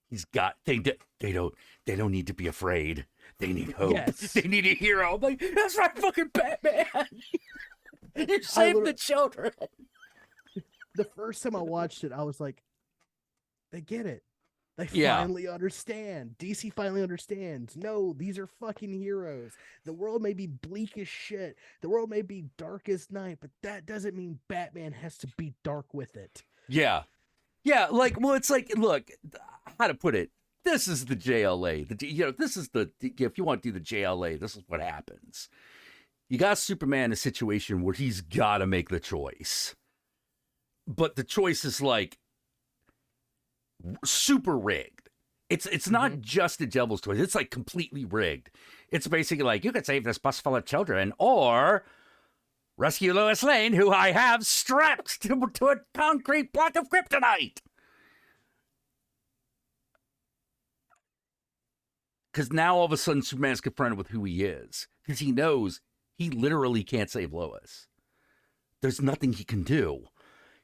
He's got they don't need to be afraid. They need hope. Yes. They need a hero. I'm like, that's right, fucking Batman. You saved the children. The first time I watched it, I was like, they get it. They Yeah. finally understand. DC finally understands. No, these are fucking heroes. The world may be bleak as shit. The world may be dark as night, but that doesn't mean Batman has to be dark with it. Yeah. Yeah, like, well, it's like, look, how to put it. This is the JLA. This is if you want to do the JLA, this is what happens. You got Superman in a situation where he's got to make the choice. But the choice is like super rigged. It's not just a devil's choice. It's like completely rigged. It's basically like, you could save this bus full of children or rescue Lois Lane, who I have strapped to a concrete block of kryptonite. Because now all of a sudden Superman's confronted with who he is. Because he knows he literally can't save Lois. There's nothing he can do.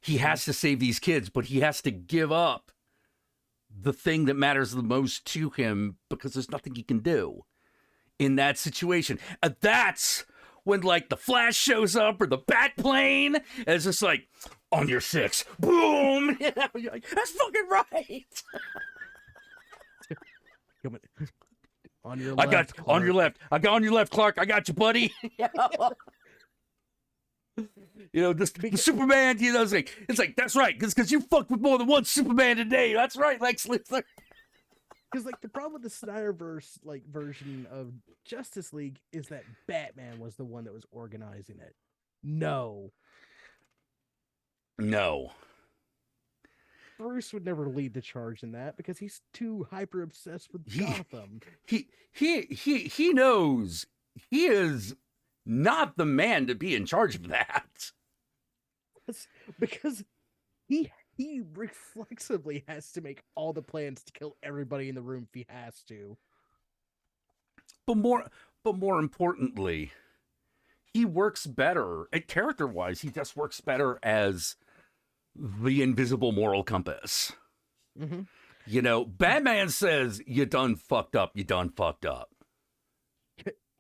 He has to save these kids, but he has to give up the thing that matters the most to him because there's nothing he can do in that situation. And that's when, like, the Flash shows up or the Bat plane, and it's just like, on your six, boom! You know, you're like, that's fucking right! On your I left, got on your left. I got on your left, Clark. I got you, buddy. You know, the Superman, you know, it's like that's right, because you fucked with more than one Superman today. That's right, Lex Luthor. Because like the problem with the Snyderverse like version of Justice League is that Batman was the one that was organizing it. No, Bruce would never lead the charge in that because he's too hyper obsessed with Gotham. He knows he is not the man to be in charge of that. Because he reflexively has to make all the plans to kill everybody in the room if he has to. But more importantly, he works better, character-wise, he just works better as the invisible moral compass. Mm-hmm. You know, Batman says, you done fucked up, you done fucked up.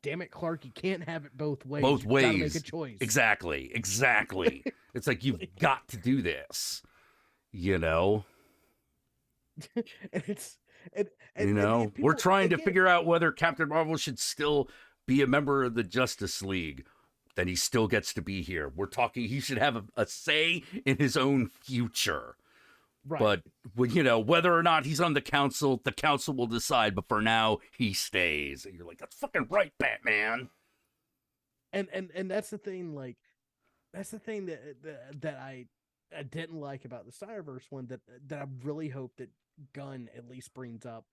Damn it, Clark, you can't have it both ways. Both You've ways. gotta make a choice. Exactly. It's like, you've got to do this. You know? We're trying to figure out whether Captain Marvel should still be a member of the Justice League. Then he still gets to be here. We're talking, he should have a say in his own future. Right. But, you know, whether or not he's on the council will decide. But for now, he stays. And you're like, that's fucking right, Batman. And that's the thing, like, that's the thing that I didn't like about the Snyderverse one that I really hope that Gunn at least brings up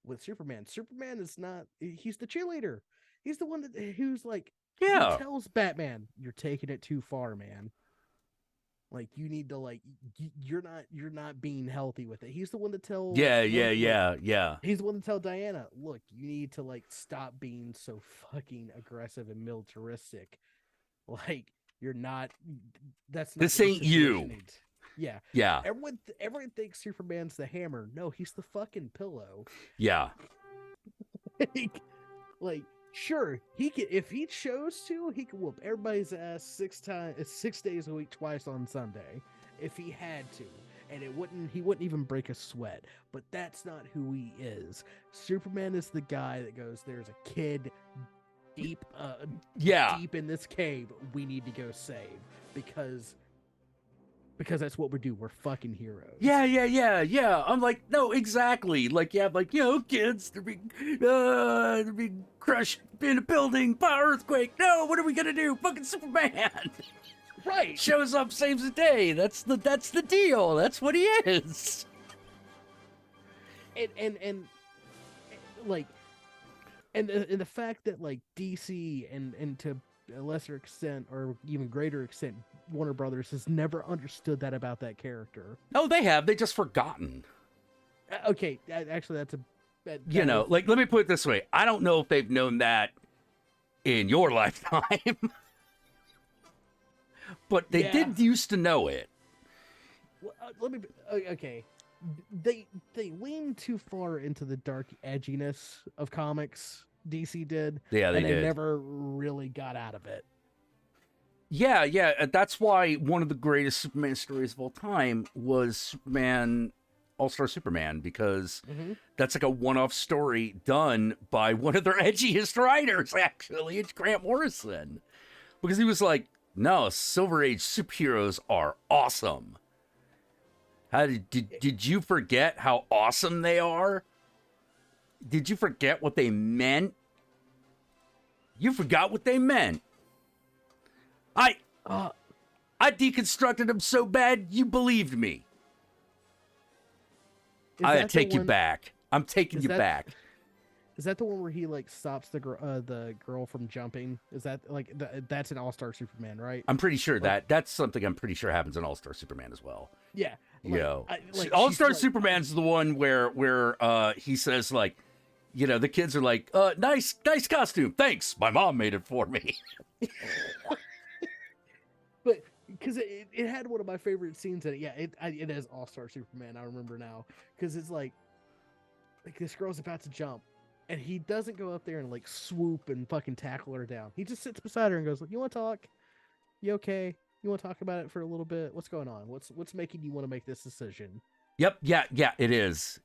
with Superman. Superman is not, he's the cheerleader. He's the one who's like, yeah, he tells Batman, you're taking it too far, man. Like, you need to, like, you're not being healthy with it. He's the one to tell. Yeah. He's the one to tell Diana, look, you need to, like, stop being so fucking aggressive and militaristic. Like, you're not. That's not. This ain't you. Yeah. Yeah. Everyone thinks Superman's the hammer. No, he's the fucking pillow. Yeah. like, sure, he could, if he chose to, he could whoop everybody's ass 6 days a week, twice on Sunday, if he had to, and he wouldn't even break a sweat. But that's not who he is. Superman is the guy that goes, there's a kid deep in this cave we need to go save because that's what we do. We're fucking heroes. Yeah. I'm like, no, exactly. Like, you have, like, you know, kids, they're being crushed in a building by earthquake. No, what are we gonna do? Fucking Superman. Right. Shows up, saves the day. That's the deal. That's what he is. And like, and the fact that, like, DC and to a lesser extent or even greater extent Warner Brothers has never understood that about that character. Oh, they have. They just forgotten. Okay, actually, that's you know, like, let me put it this way. I don't know if they've known that in your lifetime, but they did used to know it. Well, okay. They lean too far into the dark edginess of comics. DC did. Yeah, they did. Never really got out of it. Yeah. That's why one of the greatest Superman stories of all time was Superman, All-Star Superman, because that's like a one-off story done by one of their edgiest writers, actually. It's Grant Morrison. Because he was like, no, Silver Age superheroes are awesome. Did you forget how awesome they are? Did you forget what they meant? You forgot what they meant. I deconstructed them so bad you believed me. I take you back. I'm taking you back. Is that the one where he, like, stops the girl from jumping? Is that, like, that's an All-Star Superman, right? I'm pretty sure that's something I'm pretty sure happens in All-Star Superman as well. Yeah. You know, All-Star Superman's the one where he says, like, you know, the kids are like, nice costume. Thanks. My mom made it for me. But because it had one of my favorite scenes in it. Yeah, it is All-Star Superman. I remember now. Because it's like this girl's about to jump. And he doesn't go up there and, like, swoop and fucking tackle her down. He just sits beside her and goes, you want to talk? You okay? You want to talk about it for a little bit? What's going on? What's making you want to make this decision? Yep. Yeah. It is.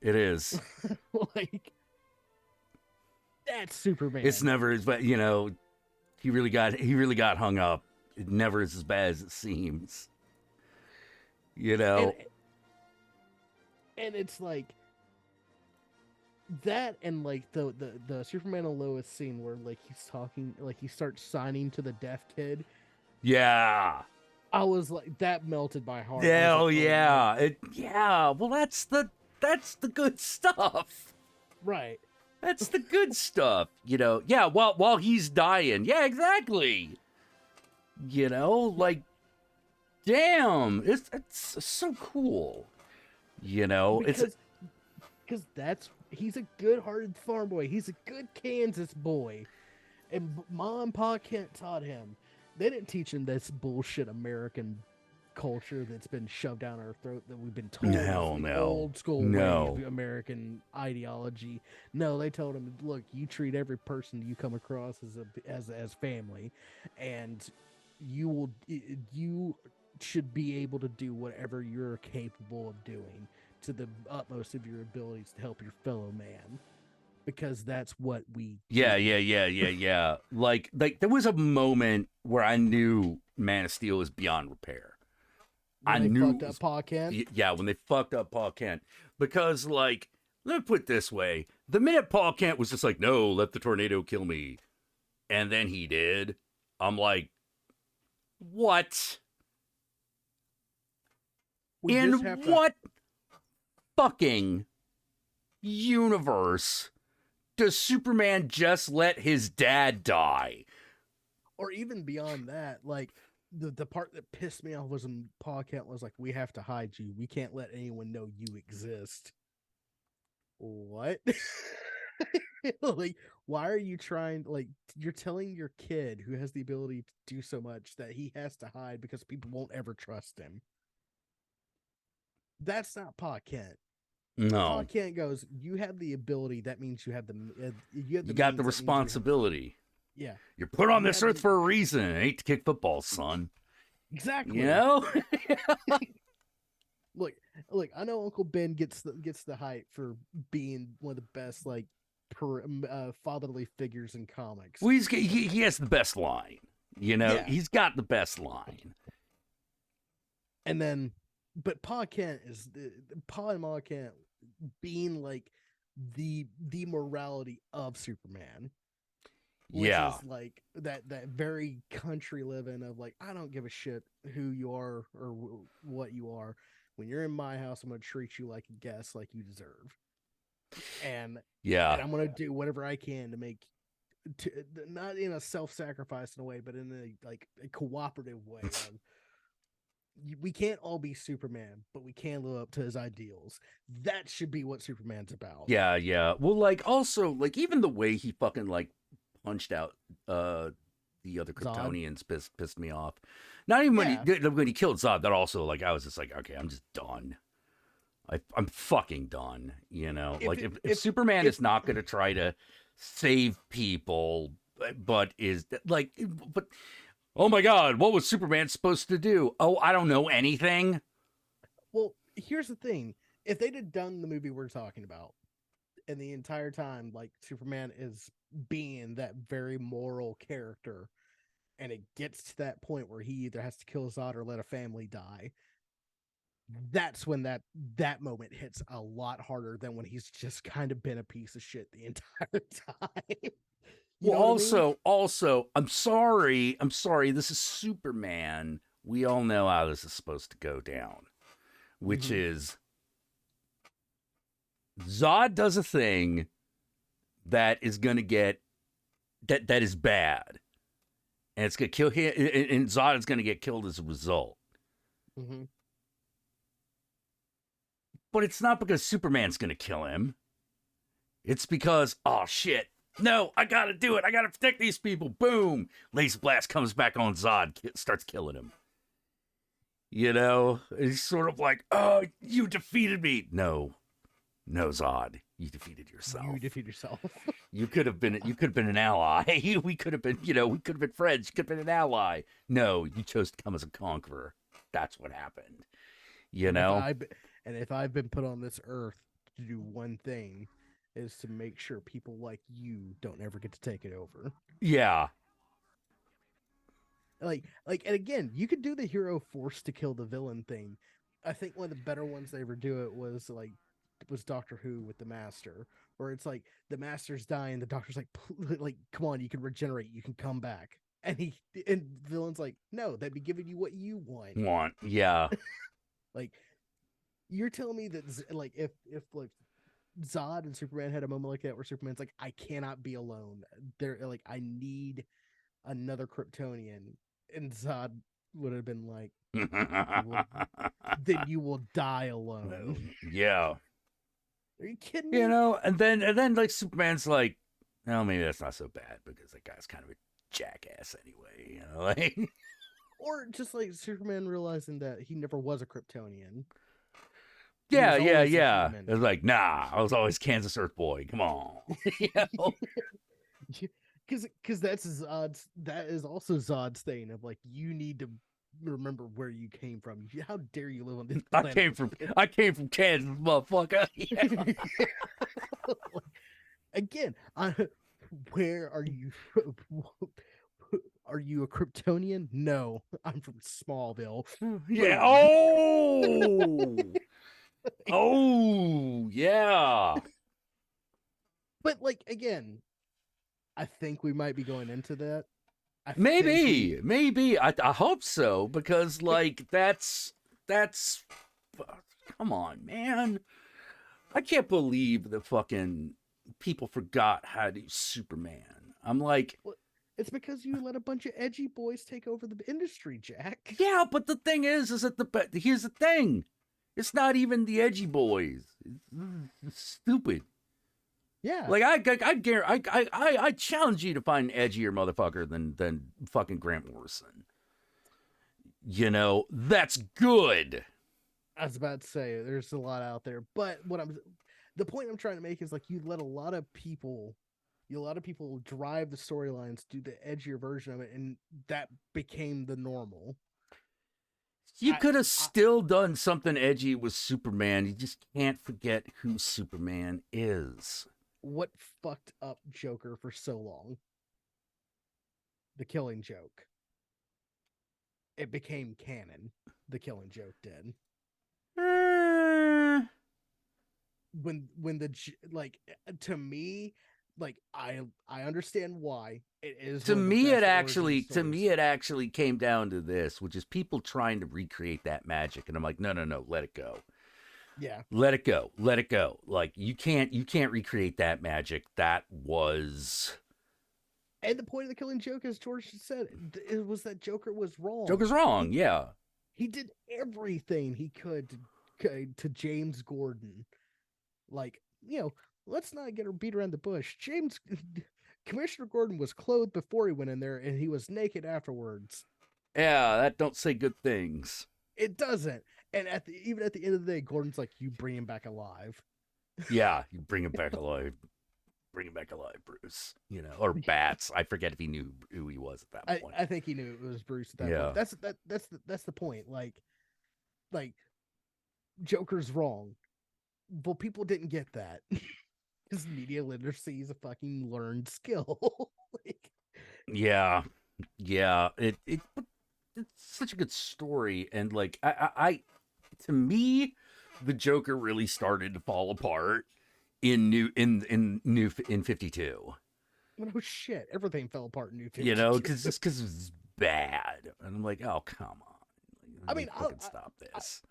Like, that's Superman. It's never, but, you know, he really got hung up it never is as bad as it seems. You and know? and it's like that, and like the Superman and Lois scene where like he's talking, like he starts signing to the deaf kid. Yeah. I was like, that melted my heart. I was Hell like, oh, yeah. Yeah. Well, that's the good stuff. right. That's the good stuff. You know? Yeah, while he's dying. Yeah, exactly. You know, like damn, it's so cool. You know, Because he's a good-hearted farm boy. He's a good Kansas boy, and Mom and Pa Kent taught him. They didn't teach him this bullshit American culture that's been shoved down our throat, that we've been told Hell is the no. old school way No. of American ideology. No, they told him, look, you treat every person you come across as family, and you should be able to do whatever you're capable of doing to the utmost of your abilities to help your fellow man, because that's what we Yeah, do. yeah. Like there was a moment where I knew Man of Steel was beyond repair. When I they knew fucked up Pa Kent. Yeah, when they fucked up Paul Kent. Because, like, let me put it this way. The minute Paul Kent was just like, no, let the tornado kill me. And then he did. I'm like, what? We In just have to, what fucking universe does Superman just let his dad die? or even beyond that, like the part that pissed me off was when Pa Kent was like, "We have to hide you. We can't let anyone know you exist." What? Like, why are you trying? Like, you're telling your kid who has the ability to do so much that he has to hide because people won't ever trust him. That's not Pa Kent. Pa No. Kent goes, "You have the ability. That means you have the you have the You got the means, that means you have-" responsibility. Yeah, You're put on you this have earth the, for a reason. It ain't to kick football, son. exactly. You know? look, look. I know Uncle Ben gets the hype for being one of the best like fatherly figures in comics. Well, he has the best line. You know, Yeah. he's got the best line. And then, but Pa Kent is Pa and Ma Kent being like the morality of Superman, which Yeah. is like that very country living of like, I don't give a shit who you are or what you are. When you're in my house, I'm going to treat you like a guest, like you deserve, and Yeah. I'm going to do whatever I can to make, not in a self-sacrificing way, but in a cooperative way of, we can't all be Superman, but we can live up to his ideals. That should be what Superman's about. Yeah. Well, like, also, like, even the way he fucking, like, punched out the other Zod? Kryptonians pissed me off. Not even Yeah. when he killed Zod, that also, like, I was just like, okay, I'm just done. I'm fucking done, you know? If Superman is not going to try to save people, but oh my God, what was Superman supposed to do? Oh, I don't know anything. Well, here's the thing. If they'd have done the movie we're talking about, and the entire time, like, Superman is being that very moral character, and it gets to that point where he either has to kill Zod or let a family die, that's when that moment hits a lot harder than when he's just kind of been a piece of shit the entire time. Well, Know what I mean? also, I'm sorry. This is Superman. We all know how this is supposed to go down, which is Zod does a thing that is going to get that is bad, and it's going to kill him, and Zod is going to get killed as a result. Mm-hmm. But it's not because Superman's going to kill him. It's because, oh shit, no, I got to do it. I got to protect these people. Boom, laser blast comes back on Zod, starts killing him. You know, he's sort of like, oh, you defeated me. No, Zod, you defeated yourself. You defeat yourself. You could have been an ally. We could have been, we could have been friends. You could have been an ally. No, you chose to come as a conqueror. That's what happened. You know? And if I've been put on this earth to do one thing, is to make sure people like you don't ever get to take it over. Yeah. And again, you could do the hero forced to kill the villain thing. I think one of the better ones to ever do it was Doctor Who with the Master, where it's like the Master's dying, the Doctor's like, like, come on, you can regenerate, you can come back, and the villain's like, no, they'd be giving you what you want. Yeah. Like, you're telling me that like if like Zod and Superman had a moment like that where Superman's like, I cannot be alone. They're like, I need another Kryptonian, and Zod would have been like, then you will die alone. Yeah. Are you kidding me? You know, and then like Superman's like, no, maybe that's not so bad because that guy's kind of a jackass anyway. You know, like, or just like Superman realizing that he never was a Kryptonian. yeah. It's like, nah, I was always Kansas Earth boy. Come on, you know? Because that is also Zod's thing of like, you need to remember where you came from. How dare you live on this planet? I came from Kansas, motherfucker. Yeah. Again, where are you? Are you a Kryptonian? No, I'm from Smallville. Yeah. Oh. Oh, yeah. But like, again, I think we might be going into that. Maybe. I hope so, because like that's come on, man. I can't believe the fucking people forgot how to do Superman. I'm like, it's because you let a bunch of edgy boys take over the industry, Jack. Yeah, but the thing is that here's the thing. It's not even the edgy boys. It's stupid. Yeah. Like I challenge you to find an edgier motherfucker than fucking Grant Morrison. You know, that's good. I was about to say there's a lot out there, but the point I'm trying to make is like, you let a lot of people drive the storylines, do the edgier version of it, and that became the normal. You could have still done something edgy with Superman. You just can't forget who Superman is. What fucked up Joker for so long? The Killing Joke. It became canon. The Killing Joke did. When the like, to me, like, I understand why it is. To me, it actually came down to this, which is people trying to recreate that magic, and I'm like, no, let it go. Yeah, let it go. Like, you can't recreate that magic. That was. And the point of the Killing Joke, as George said, it was that Joker was wrong. Joker's wrong. Yeah, he did everything he could to James Gordon. Like, you know, let's not get her beat around the bush. Commissioner Gordon was clothed before he went in there, and he was naked afterwards. Yeah, that don't say good things. It doesn't. And even at the end of the day, Gordon's like, you bring him back alive. Yeah, you bring him back alive. Bring him back alive, Bruce. You know, or Bats. I forget if he knew who he was at that point. I think he knew it was Bruce at that point. That's the point. Like Joker's wrong. Well, people didn't get that. Because media literacy is a fucking learned skill. Yeah. It's such a good story, and like I to me, the Joker really started to fall apart in 52. No shit, everything fell apart in New 52. You know, because it was bad, and I'm like, oh, come on. I mean, stop this.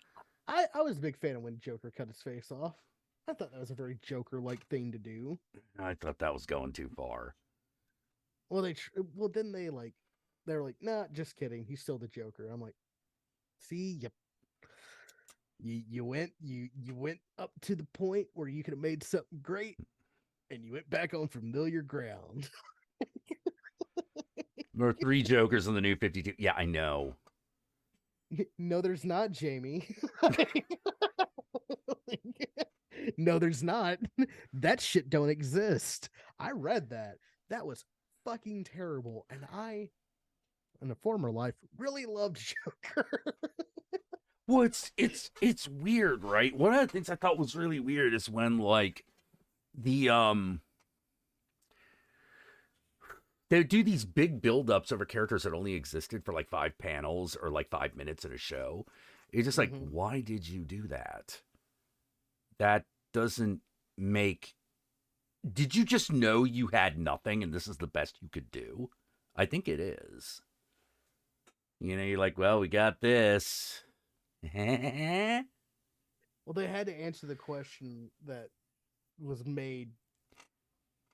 I was a big fan of when Joker cut his face off. I thought that was a very Joker-like thing to do. I thought that was going too far. Well, then they're like, nah, just kidding. He's still the Joker. I'm like, see, you went up to the point where you could have made something great, and you went back on familiar ground. There are 3 Jokers in the New 52. Yeah, I know. No, there's not, Jamie. No, there's not. That shit don't exist. I read that. That was fucking terrible. And I, in a former life, really loved Joker. Well, it's weird, right? One of the things I thought was really weird is when, like, the they do these big build-ups over characters that only existed for like 5 panels or like 5 minutes in a show. It's just like, why did you do that? That doesn't make... Did you just know you had nothing and this is the best you could do? I think it is. You know, you're like, well, we got this. Well, they had to answer the question that was made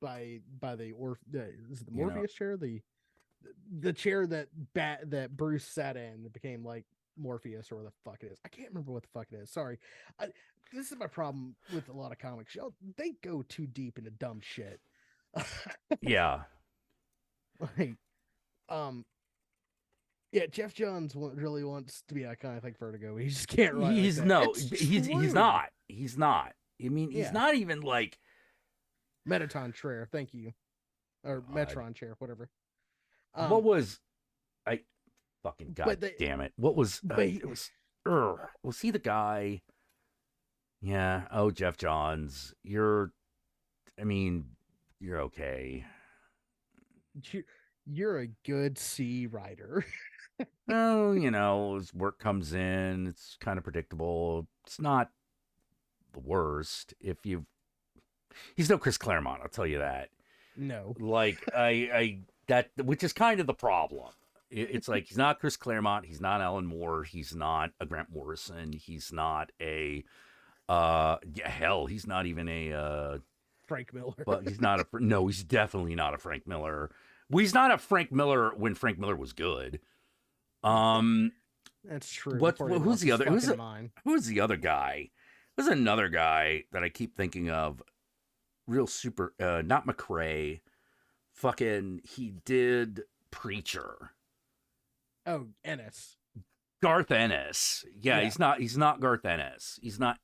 by the is it the Morpheus chair, the chair that Bruce sat in that became like Morpheus or what the fuck it is. I can't remember what the fuck it is. Sorry. This is my problem with a lot of comics. They go too deep into dumb shit. Yeah. Like, yeah, Jeff Johns really wants to be iconic like Vertigo. He just can't write. He's like that. he's not. He's not. I mean, he's not even like Metatron chair. Thank you, or Metron chair, whatever. What was I? Fucking damn it! What was it? Was he the guy? Yeah. Oh, Jeff Johns. I mean, you're okay. You're a good C writer. Well, you know, his work comes in. It's kind of predictable. It's not the worst. He's no Chris Claremont. I'll tell you that. No. Like which is kind of the problem. It's like he's not Chris Claremont. He's not Alan Moore. He's not a Grant Morrison. He's not a hell. He's not even a Frank Miller. But he's not no. He's definitely not a Frank Miller. Well, he's not a Frank Miller when Frank Miller was good. That's true. Who's the other? Who's the other guy? There's another guy that I keep thinking of. Real super. Not McRae. Fucking. He did Preacher. Oh, Ennis. Garth Ennis. Yeah, yeah. He's not Garth Ennis. He's not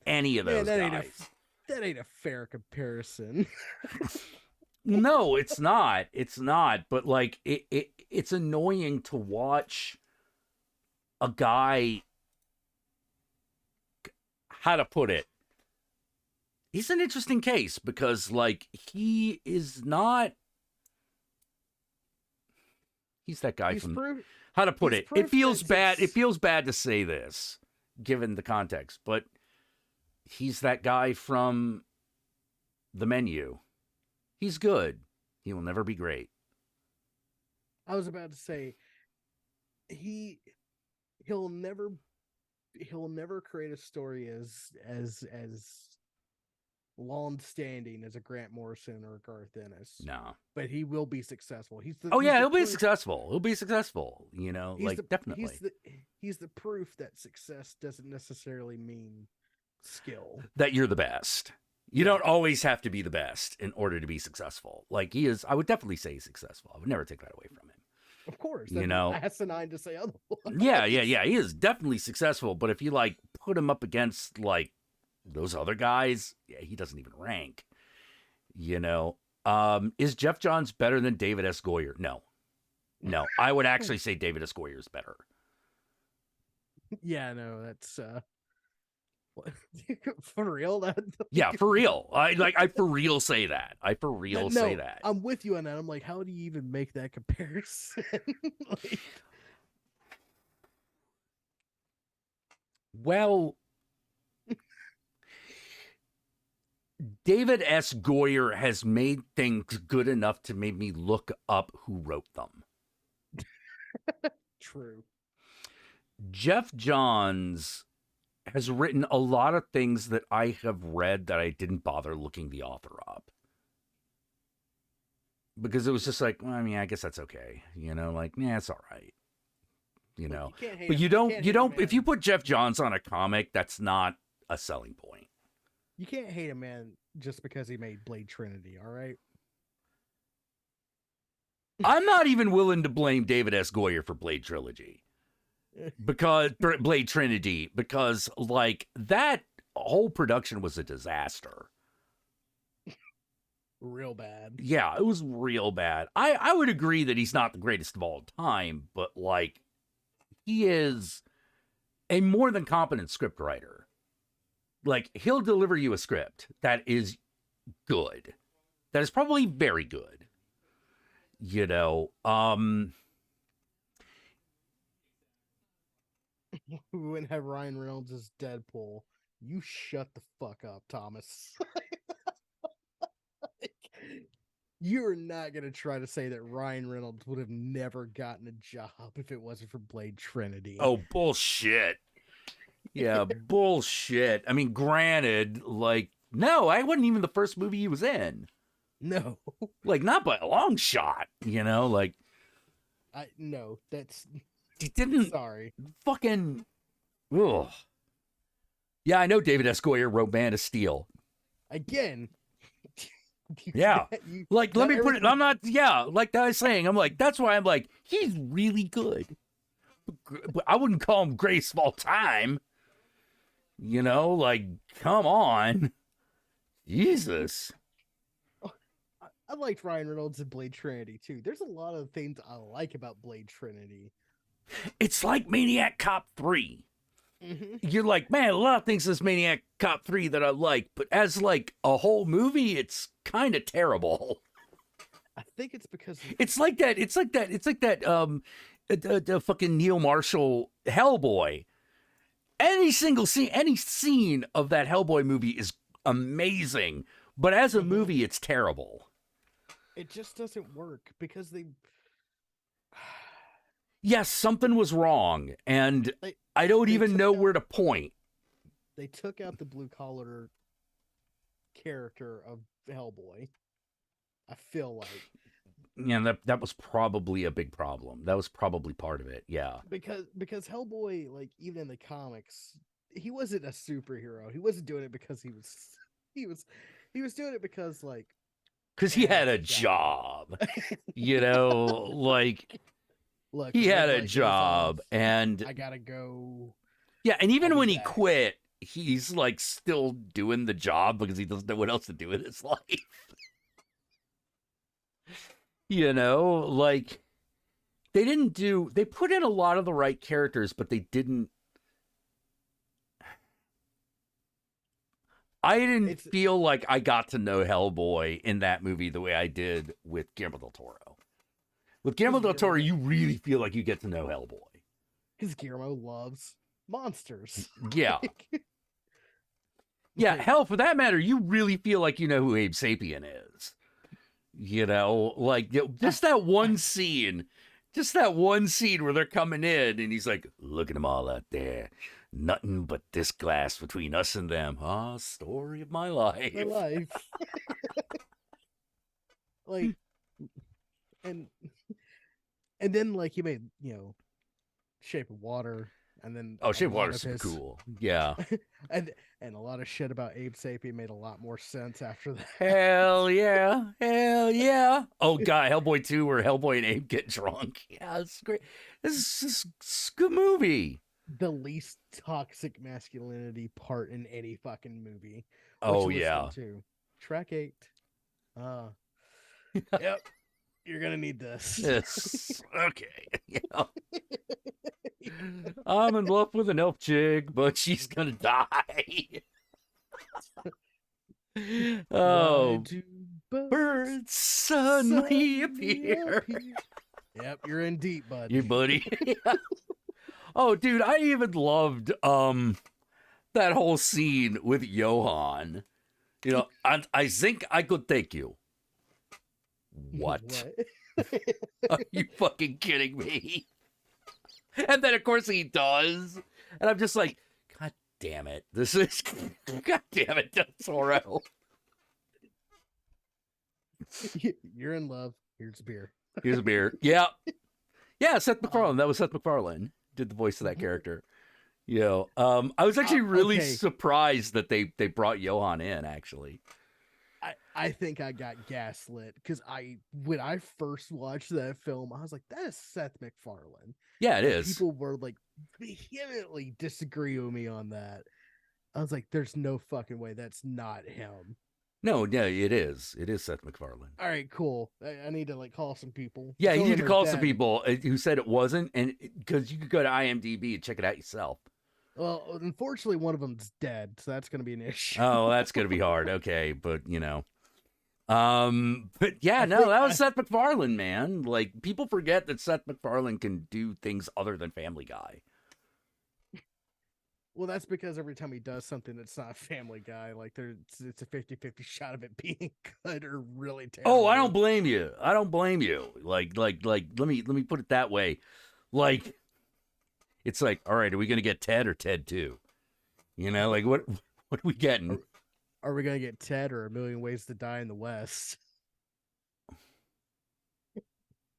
any of those guys. That ain't a fair comparison. No, it's not. It's not. But like, it's annoying to watch a guy. How to put it? He's an interesting case because, like, he is not. He's that guy from. How to put it? It feels bad. It feels bad to say this, given the context, but he's that guy from The Menu. He's good. He will never be great. I was about to say he'll never create a story as long-standing as a Grant Morrison or a Garth Ennis. No. But he will be successful. He'll be successful. He'll be successful, you know, definitely. He's the proof that success doesn't necessarily mean skill. That you're the best. You don't always have to be the best in order to be successful. Like he is, I would definitely say he's successful. I would never take that away from him. Of course. You know, asinine to say otherwise. Yeah. He is definitely successful. But if you like put him up against like those other guys, yeah, he doesn't even rank. You know, is Jeff Johns better than David S. Goyer? No. I would actually say David S. Goyer is better. Yeah, no, that's for real. Yeah, for real. I for real say that. Say that. I'm with you on that. I'm like, how do you even make that comparison? Well, David S. Goyer has made things good enough to make me look up who wrote them. True. Jeff Johns has written a lot of things that I have read that I didn't bother looking the author up. Because it was just like, well, I mean, I guess that's okay. You know, like, yeah, it's all right. You know, but you don't, if you put Jeff Johns on a comic, that's not a selling point. You can't hate a man just because he made Blade Trinity, all right? I'm not even willing to blame David S. Goyer for Blade Trilogy. Because Blade Trinity, because like that whole production was a disaster. Real bad. Yeah, it was real bad. I would agree that he's not the greatest of all time, but like he is a more than competent scriptwriter. Like he'll deliver you a script that is good. That is probably very good. you know, We wouldn't have Ryan Reynolds as Deadpool. You shut the fuck up, Thomas. You're not gonna try to say that Ryan Reynolds would have never gotten a job if it wasn't for Blade Trinity. oh, bullshit. Yeah, bullshit. I mean, granted, like, no, I wasn't even the first movie he was in. No. Like, not by a long shot, you know? Like, No, that's he didn't sorry. fucking. Ugh. Yeah, I know David S. Goyer wrote Man of Steel. Again. Yeah. Like, let me put it, everything- I'm not, yeah, like I was saying, I'm like, that's why I'm like, he's really good. But I wouldn't call him greatest of all time. You know, like, come on. Jesus. I liked Ryan Reynolds in Blade Trinity too. There's a lot of things I like about Blade Trinity. It's like Maniac Cop 3. Mm-hmm. You're like, man, a lot of things in this Maniac Cop 3 that I like, but as like a whole movie, it's kind of terrible. I think it's because It's like that the fucking Neil Marshall Hellboy. Any scene of that Hellboy movie is amazing, but as a movie, it's terrible. it just doesn't work because they Yes, something was wrong, and They- I don't they even took know out- where to point. they took out the blue collar character of Hellboy. I feel like Yeah, that was probably a big problem. That was probably part of it. Yeah. because Hellboy, like even in the comics, he wasn't a superhero. He wasn't doing it because he was doing it because like Because he Yeah, had a it's a job. You know, like look, he red had a light goes job. off, And I gotta go. yeah, and even I'll be when he back. quit, he's like still doing the job because he doesn't know what else to do with his life. You know, like they put in a lot of the right characters, but they didn't. I didn't It's- feel like I got to know Hellboy in that movie the way I did with Guillermo del Toro. With Guillermo del Toro, you really feel like you get to know Hellboy. Because Guillermo loves monsters. Yeah. Yeah, hell, for that matter, you really feel like you know who Abe Sapien is. You know, like just that one scene where they're coming in and he's like, look at them all out there. Nothing but this glass between us and them. Ah, story of my life. My life. Like, and then like he made Shape of Water, and then Oh, a Shape of lot Water's super his- cool. Yeah. and a lot of shit about Abe Sapien made a lot more sense after that. Hell yeah. Hell yeah. Oh, God, Hellboy 2 where Hellboy and Abe get drunk. Yeah, it's great. This is a good movie. The least toxic masculinity part in any fucking movie. Oh, What you yeah. listening to? Track 8. Yep. You're gonna need this. Yes. Okay. Yeah. I'm in love with an elf chick, but she's gonna die. Oh, Why do birds suddenly appear. Yep, you're in deep, bud. You buddy. Oh, dude, I even loved that whole scene with Johan. You know, I think I could take you. What? Are you fucking kidding me? And then, of course, he does. And I'm just like, God damn it. God damn it, Del Toro. You're in love. Here's a beer. Here's a beer. Yeah. Yeah, Seth MacFarlane. That was Seth MacFarlane. Did the voice of that character. You know, I was actually really okay. surprised that they brought Johan in, actually. I think I got gaslit because when I first watched that film, I was like, that is Seth MacFarlane. Yeah, it And is. People were like vehemently disagreeing with me on that. I was like, there's no fucking way that's not him. No, it is. It is Seth MacFarlane. All right, cool. I need to like call some people. Yeah, you Some need of to them are call some dead. people who said it wasn't, and because you could go to IMDb and check it out yourself. Well, unfortunately, one of them's dead, so that's going to be an issue. Oh, that's gonna be hard. Okay, but you know, But yeah, I no, think that was Seth MacFarlane, man. Like, people forget that Seth MacFarlane can do things other than Family Guy. Well, that's because every time he does something that's not Family Guy, like it's a 50-50 shot of it being good or really terrible. Oh, I don't blame you. I don't blame you. Like, let me put it that way. Like, it's like, all right, are we gonna get Ted or Ted 2? You know, like what are we getting? Are we gonna get Ted or A Million Ways to Die in the West?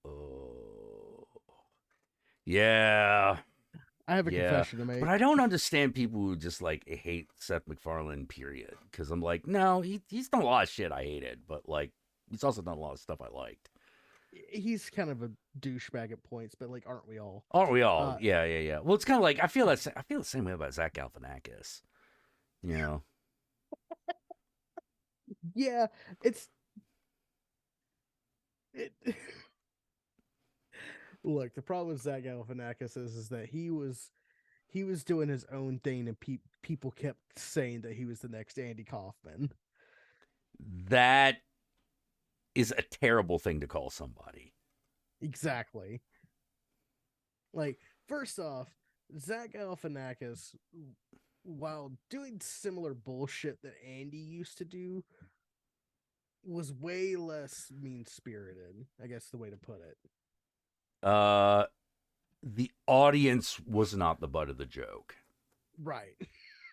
Oh, yeah. I have a Yeah, confession to make. but I don't understand people who just like hate Seth MacFarlane. Period. Because I'm like, no, he's done a lot of shit I hated, but like he's also done a lot of stuff I liked. He's kind of a douchebag at points, but like, aren't we all? Aren't we all? Yeah. Well, it's kind of like I feel the same way about Zach Galifianakis. You know. Yeah, it. Look, the problem with Zach Galifianakis is that he was doing his own thing, and people kept saying that he was the next Andy Kaufman. That is a terrible thing to call somebody. Exactly. Like, first off, Zach Galifianakis, while doing similar bullshit that Andy used to do, was way less mean-spirited, I guess the way to put it. The audience was not the butt of the joke. Right.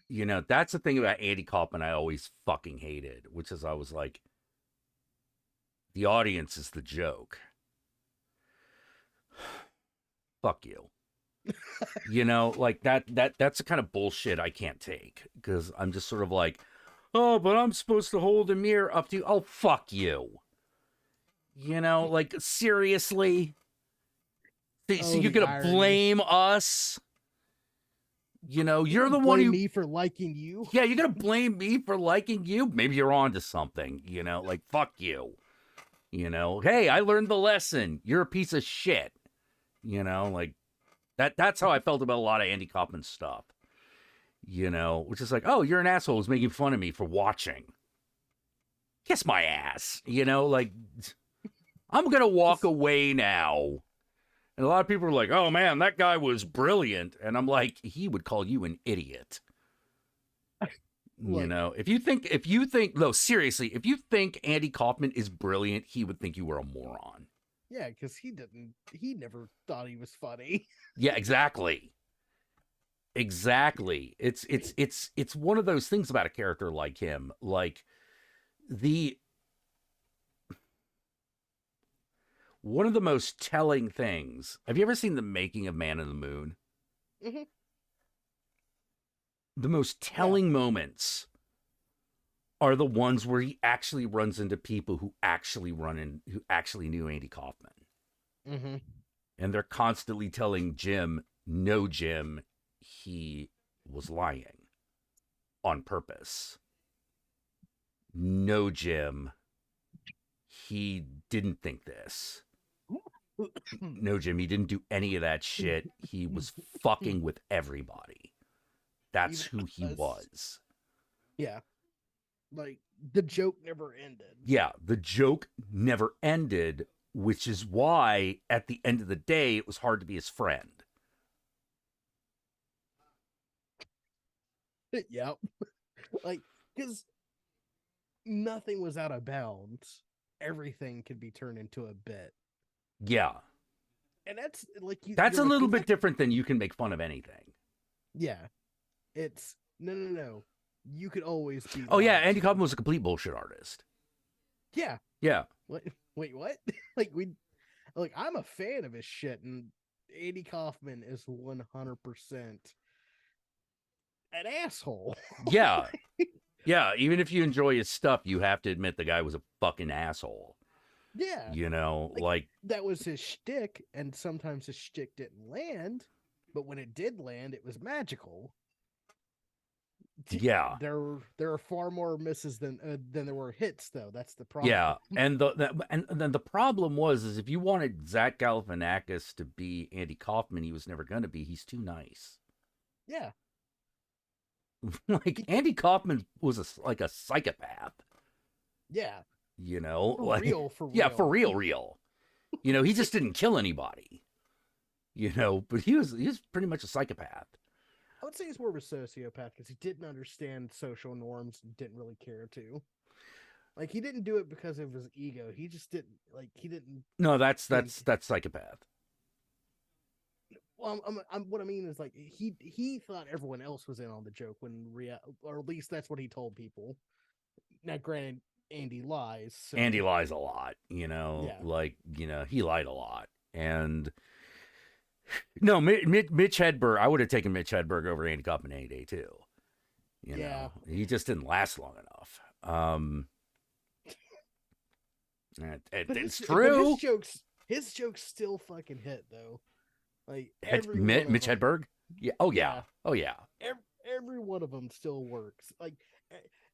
You know, that's the thing about Andy Kaufman I always fucking hated, which is I was like, the audience is the joke. Fuck you. You know, like that's the kind of bullshit I can't take, because I'm just sort of like, oh, but I'm supposed to hold a mirror up to you. Oh, fuck you. You know, like, seriously? So you're going to blame us? You know, you're the one who... me for liking you? Yeah, you're going to blame me for liking you? Maybe you're on to something, you know? Like, fuck you. You know, hey, I learned the lesson. You're a piece of shit. You know, like, that's how I felt about a lot of Andy Kaufman stuff. You know, which is like, oh, you're an asshole who's making fun of me for watching. Kiss my ass. You know, like, I'm going to walk away now. And a lot of people are like, oh, man, that guy was brilliant. And I'm like, he would call you an idiot. You know, if you think, no, seriously, if you think Andy Kaufman is brilliant, he would think you were a moron. Yeah, because he never thought he was funny. Yeah, exactly. Exactly. It's one of those things about a character like him. Like, one of the most telling things. Have you ever seen The Making of Man in the Moon? Mm-hmm. The most telling moments are the ones where he actually runs into people who actually knew Andy Kaufman. Mm-hmm. And they're constantly telling Jim, no, Jim, he was lying on purpose. No, Jim, he didn't think this. No, Jim, he didn't do any of that shit. He was fucking with everybody. That's who he was. Yeah. Like, the joke never ended. Yeah, the joke never ended, which is why, at the end of the day, it was hard to be his friend. Yep. Like, because nothing was out of bounds. Everything could be turned into a bit. Yeah. And that's, like... That's a little bit different than you can make fun of anything. Yeah. It's... No. You could always be... Oh, yeah, Andy Kaufman was a complete bullshit artist. Yeah. Yeah. Wait, what? Like, I'm a fan of his shit, and Andy Kaufman is 100% an asshole. Yeah. Yeah, even if you enjoy his stuff, you have to admit the guy was a fucking asshole. Yeah. You know, like... That was his shtick, and sometimes his shtick didn't land, but when it did land, it was magical. Yeah. There are far more misses than there were hits, though. That's the problem. Yeah, and then the problem was if you wanted Zach Galifianakis to be Andy Kaufman, he was never going to be. He's too nice. Yeah. Like, Andy Kaufman was like a psychopath. Yeah. You know, For like real, for yeah, for real. real. You know, he just didn't kill anybody. You know, but he was pretty much a psychopath. I would say he's more of a sociopath because he didn't understand social norms and didn't really care to. Like he didn't do it because of his ego. He just didn't like he didn't No, that's think. psychopath. Well, what I mean is like he thought everyone else was in on the joke when or at least that's what he told people. Now, granted, Andy lies. So, Andy lies a lot, you know, Yeah. like, you know, he lied a lot. And no, Mitch Hedberg, I would have taken Mitch Hedberg over Andy Kaufman any day too. You Yeah. know, he just didn't last long enough. but It's But true. his jokes still fucking hit though. Like Mitch Hedberg? Yeah. Oh, yeah. Yeah. Oh, yeah. Every one of them still works. Like,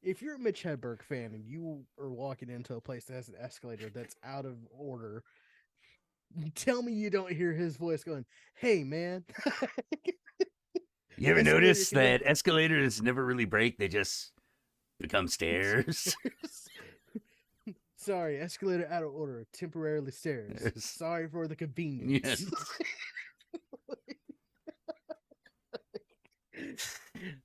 if you're a Mitch Hedberg fan and you are walking into a place that has an escalator that's out of order, tell me you don't hear his voice going, "Hey, man." You ever Escalator notice can that never- escalators never really break? They just become stairs. Sorry, escalator out of order. Temporarily stairs. Yes. Sorry for the convenience.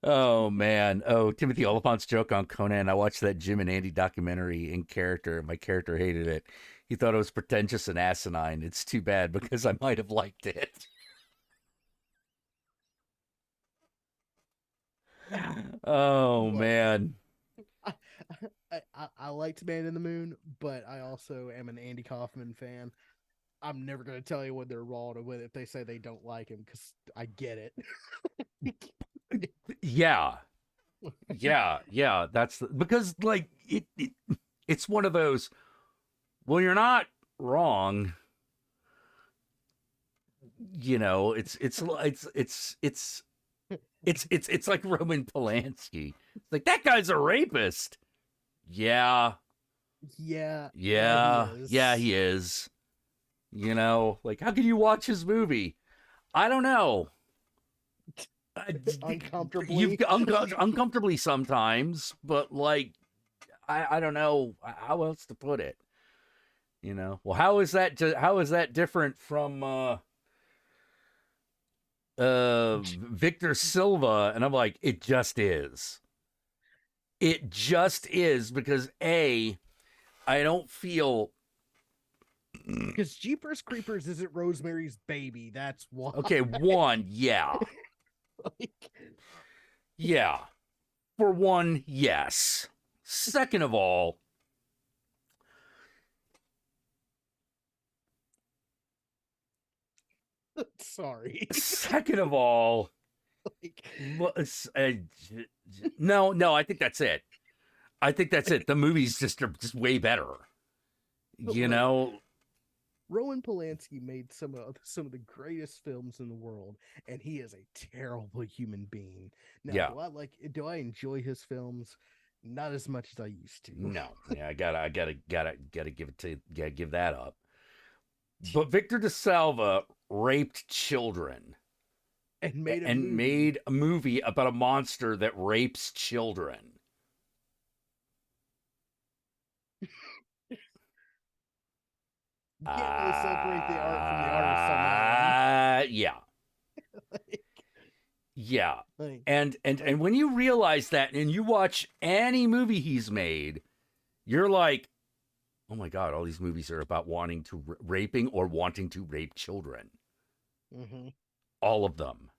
Oh man. Oh, Timothy Oliphant's joke on Conan. I watched that Jim and Andy documentary in character. My character hated it. He thought it was pretentious and asinine. It's too bad because I might have liked it. Oh man. I liked Man in the Moon, but I also am an Andy Kaufman fan. I'm never going to tell you when they're wrong or when if they say they don't like him because I get it. Yeah. Yeah. That's because like it's one of those. Well, you're not wrong. You know, it's like Roman Polanski. It's like that guy's a rapist. Yeah. Yeah. Yeah, he is. You know, like how can you watch his movie? I don't know. Uncomfortably. Uncomfortably sometimes, but like I don't know how else to put it. You know, well, how is that different from Victor Silva? And I'm like, it just is. It just is because I don't feel Because Jeepers Creepers isn't Rosemary's Baby. That's why. okay. One, yeah, yeah. For one, yes. Second of all, sorry. Second of all, no, I think that's it. The movies just are just way better. You know, Roman Polanski made some of the greatest films in the world, and he is a terrible human being. Now, Yeah. do I enjoy his films? Not as much as I used to. No, yeah, I gotta give that up. But Victor DeSalva raped children and made a movie about a monster that rapes children. You can't really separate the art from the artist on that one. Yeah. Yeah. Like, And when you realize that and you watch any movie he's made, you're like, oh my God, all these movies are about wanting to raping or wanting to rape children. mm-hmm. All of them,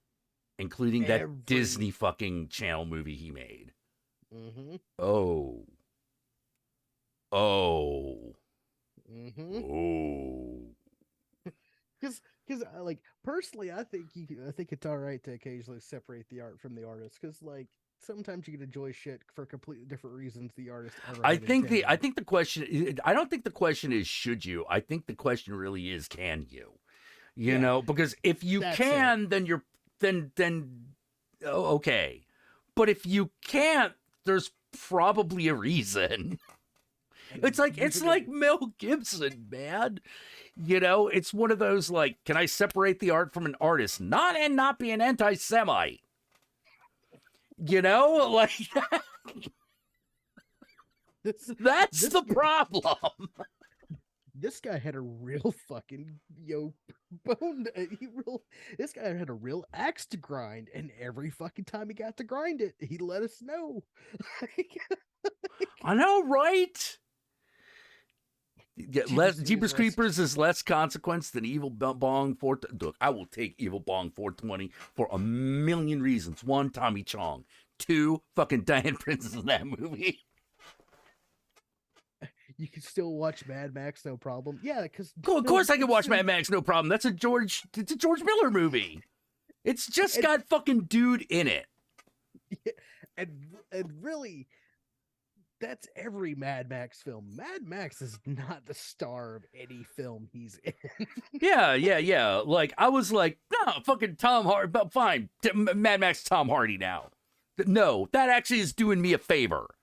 including that Disney fucking Channel movie he made. Mm-hmm. Oh. Mm-hmm. Oh. Because like personally, I think it's all right to occasionally separate the art from the artist. Because like sometimes you can enjoy shit for completely different reasons the artist ever. I think the question. I don't think the question is should you. I think the question really is can you. You know, because if you can, then you're then okay. But if you can't, there's probably a reason. It's like Mel Gibson, man. You know, it's one of those like, can I separate the art from an artist? Not be an anti-Semite. You know, like That's this the guy- problem. This guy had a real fucking bone. This guy had a real axe to grind, and every fucking time he got to grind it, he let us know. I know, right? Yeah, Jeepers Creepers is less consequence than Evil Bong 4. Look, I will take Evil Bong 420 for a million reasons. One, Tommy Chong. Two, fucking Diane Prince in that movie. You can still watch Mad Max, no problem. Yeah, because Cool, of course I can watch Mad Max, no problem. It's a George Miller movie. It's just got fucking dude in it. Yeah, and really, that's every Mad Max film. Mad Max is not the star of any film he's in. Yeah. Like, I was like, no, fucking Tom Hardy, but fine. Mad Max Tom Hardy now. No, that actually is doing me a favor.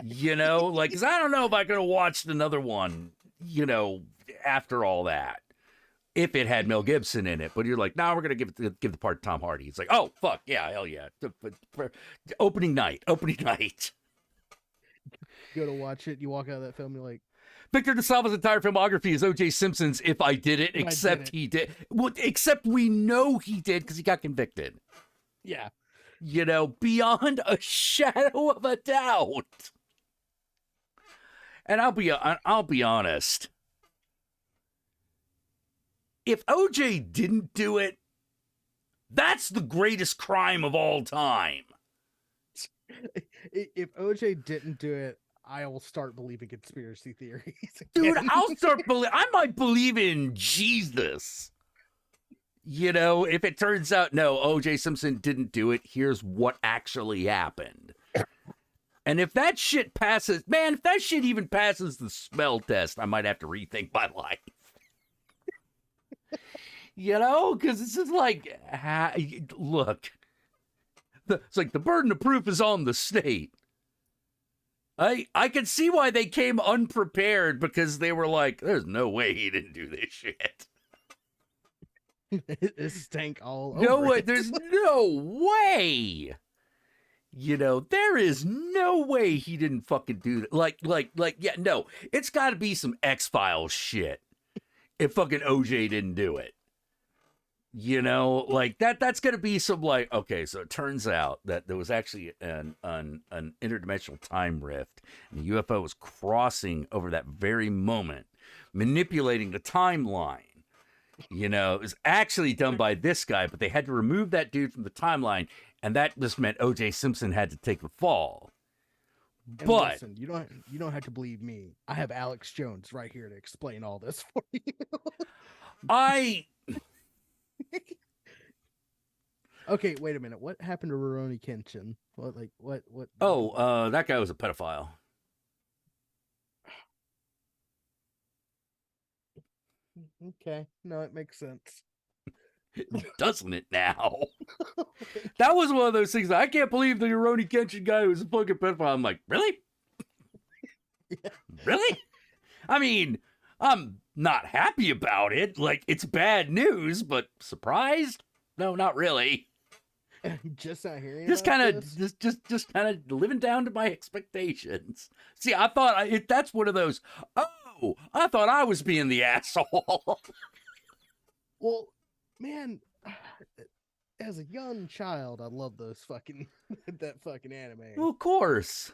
You know, like, because I don't know if I could have watched another one, you know, after all that, if it had Mel Gibson in it. But you're like, no, we're going to give the part to Tom Hardy. It's like, oh, fuck, yeah, hell yeah. Opening night. Go to watch it, you walk out of that film, you're like, Victor DeSalva's entire filmography is O.J. Simpson's If I Did It, except he did. Well, except we know he did because he got convicted. yeah. You know, beyond a shadow of a doubt. And I'll be honest. If OJ didn't do it, that's the greatest crime of all time. If OJ didn't do it, I will start believing conspiracy theories. Dude, again. I might believe in Jesus. You know, if it turns out, no, O.J. Simpson didn't do it, here's what actually happened. And if that shit passes, man, if that shit even passes the smell test, I might have to rethink my life. You know, because it's just like, look, it's like the burden of proof is on the state. I can see why they came unprepared, because they were like, there's no way he didn't do this shit. It stank all over. No way. it. There's no way. You know, there is no way he didn't fucking do that. Like, yeah, no. It's got to be some X-Files shit if fucking OJ didn't do it. You know, like that's going to be some like, okay, so it turns out that there was actually an interdimensional time rift, and the UFO was crossing over that very moment, manipulating the timeline. You know, it was actually done by this guy, but they had to remove that dude from the timeline, and that just meant O.J. Simpson had to take the fall. And But listen, you don't have to believe me. I have Alex Jones right here to explain all this for you. Okay, wait a minute. What happened to Rurouni Kenshin? What? Oh, that guy was a pedophile. Okay, no, it makes sense. Doesn't it now? That was one of those things that I can't believe the Rurouni Kenshin guy was a fucking pedophile. I'm like, really? Yeah. Really? I mean, I'm not happy about it. Like, it's bad news, but surprised? No, not really. Just not hearing. Just about kind of, this? just kind of living down to my expectations. See, I thought that's one of those. Oh, I thought I was being the asshole. Well, man, as a young child, I love those fucking that fucking anime. Well, of course.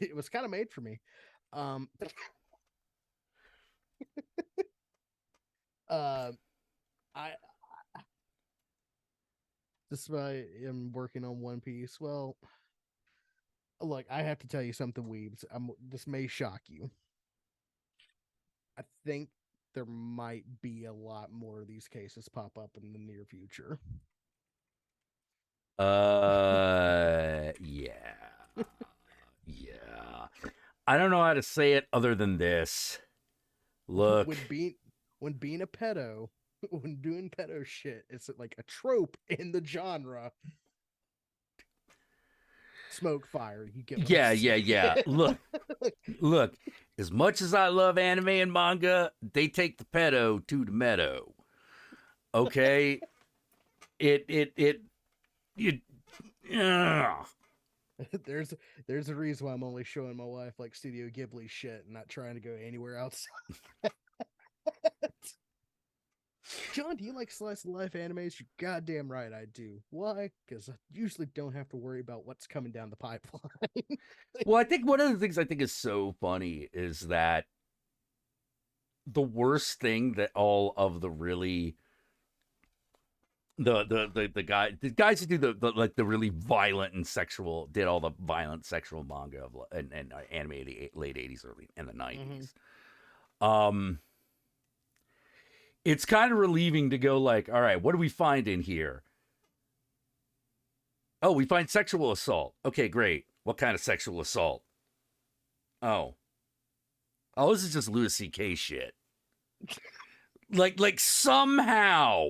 It was kind of made for me. I this is why I'm working on One Piece. Well, look, I have to tell you something, Weebs. This may shock you. I think there might be a lot more of these cases pop up in the near future. Yeah. Yeah. I don't know how to say it other than this. Look. When being a pedo, when doing pedo shit, it's like a trope in the genre. Smoke fire. You get what I'm saying? Yeah. Look. As much as I love anime and manga, they take the pedo to the meadow. Okay? It There's a reason why I'm only showing my wife like Studio Ghibli shit and not trying to go anywhere else. John, do you like slice of life animes? You're goddamn right I do. Why? Because I usually don't have to worry about what's coming down the pipeline. Well, I think one of the things I think is so funny is that the worst thing that all of the really the guys who do the like the really violent and sexual did all the violent sexual manga of, and anime of the late 80s, early in the 90s. It's kind of relieving to go like, all right, what do we find in here? Oh, we find sexual assault. Okay, great. What kind of sexual assault? Oh, this is just Louis C.K. shit. like somehow.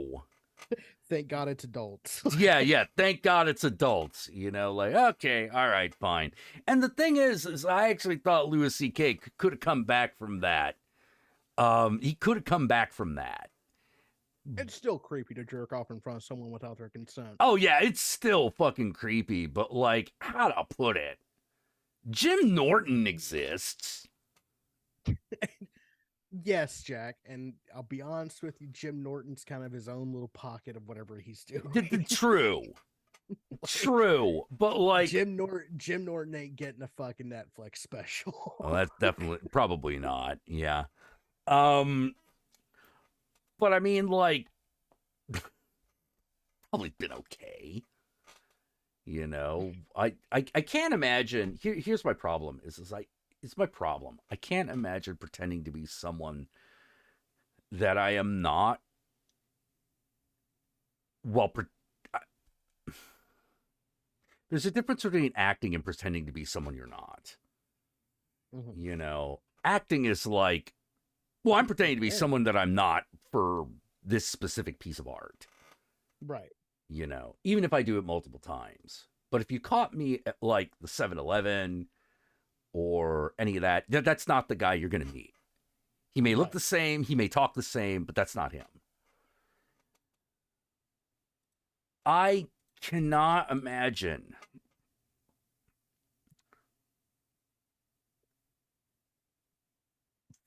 Thank God it's adults. yeah. Thank God it's adults. You know, like, okay, all right, fine. And the thing is I actually thought Louis C.K. could have come back from that. He could have come back from that. It's still creepy to jerk off in front of someone without their consent. Oh, yeah, it's still fucking creepy, but like, how to put it? Jim Norton exists. Yes, Jack, and I'll be honest with you, Jim Norton's kind of his own little pocket of whatever he's doing. True. True, but like Jim Norton ain't getting a fucking Netflix special. Well, that's definitely probably not. Yeah. But I mean, like, probably been okay. You know, I can't imagine. Here's my problem. It's my problem. I can't imagine pretending to be someone that I am not. Well, there's a difference between acting and pretending to be someone you're not. Mm-hmm. You know, acting is like, well, I'm pretending to be someone that I'm not for this specific piece of art. Right. You know, even if I do it multiple times. But if you caught me at like the 7-Eleven or any of that, that's not the guy you're going to meet. He may look the same, he may talk the same, but that's not him. I cannot imagine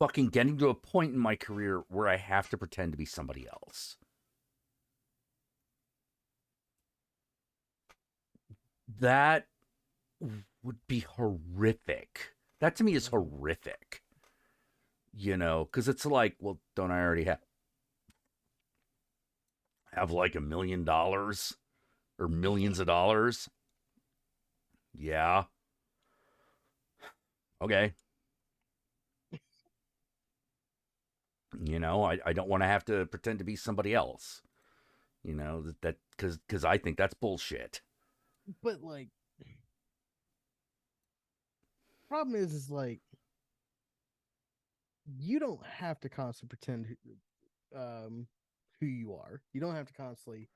fucking getting to a point in my career where I have to pretend to be somebody else. That would be horrific. That to me is horrific. You know, because it's like, well, don't I already have like $1 million or millions of dollars? Yeah. Okay. You know, I don't want to have to pretend to be somebody else. You know, that because I think that's bullshit. But like, problem is like, you don't have to constantly pretend who you are. You don't have to constantly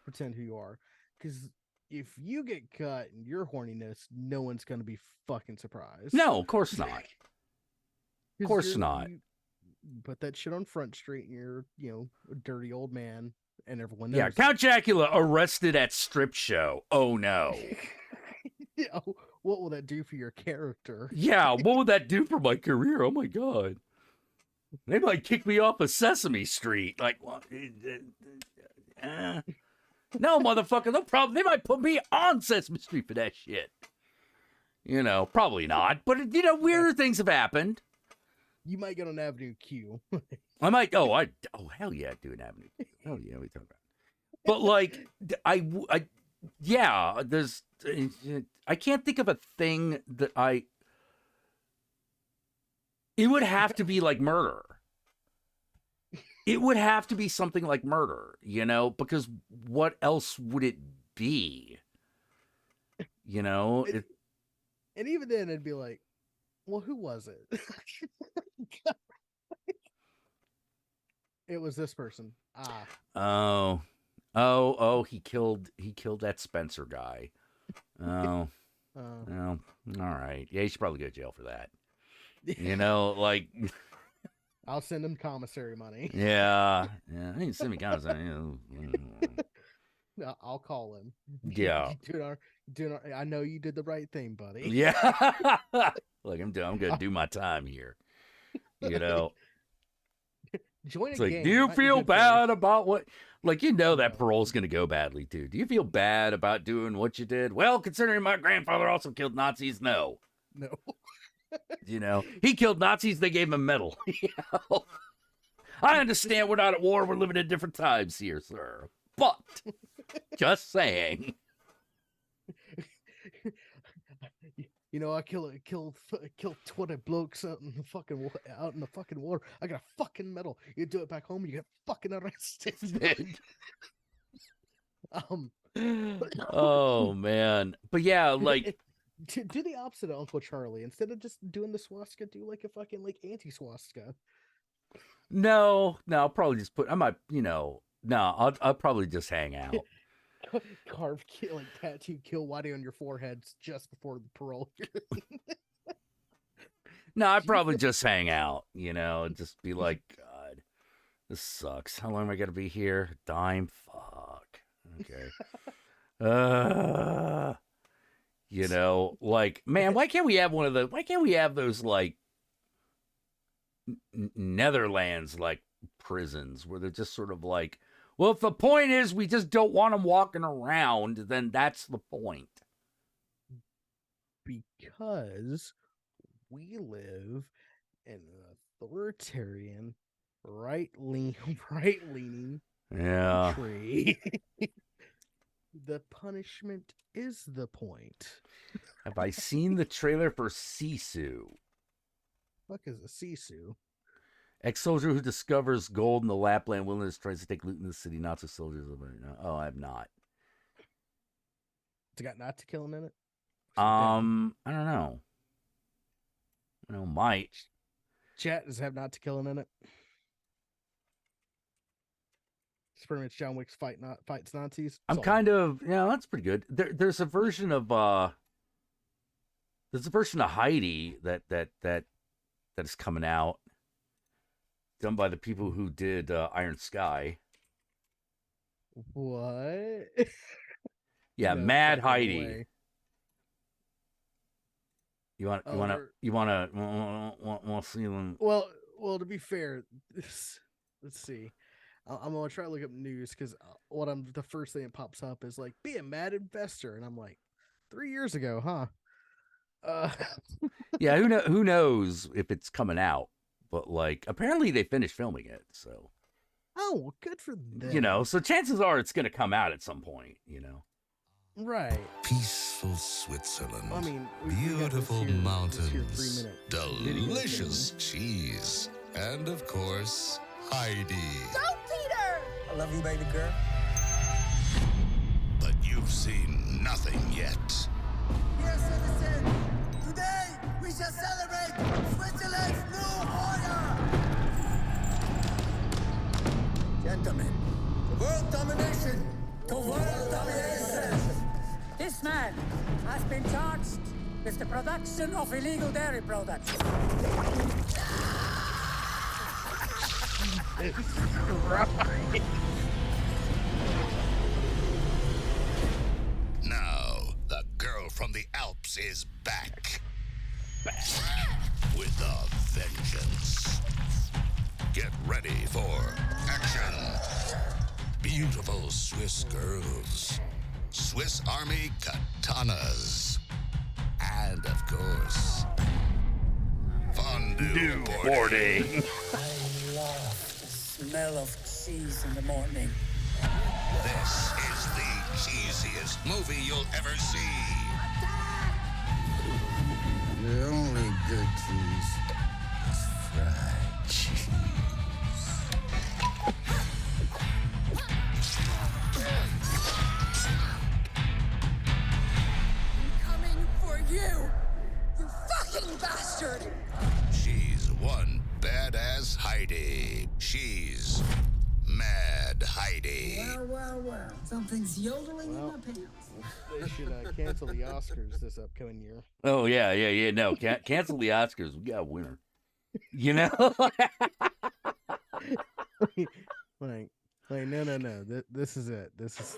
pretend who you are, because if you get cut in your horniness, no one's gonna be fucking surprised. No, of course not. Of course not. You put that shit on Front Street, and you're, a dirty old man, and everyone knows. Yeah, Count Jackula arrested at strip show. Oh no. What will that do for your character? Yeah, what would that do for my career? Oh my god. They might kick me off of Sesame Street. Like, what? No, motherfucker, no problem. They might put me on Sesame Street for that shit. You know, probably not. But, weirder things have happened. You might get on Avenue Q. I might. Oh, hell yeah, do an Avenue Q. Hell yeah, we talk about it. But, like, yeah, I can't think of a thing that it would have to be like murder. It would have to be something like murder, because what else would it be? And even then, it'd be like, well, who was it? It was this person. Oh, he killed that Spencer guy. Oh, all right. Yeah, he should probably go to jail for that. Like, I'll send him commissary money. Yeah. He didn't send me commissary. No, I'll call him. Yeah. I know you did the right thing, buddy. Yeah. Look, I'm gonna do my time here. You know, Join it's a like, gang. do It you might be feel good for you. bad about what? Like, you know that No. parole's gonna go badly, dude. Do you feel bad about doing what you did? Well, considering my grandfather also killed Nazis, no. No. You know, he killed Nazis. They gave him a medal. You know? I understand we're not at war. We're living in different times here, sir. But just saying. You know, I killed 20 blokes out in the fucking water. I got a fucking medal. You do it back home, you get fucking arrested. Oh man, but yeah, like do the opposite of Uncle Charlie. Instead of just doing the swastika, do like a fucking like anti-swastika. no, I'll probably just put. I might, I'll probably just hang out. Carve, like tattoo, kill Whitey on your forehead just before the parole. No, I'd probably just hang out. Just be like, God, this sucks. How long am I gonna be here? Dime. Fuck. Okay. Like, man, why can't we have those like Netherlands like prisons where they're just sort of like, well, if the point is we just don't want them walking around, then that's the point. Because we live in an authoritarian, right-leaning Yeah. country. The punishment is the point. Have I seen the trailer for Sisu? Fuck is a sisu? Ex-soldier who discovers gold in the Lapland wilderness tries to take loot in the city. Nazi soldiers. Oh, I have not. It's got Nazi killing in it. I don't know. Might. Chat does have Nazi killing in it. It's pretty much John Wick's fights Nazis. I'm kind of, that's pretty good. There's a version of Heidi that is coming out, done by the people who did Iron Sky. What? Yeah, No Mad fucking Heidi. way. You want to see them? Well, to be fair, let's see. I'm gonna try to look up news because the first thing that pops up is like, be a mad investor, and I'm like, 3 years ago, huh? Yeah, who knows if it's coming out? But like, apparently they finished filming it, so. Oh, good for them. So chances are it's gonna come out at some point. Right. Peaceful Switzerland. I mean, beautiful mountains, 3 minute delicious cheese, and of course, Heidi. Go, Peter! I love you, baby girl. But you've seen nothing yet. Dear citizen, today we shall celebrate Switzerland's new order. Gentlemen, world domination. To world domination. This man has been charged with the production of illegal dairy products. Now, the girl from the Alps is back. With a vengeance. Get ready for action. Beautiful Swiss girls. Swiss Army katanas. And, of course, fondue boarding. I love the smell of cheese in the morning. This is the cheesiest movie you'll ever see. The only good cheese is fried cheese. Coming for you, you fucking bastard! She's one badass Heidi. She's Mad Heidi. Well. Something's yodeling in my pants. They should cancel the Oscars this upcoming year. Oh yeah. No, cancel the Oscars. We got a winner. Like, Like, no. This is it. This is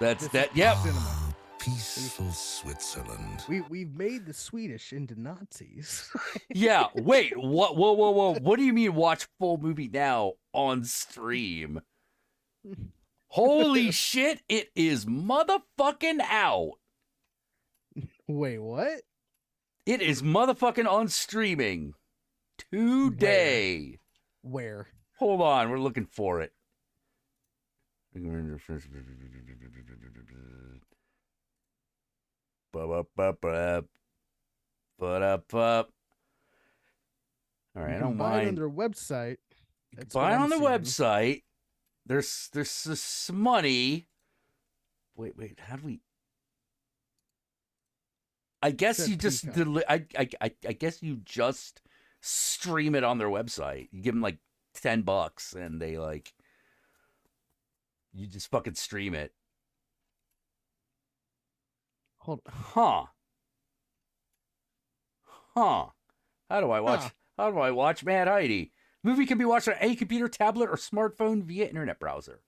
That's this that. is Yep. cinema. Peaceful Switzerland. We've made the Swedish into Nazis. Yeah. Wait. What? Whoa. What do you mean? Watch full movie now on stream? Holy shit! It is motherfucking out. Wait, what? It is motherfucking on streaming today. Where? Hold on, we're looking for it. All right, You I can don't buy it on mind. their website. You can That's buy what it on I'm the seeing. website. There's this money. Wait. How do we? I guess Said you just Peacock. I guess you just stream it on their website. You give them like $10, and they like you just fucking stream it. Hold. Huh. How do I watch? Huh. How do I watch Mad Heidi? Movie can be watched on any computer, tablet, or smartphone via internet browser.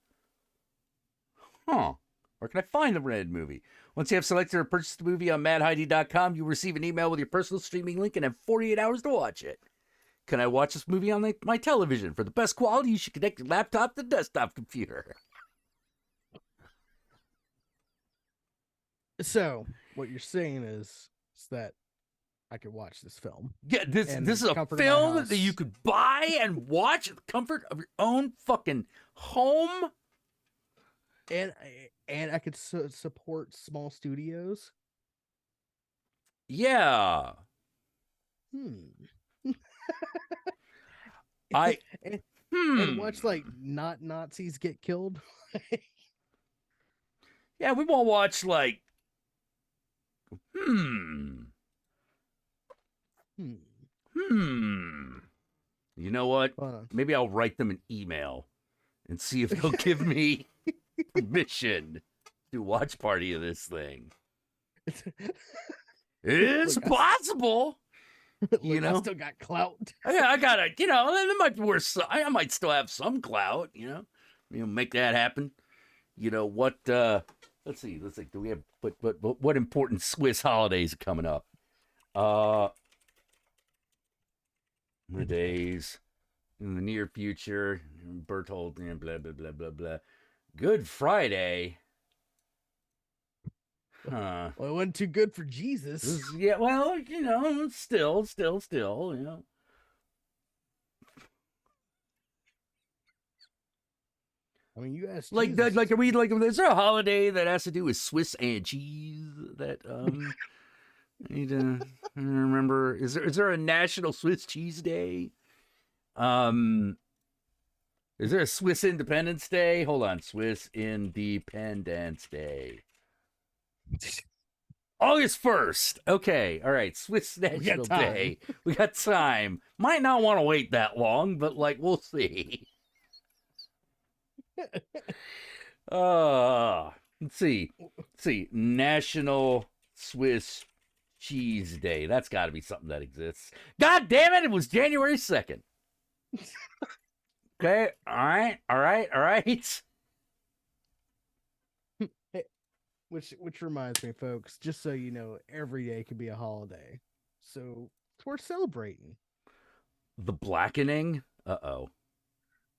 Huh. Where can I find the rented movie? Once you have selected or purchased the movie on madheidi.com, you'll receive an email with your personal streaming link and have 48 hours to watch it. Can I watch this movie on my television? For the best quality, you should connect your laptop to the desktop computer. So what you're saying is that I could watch this film. Yeah, this And is a comfort of my film house. that you could buy and watch at the comfort of your own fucking home. And I could support small studios. Yeah. And watch like not Nazis get killed. Yeah, we won't watch like You know what? Maybe I'll write them an email and see if they'll give me permission to watch party of this thing. It's possible. You know, I still got clout. Yeah, I gotta. You know, there might be worse. I might still have some clout. You know, make that happen. You know what? Let's see. Do we have what important Swiss holidays are coming up? The days in the near future. Berthold, blah blah blah blah blah. Good Friday. Huh. Well, it wasn't too good for Jesus. Yeah, well, you know, still, you know. I mean, you asked Like Jesus. that, is there a holiday that has to do with Swiss and cheese that I need to remember? Is there a National Swiss Cheese Day? Is there a Swiss Independence Day? Hold on, Swiss Independence Day. August 1st. Okay, all right. Swiss National Day. We got time. Might not want to wait that long, but like we'll see. Let's see. National Swiss Cheese Day. That's got to be something that exists. God damn it! It was January 2nd. Okay. All right. Which reminds me, folks, just so you know, every day could be a holiday. So we're celebrating. The Blackening? Uh-oh.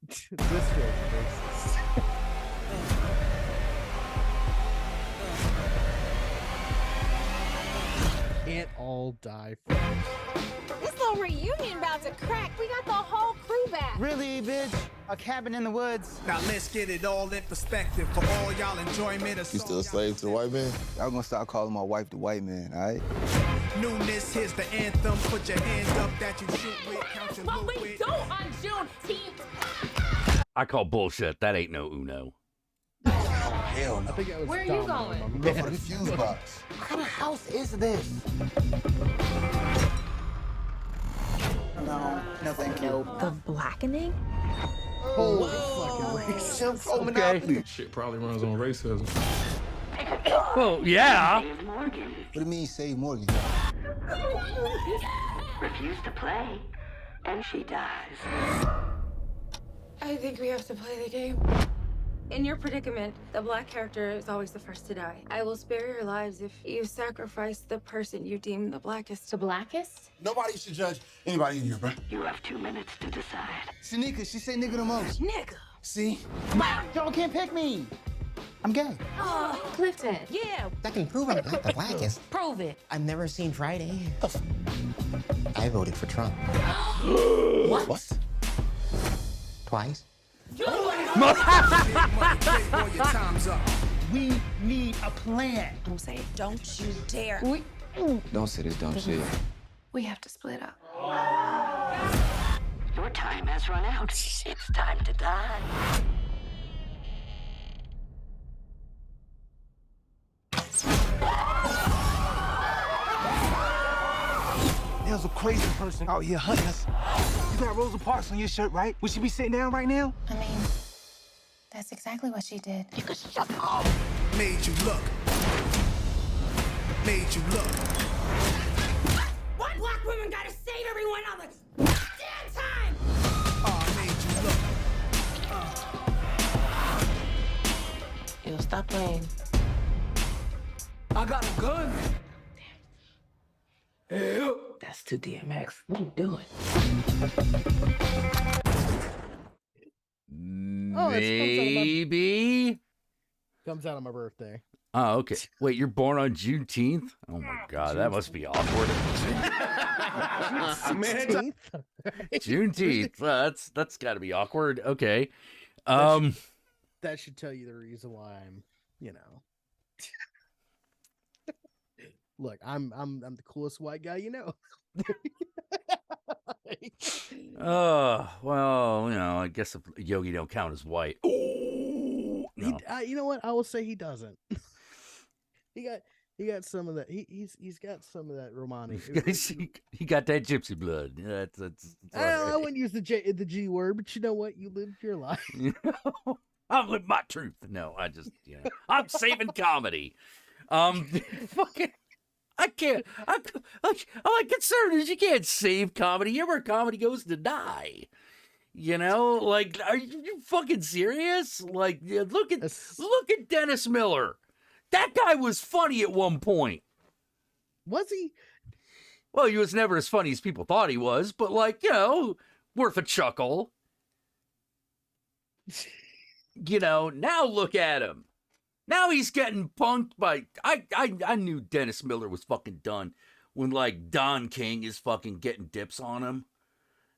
This film exists. Can't all die first. This little reunion about to crack. We got the whole crew back. Really, bitch? A cabin in the woods. Now let's get it all in perspective for all y'all enjoyment. You still a slave to the white man? Y'all gonna start calling my wife the white man, all right? Newness, here's the anthem. Put your hands up that you shoot with. Count your What loot we with. do on Juneteenth. I call bullshit. That ain't no Uno. Hell no. I think that was Where are you going? I'm going for the fuse box. What kind of house is this? No, thank you. The Blackening? Holy fucking race. Okay. Shit probably runs on racism. Well, yeah. What do you mean save Morgan? Refused to play, and she dies. I think we have to play the game. In your predicament, the black character is always the first to die. I will spare your lives if you sacrifice the person you deem the blackest. The blackest? Nobody should judge anybody in here, bro. You have 2 minutes to decide. Shanika, she say nigga the most. Nigga. See? Y'all can't pick me. I'm gay. Oh, Clifton. Yeah, I can prove I'm not the blackest. Prove it. I've never seen Friday. I voted for Trump. What? Twice. We need a plan. I'm saying, don't you dare. Don't say this dumb shit. We have to split up. Your time has run out. It's time to die. There's a crazy person out here hunting us. You got Rosa Parks on your shirt, right? Would she be sitting down right now? I mean, that's exactly what she did. You can shut up. Made you look. Made you look. Why black women gotta save everyone all the damn time? Made you look. Yo, stop playing. I got a gun. That's too DMX. What are you doing? Maybe. Comes out on my birthday. Oh, okay. Wait, you're born on Juneteenth? Oh my God, that must be awkward. Juneteenth? Juneteenth. That's got to be awkward. Okay. That should tell you the reason why I'm, Look, I'm the coolest white guy you know. Well, I guess if Yogi don't count as white. Ooh, no. You know what? I will say he doesn't. he got some of that. He's got some of that Romani. He got that gypsy blood. That's I wouldn't use the G word, but you know what? You lived your life. I've lived my truth. No, I just I'm saving comedy. Fucking. I can't. I'm like conservatives. You can't save comedy. You know where comedy goes to die. Like, are you fucking serious? Like, look at Dennis Miller. That guy was funny at one point. Was he? Well, he was never as funny as people thought he was, but worth a chuckle. Now look at him. Now he's getting punked by... I knew Dennis Miller was fucking done when, Don King is fucking getting dips on him.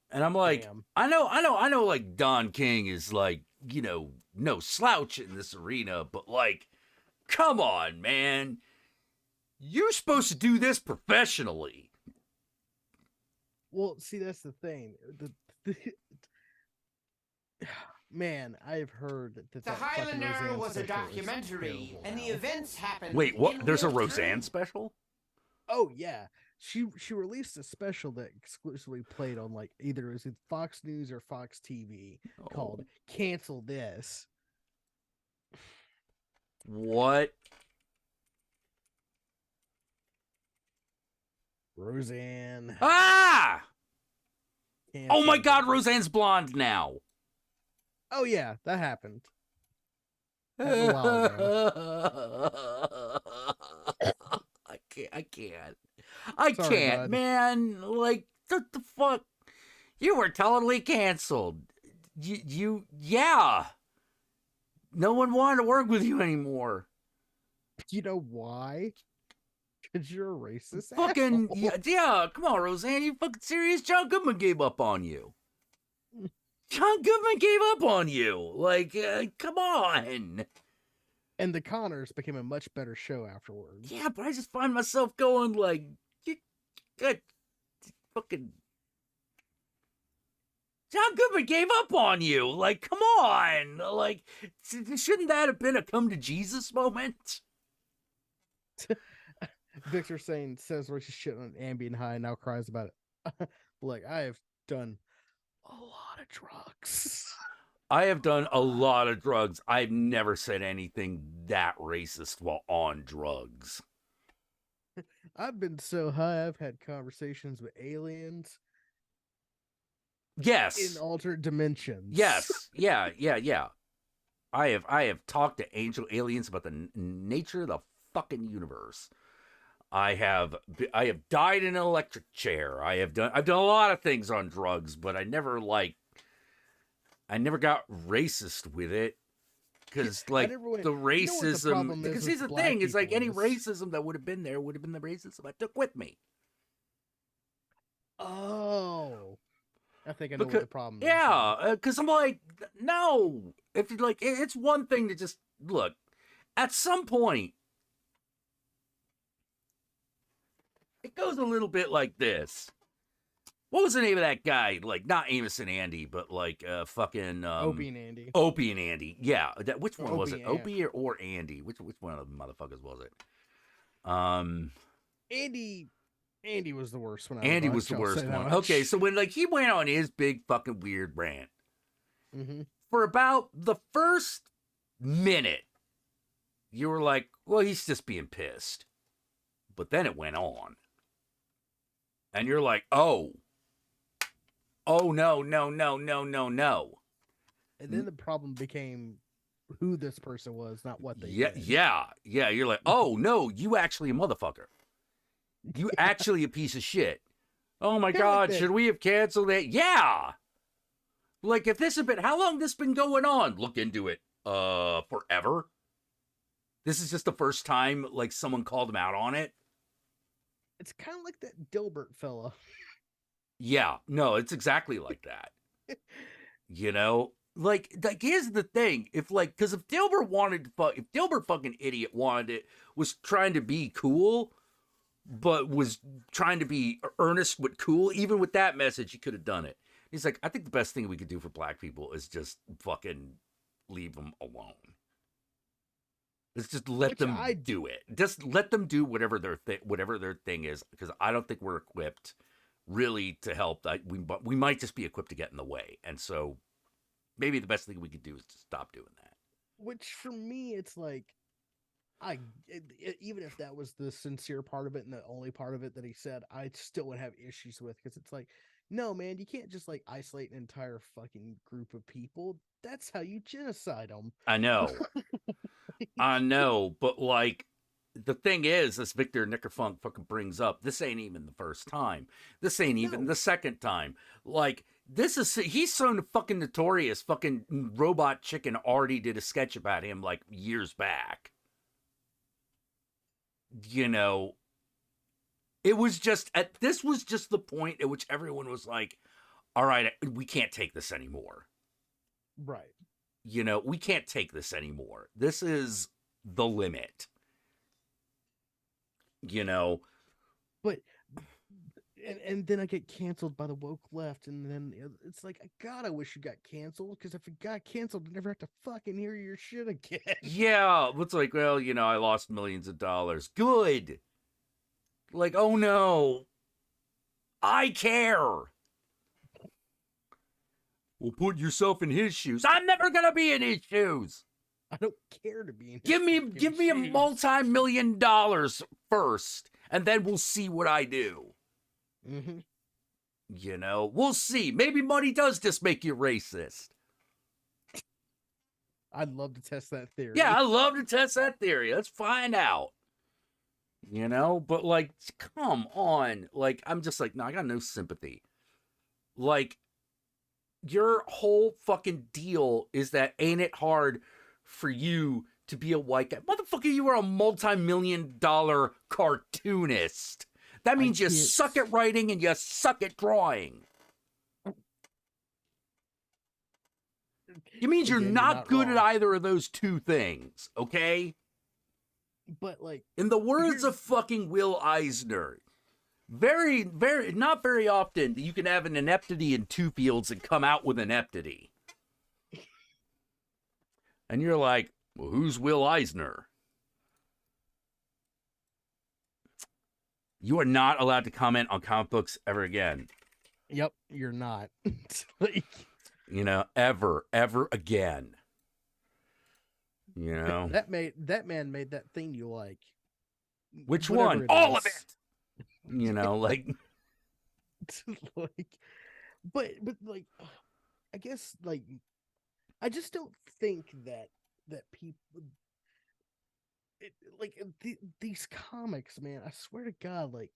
And I'm like, damn. I know, like, Don King is, no slouch in this arena, but, come on, man. You're supposed to do this professionally. Well, see, that's the thing. Man, I've heard that The Highlander was a documentary, and the events happened. Wait, what? There's a Roseanne special? Oh yeah, she released a special that exclusively played on either it was Fox News or Fox TV called "Cancel This." What? Roseanne. Ah! Oh my God, Roseanne's blonde now. Oh yeah, that happened. I can't. I Sorry, can't, bud. man. Like, what the fuck? You were totally canceled. Yeah. No one wanted to work with you anymore. You know why? Because you're a racist. Fucking, asshole. yeah, come on, Roseanne. You fucking serious? John Goodman gave up on you. John Goodman gave up on you. Come on. And The Connors became a much better show afterwards. Yeah, but I just find myself going you got fucking... John Goodman gave up on you. Come on. Shouldn't that have been a come to Jesus moment? Victor says racist shit on Ambien high and now cries about it. I have done a lot of drugs. I have done a lot of drugs. I've never said anything that racist while on drugs. I've been so high, I've had conversations with aliens. Yes. In alternate dimensions. Yes. Yeah. I have talked to angel aliens about the nature of the fucking universe. I have died in an electric chair. I've done a lot of things on drugs, but I never got racist with it. Because like the racism, because here's the thing, it's like any racism that would have been there would have been the racism I took with me. Oh, I think I know what the problem is. Yeah, because I'm like, no. If you like, it's one thing to just look. At some point, it goes a little bit like this. What was the name of that guy? Like, not Amos and Andy, but like fucking Opie and Andy. Opie and Andy. Yeah, which one was it? Opie Opie or Andy? Which one of the motherfuckers was it? Andy was the worst one. Andy was the worst one. Okay, so when like he went on his big fucking weird rant, for about the first minute, you were like, well, he's just being pissed. But then it went on. And you're like, oh no. And then the problem became who this person was, not what they did. Yeah. You're like, oh no, you actually a motherfucker. You actually a piece of shit. Oh my God, should we have canceled it? Yeah. Like if this had been, how long this been going on? Look into it. Forever. This is just the first time like someone called him out on it. It's kind of like that Dilbert fella. Yeah, no, it's exactly like that. You know, like here's the thing: if Dilbert fucking idiot was trying to be cool, but was trying to be earnest but cool, even with that message, he could have done it. He's like, I think the best thing we could do for black people is just fucking leave them alone. Let's just let them do it. Just let them do whatever their thing is, because I don't think we're equipped really to help. We might just be equipped to get in the way, and so maybe the best thing we could do is to stop doing that. Which for me, it's like, even if that was the sincere part of it and the only part of it that he said, I still would have issues with, because it's like, no, man, you can't just like isolate an entire fucking group of people. That's how you genocide them. I know. I know, but like the thing is, as Victor Nickerfunk fucking brings up, this ain't even the first time. This ain't even the second time. Like he's so fucking notorious. Fucking Robot Chicken already did a sketch about him like years back. You know, this was just the point at which everyone was like, all right, we can't take this anymore. Right. You know, we can't take this anymore. This is the limit. You know. But and then I get canceled by the woke left, and then it's like, God, I wish you got canceled, because if it got canceled, I never have to fucking hear your shit again. Yeah, it's like, well, you know, I lost millions of dollars. Good. Like, oh no, I care. Well, put yourself in his shoes. I'm never gonna be in his shoes. I don't care to be in his Give me shoes. $a multi-million first, and then we'll see what I do. Mm-hmm. You know, we'll see. Maybe money does just make you racist. I'd love to test that theory. Yeah, I'd love to test that theory. Let's find out. You know, but like, come on. Like, I'm just like, no, I got no sympathy. Like, your whole fucking deal is that ain't it hard for you to be a white guy? Motherfucker, you are a multi-million-dollar cartoonist. That means you suck at writing and you suck at drawing. It means you're not good at either of those two things, okay? But like, in the words of fucking Will Eisner, not very often you can have an ineptity in two fields and come out with an ineptity. And you're like, well, who's Will Eisner? You are not allowed to comment on comic books ever again. Yep, you're not. Like, you know, ever again. You know, that man made that thing you like. Which one? All of it. You know, like, like, but like, I guess like, I just don't think that that people these comics, man, I swear to God, like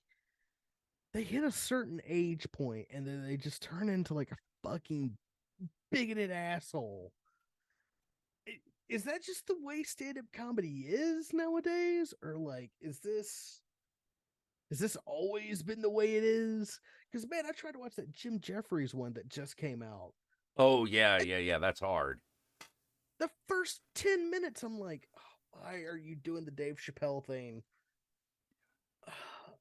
they hit a certain age point and then they just turn into like a fucking bigoted asshole. Is that just the way stand-up comedy is nowadays, or like is this always been the way it is? Because man, I tried to watch that Jim Jeffries one that just came out. Oh yeah, that's hard. The first 10 minutes, I'm like, oh, why are you doing the Dave Chappelle thing?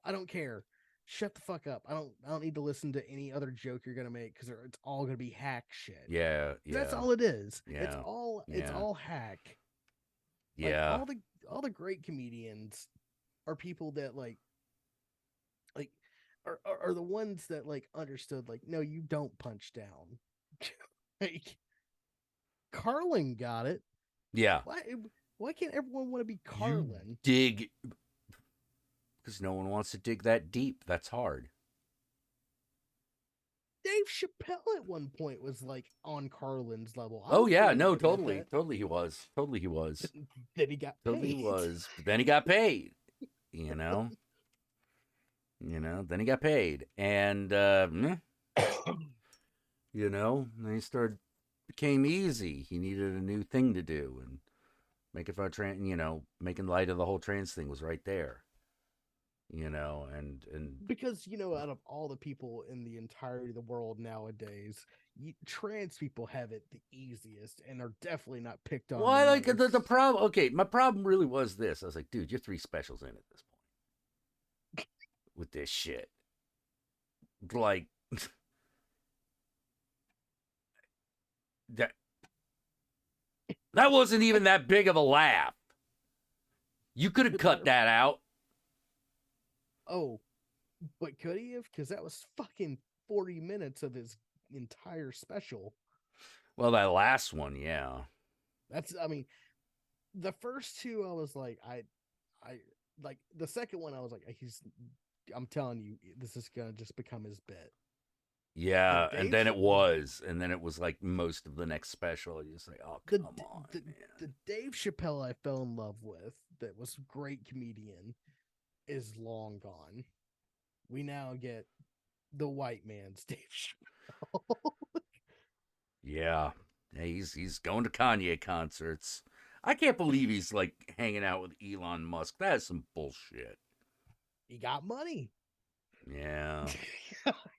I don't care. Shut the fuck up. I don't need to listen to any other joke you're gonna make because it's all gonna be hack shit. Yeah. That's all it is. Yeah. It's all hack. Like Yeah. all the great comedians are people that like are the ones that like understood like, no, you don't punch down. Like Carlin got it. Yeah. Why can't everyone want to be Carlin? Dig, because no one wants to dig that deep. That's hard. Dave Chappelle at one point was like on Carlin's level. Oh yeah, no, totally he was. Then he got totally paid. he was. But then he got paid. You know. Then he got paid, and you know, then he became easy. He needed a new thing to do, and making fun of trans, making light of the whole trans thing was right there. And because out of all the people in the entirety of the world nowadays, trans people have it the easiest and are definitely not picked on. Well, like the problem. Okay, my problem really was this. I was like, dude, you're 3 specials in at this point with this shit. Like that wasn't even that big of a laugh. You could have cut that out. Oh, but could he have? Because that was fucking 40 minutes of his entire special. Well, that last one, yeah. I mean, the first two, I was like, I like the second one, I was like, I'm telling you, this is gonna just become his bit. Yeah, and then it was like most of the next special. You're just like, oh, come on. The Dave Chappelle I fell in love with, that was a great comedian, is long gone. We now get the white man's Dave Chappelle. Yeah, he's going to Kanye concerts. I can't believe he's like hanging out with Elon Musk. That is some bullshit. He got money. Yeah.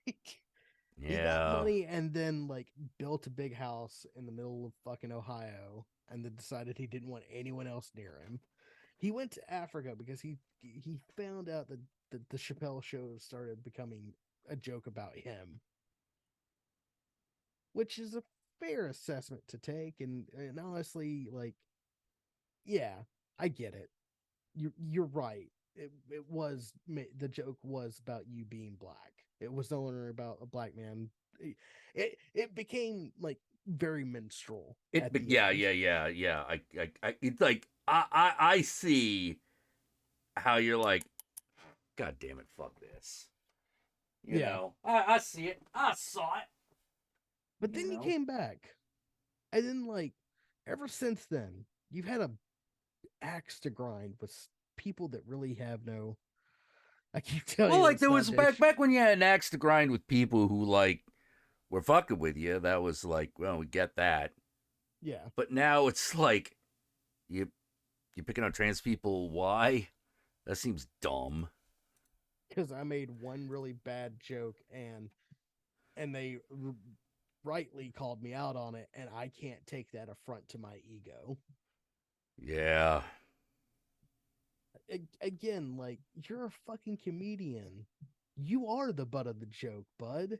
He got money and then like built a big house in the middle of fucking Ohio and then decided he didn't want anyone else near him. He went to Africa because he found out that the Chappelle show started becoming a joke about him, which is a fair assessment to take. And honestly, like, yeah, I get it. You're right. It was, the joke was about you being black. It was no longer about a black man. It became like very minstrel. Yeah. It's like I see how you're like, God damn it, fuck this. You know, I see it. I saw it. But then you came back, and then like ever since then, you've had a axe to grind with people that really have no. I keep telling you. Well, like there was back when you had an axe to grind with people who like were fucking with you. That was like, well, we get that. Yeah. But now it's like you're picking on trans people. Why? That seems dumb. Because I made one really bad joke and they rightly called me out on it, and I can't take that affront to my ego. Yeah. Again, like, you're a fucking comedian. You are the butt of the joke, bud.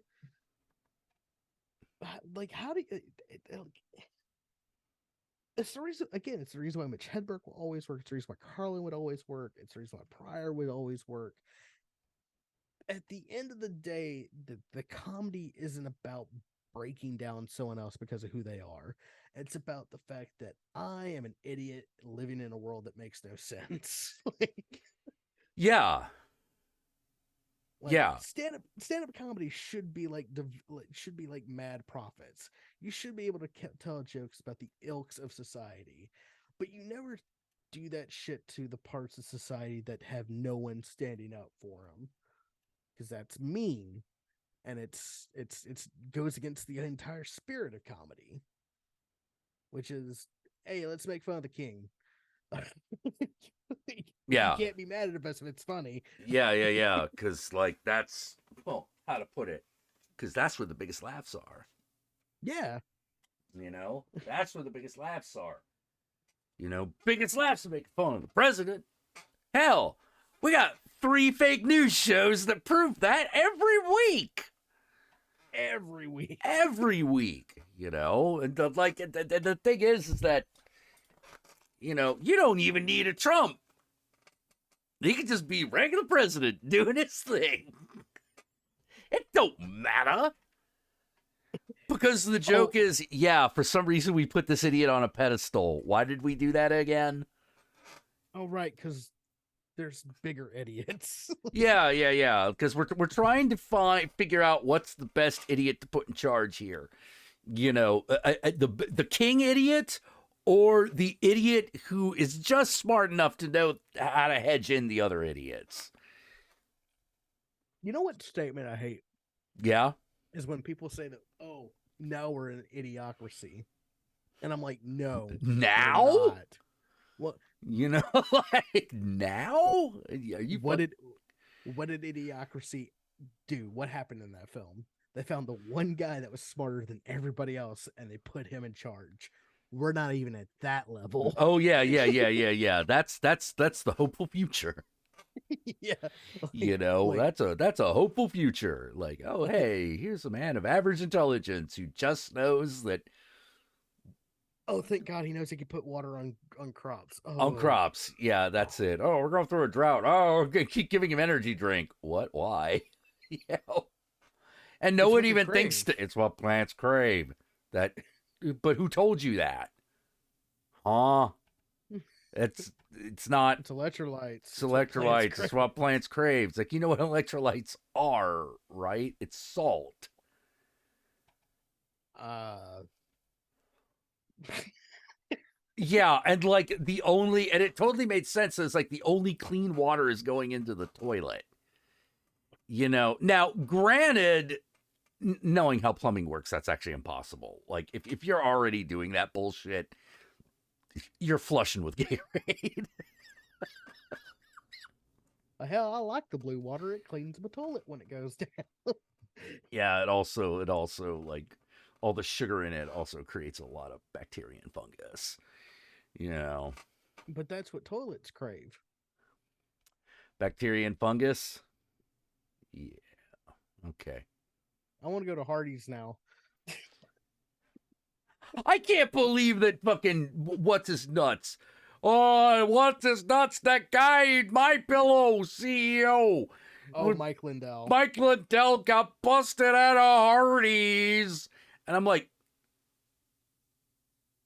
Like, how do you... It's the reason, again, it's the reason why Mitch Hedberg will always work. It's the reason why Carlin would always work. It's the reason why Pryor would always work. At the end of the day, the comedy isn't about breaking down someone else because of who they are. It's about the fact that I am an idiot living in a world that makes no sense. Yeah. Yeah. Stand-up comedy should be like mad profits. You should be able to tell jokes about the ilks of society. But you never do that shit to the parts of society that have no one standing up for them, because that's mean, and it's goes against the entire spirit of comedy, which is, hey, let's make fun of the king. Yeah. You can't be mad at us if it's funny. Yeah. Because, like, that's, well, how to put it? Because that's where the biggest laughs are. Yeah. You know? That's where the biggest laughs are. You know, biggest laughs are making fun of the president. Hell, we got 3 fake news shows that prove that every week. Every week, you know? And the thing is that, you know, you don't even need a Trump. He could just be regular president doing his thing. It don't matter. Because the joke is, yeah, for some reason we put this idiot on a pedestal. Why did we do that again? Oh, right, because there's bigger idiots. Yeah. Because we're trying to figure out what's the best idiot to put in charge here. You know, the king idiot, or the idiot who is just smart enough to know how to hedge in the other idiots. You know what statement I hate? Yeah? Is when people say that, oh, now we're in an idiocracy. And I'm like, no. Now? we're not. Well, you know, like, now? What did Idiocracy do? What happened in that film? They found the one guy that was smarter than everybody else, and they put him in charge. We're not even at that level. Oh yeah. That's the hopeful future. Yeah. You know, like- that's a hopeful future. Like, oh hey, here's a man of average intelligence who just knows that. Oh, thank God he knows he can put water on crops. Oh. On crops, yeah, that's it. Oh, we're going through a drought. Oh, we're gonna keep giving him energy drink. What? Why? Yeah. And no It's one what they even thinks crave. it's what plants crave. That, but who told you that? Huh? It's not. It's electrolytes. It's electrolytes. It's what plants crave. It's like, you know what electrolytes are, right? It's salt. Yeah, and like and it totally made sense. It's like the only clean water is going into the toilet. You know, now granted, knowing how plumbing works, that's actually impossible. Like if you're already doing that bullshit, you're flushing with Gatorade. Hell, I like the blue water. It cleans my toilet when it goes down. Yeah, it also like all the sugar in it also creates a lot of bacteria and fungus. You know. But that's what toilets crave. Bacteria and fungus? Yeah. Okay. I want to go to Hardee's now. I can't believe that fucking what's his nuts. Oh, what's his nuts? That guy, My Pillow CEO. Oh, Mike Lindell. Mike Lindell got busted at a Hardee's. And I'm like,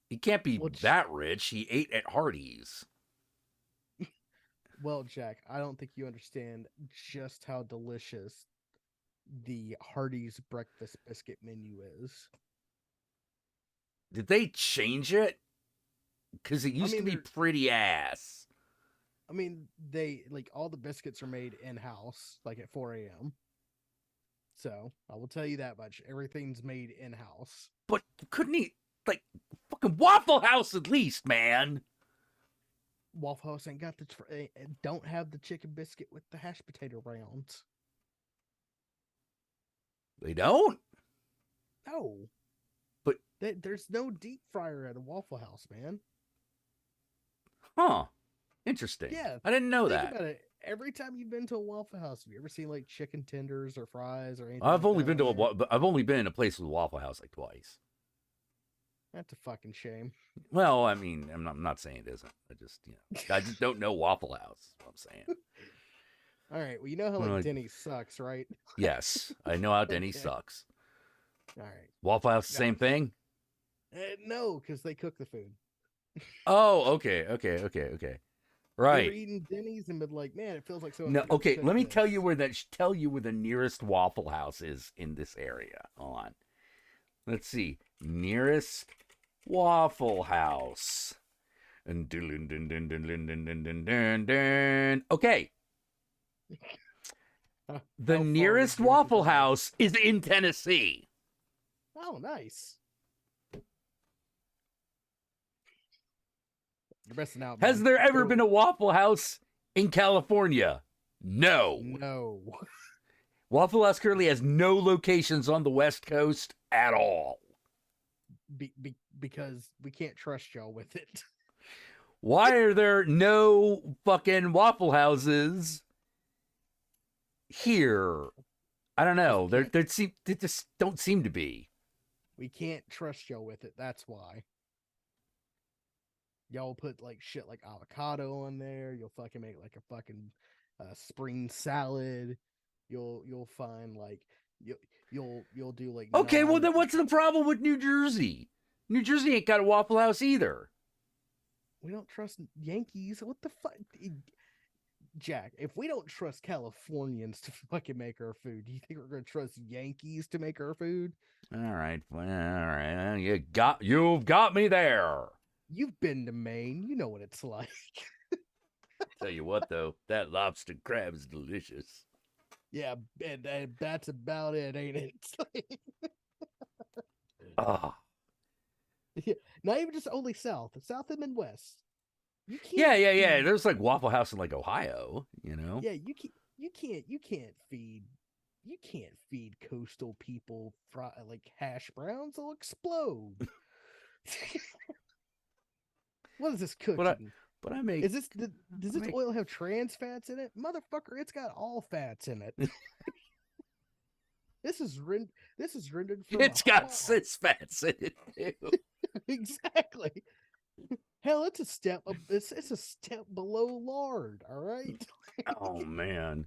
he can't be that rich. He ate at Hardee's. Well, Jack, I don't think you understand just how delicious the Hardee's breakfast biscuit menu is. Did they change it? Because it used to be pretty ass. I mean, they like all the biscuits are made in-house, like at 4 a.m. So I will tell you that much. Everything's made in-house. But couldn't he, like, fucking Waffle House at least, man? Waffle House ain't got don't have the chicken biscuit with the hashed potato rounds. They don't? No. But there's no deep fryer at a Waffle House, man. Huh. Interesting. Yeah. I didn't know think that. About it. Every time you've been to a Waffle House, have you ever seen like chicken tenders or fries or anything? I've like only that been on to there? I've only been in a place with a Waffle House like twice. That's a fucking shame. Well, I mean, I'm not saying it isn't. I just don't know Waffle House. Is what I'm saying. All right. Well, you know how like Denny's sucks, right? Yes, I know how Denny's Okay. sucks. All right. Waffle House, the same thing. No, because they cook the food. Oh, okay. You Right. ever eaten Denny's and been like, man, it feels like so. No, okay. Let me tell you where the nearest Waffle House is in this area. Hold on. Let's see. Nearest Waffle House. And dun, dun, dun, dun, dun, dun, dun, dun, dun, dun. Okay. The nearest Waffle House is in Tennessee. Oh, nice. You're missing out, man. Has there ever Go- been a Waffle House in California? No. No. Waffle House currently has no locations on the West Coast at all. Because we can't trust y'all with it. Why are there no fucking Waffle Houses here? I don't know. They just don't seem to be. We can't trust y'all with it. That's why. Y'all put like shit like avocado on there. You'll fucking make like a fucking spring salad. You'll find like you'll do like Okay, well then what's the problem with New Jersey? New Jersey ain't got a Waffle House either. We don't trust Yankees. What the fuck? Jack, if we don't trust Californians to fucking make our food, do you think we're gonna trust Yankees to make our food? All right, well, all right. You've got me there. You've been to Maine. You know what it's like. Tell you what, though, that lobster crab is delicious. Yeah, and that's about it, ain't it? Ah. Yeah, not even just only South and Midwest. You can't. Yeah. There's like Waffle House in like Ohio, you know. Yeah, you can't feed coastal people like hash browns. They'll explode. What is this cooking? But I make. Does this oil have trans fats in it? Motherfucker, it's got all fats in it. This is rendered from. It's got cis fats in it too. Exactly. Hell, it's a step. It's a step below lard. All right. Oh man.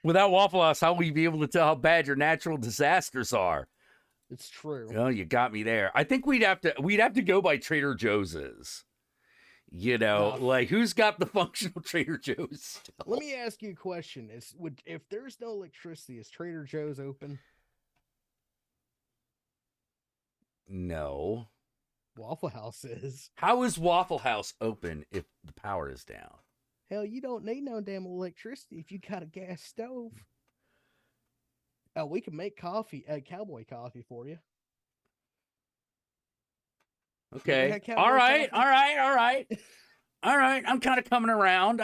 Without Waffle House, how will you be able to tell how bad your natural disasters are? It's true. Oh, you got me there. I think we'd have to go by Trader Joe's. You know, like who's got the functional Trader Joe's still? Let me ask you a question: if there's no electricity, is Trader Joe's open? No. Waffle House is. How is Waffle House open if the power is down? Hell, you don't need no damn electricity if you got a gas stove. Oh, we can make coffee, cowboy coffee for you. Okay. All right. I'm kind of coming around.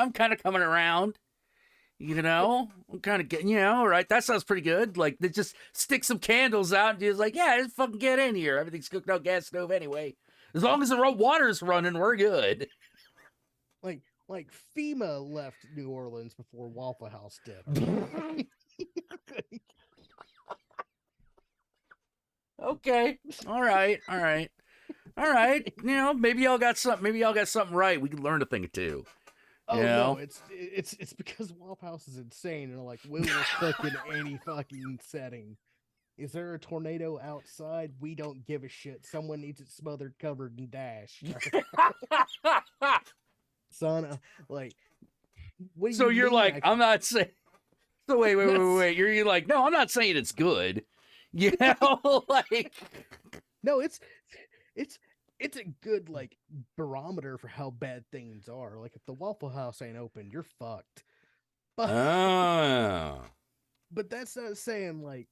You know, I'm kind of getting, all right. That sounds pretty good. Like, they just stick some candles out and just like, yeah, just fucking get in here. Everything's cooked on gas stove anyway. As long as the water's running, we're good. Like FEMA left New Orleans before Waffle House did. Okay. All right. You know, maybe y'all got something right. We can learn a thing or two. Oh you know? no, it's because Waffle House is insane and like we will cook in any fucking setting. Is there a tornado outside? We don't give a shit. Someone needs it smothered, covered, and dashed. Son, like, what do So you you're mean like, I'm not saying. So wait. You're like, no, I'm not saying it's good. You know, like, no, it's a good like barometer for how bad things are. Like if the Waffle House ain't open, you're fucked. But but that's not saying like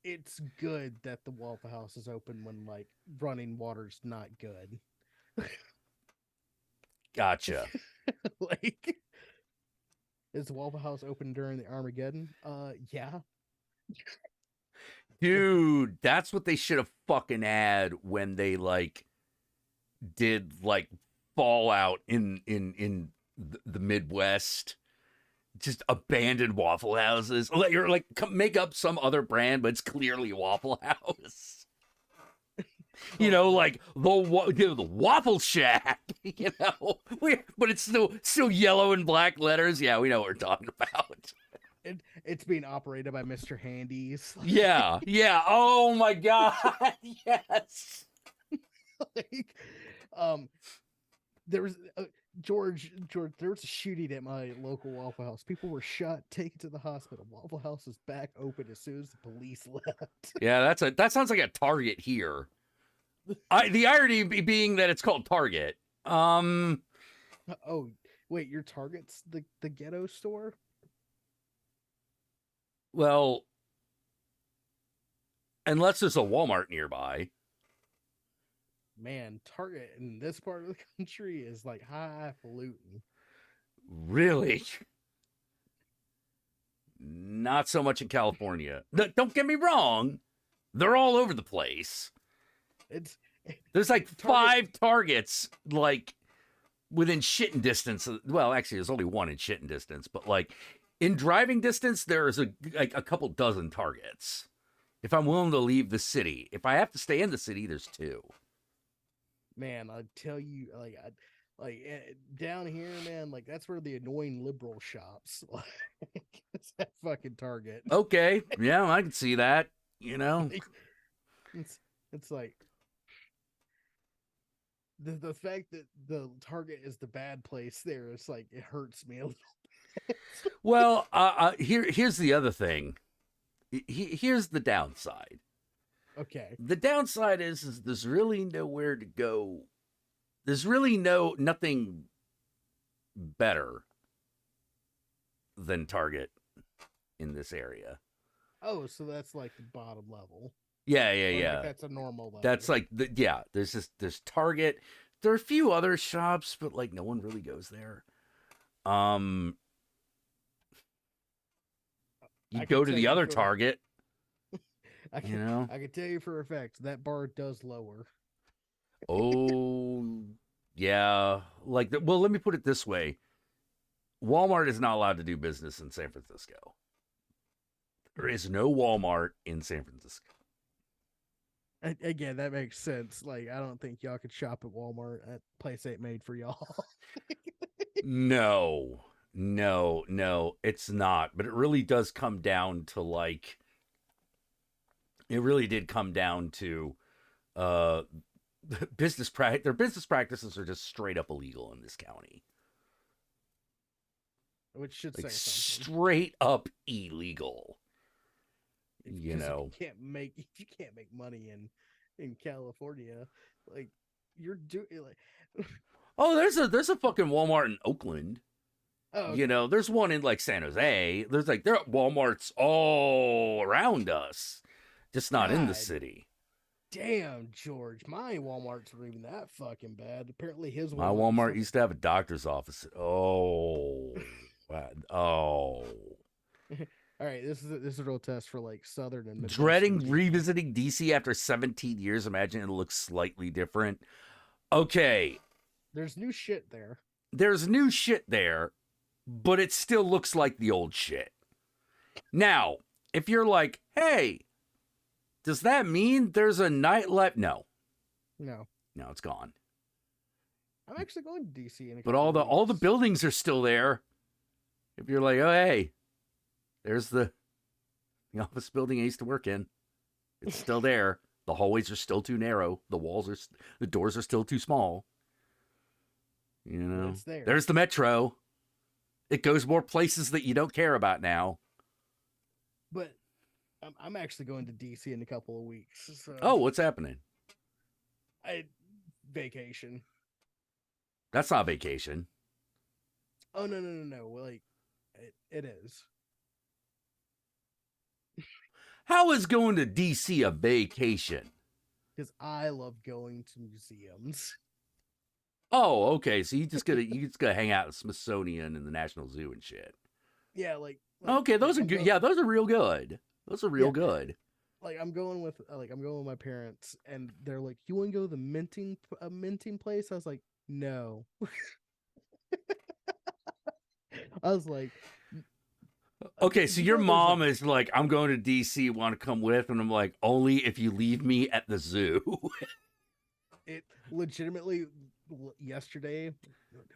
it's good that the Waffle House is open when like running water's not good. Gotcha. Like, is the Waffle House open during the Armageddon? Yeah. Dude, that's what they should have fucking had when they like did like Fallout in the Midwest. Just abandoned Waffle Houses. Or like make up some other brand, but it's clearly Waffle House. You know, like the Waffle Shack. You know, but it's still yellow and black letters. Yeah, we know what we're talking about. It's being operated by Mr. Handy's. Yeah. Oh my God. Yes. Like, there was George. There was a shooting at my local Waffle House. People were shot, taken to the hospital. Waffle House was back open as soon as the police left. Yeah, that sounds like a Target here. The irony being that it's called Target. Oh, wait, your Target's the ghetto store? Well, unless there's a Walmart nearby. Man, Target in this part of the country is like highfalutin. Really? Not so much in California. Don't get me wrong. They're all over the place. There's like five Targets like within shitting distance. Well, actually, there's only one in shitting distance, but like in driving distance, there's a couple dozen Targets. If I'm willing to leave the city, if I have to stay in the city, there's two. Man, I tell you, down here, man, like that's where the annoying liberal shops. Like, it's that fucking Target. Okay, yeah, I can see that. You know, it's like the fact that the Target is the bad place there. It's like it hurts me a little bit. Well, here's the other thing. Here's the downside. Okay. The downside is there's really nowhere to go. There's really nothing better than Target in this area. Oh, so that's like the bottom level. Yeah. Like that's a normal level. That's like there's Target. There are a few other shops, but like no one really goes there. You go to the other Target. I can tell you for a fact that bar does lower. Oh, yeah. Well, let me put it this way. Walmart is not allowed to do business in San Francisco. There is no Walmart in San Francisco. Again, that makes sense. Like, I don't think y'all could shop at Walmart. That place ain't made for y'all. No, it's not. But it really does come down to like, it really did come down to their business practices are just straight up illegal in this county. Which should like say something. Straight up illegal. You know, if you can't make money in California, like you're doing like. Oh, there's a fucking Walmart in Oakland. Oh, okay. You know, there's one in like San Jose. There are Walmarts all around us, just not in the city. Damn, George, my Walmarts were even that fucking bad. Apparently, his my Walmart used to have a doctor's office. Oh, wow. Oh. All right, this is a real test for like Southern and Midwestern Dreading people. revisiting DC after 17 years. Imagine it looks slightly different. Okay. There's new shit there. There's new shit there, but it still looks like the old shit. Now, if you're like, hey, does that mean there's a nightlife? No, it's gone. I'm actually going to DC in a But all the buildings are still there. If you're like, oh hey, there's the office building I used to work in. It's still there. The hallways are still too narrow. The doors are still too small. You know, it's there. There's the metro. It goes more places that you don't care about now. But I'm actually going to DC in a couple of weeks. So oh, what's happening? Vacation. That's not vacation. Oh no! Like, it is. How is going to DC a vacation? Because I love going to museums. Oh, okay. So you just gotta hang out at the Smithsonian and the National Zoo and shit. Yeah, like okay, those are good. Yeah, those are real good. Those are real good. Like I'm going with my parents, and they're like, "You want to go to the minting place?" I was like, "No." I was like, okay, so your mom is like, "I'm going to DC. Want to come with?" And I'm like, "Only if you leave me at the zoo." It legitimately yesterday.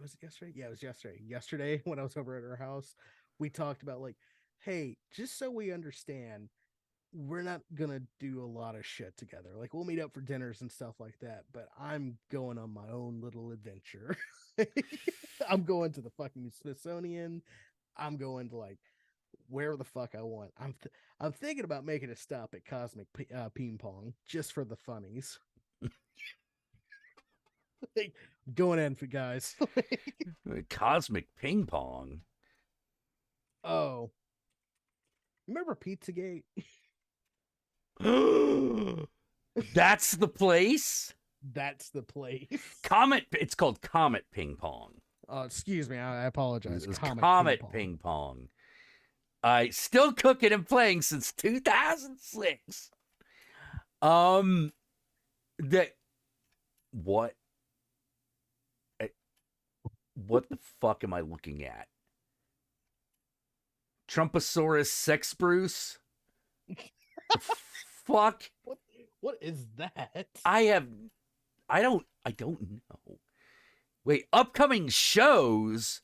Was it yesterday? Yeah, it was yesterday. Yesterday when I was over at her house, we talked about like, hey, just so we understand, we're not gonna do a lot of shit together. Like we'll meet up for dinners and stuff like that, but I'm going on my own little adventure. I'm going to the fucking Smithsonian. I'm going to like where the fuck I want. I'm thinking about making a stop at Cosmic Ping Pong just for the funnies. Like, going in for guys. Cosmic ping pong. Oh, remember Pizzagate? That's the place. That's the place. Comet. It's called Comet Ping Pong. Excuse me, I apologize. It's Comet Ping Pong. I still cooking and playing since 2006. That what? What the fuck am I looking at? Trumposaurus Sex Bruce? Fuck. What is that? I don't know. Wait, upcoming shows?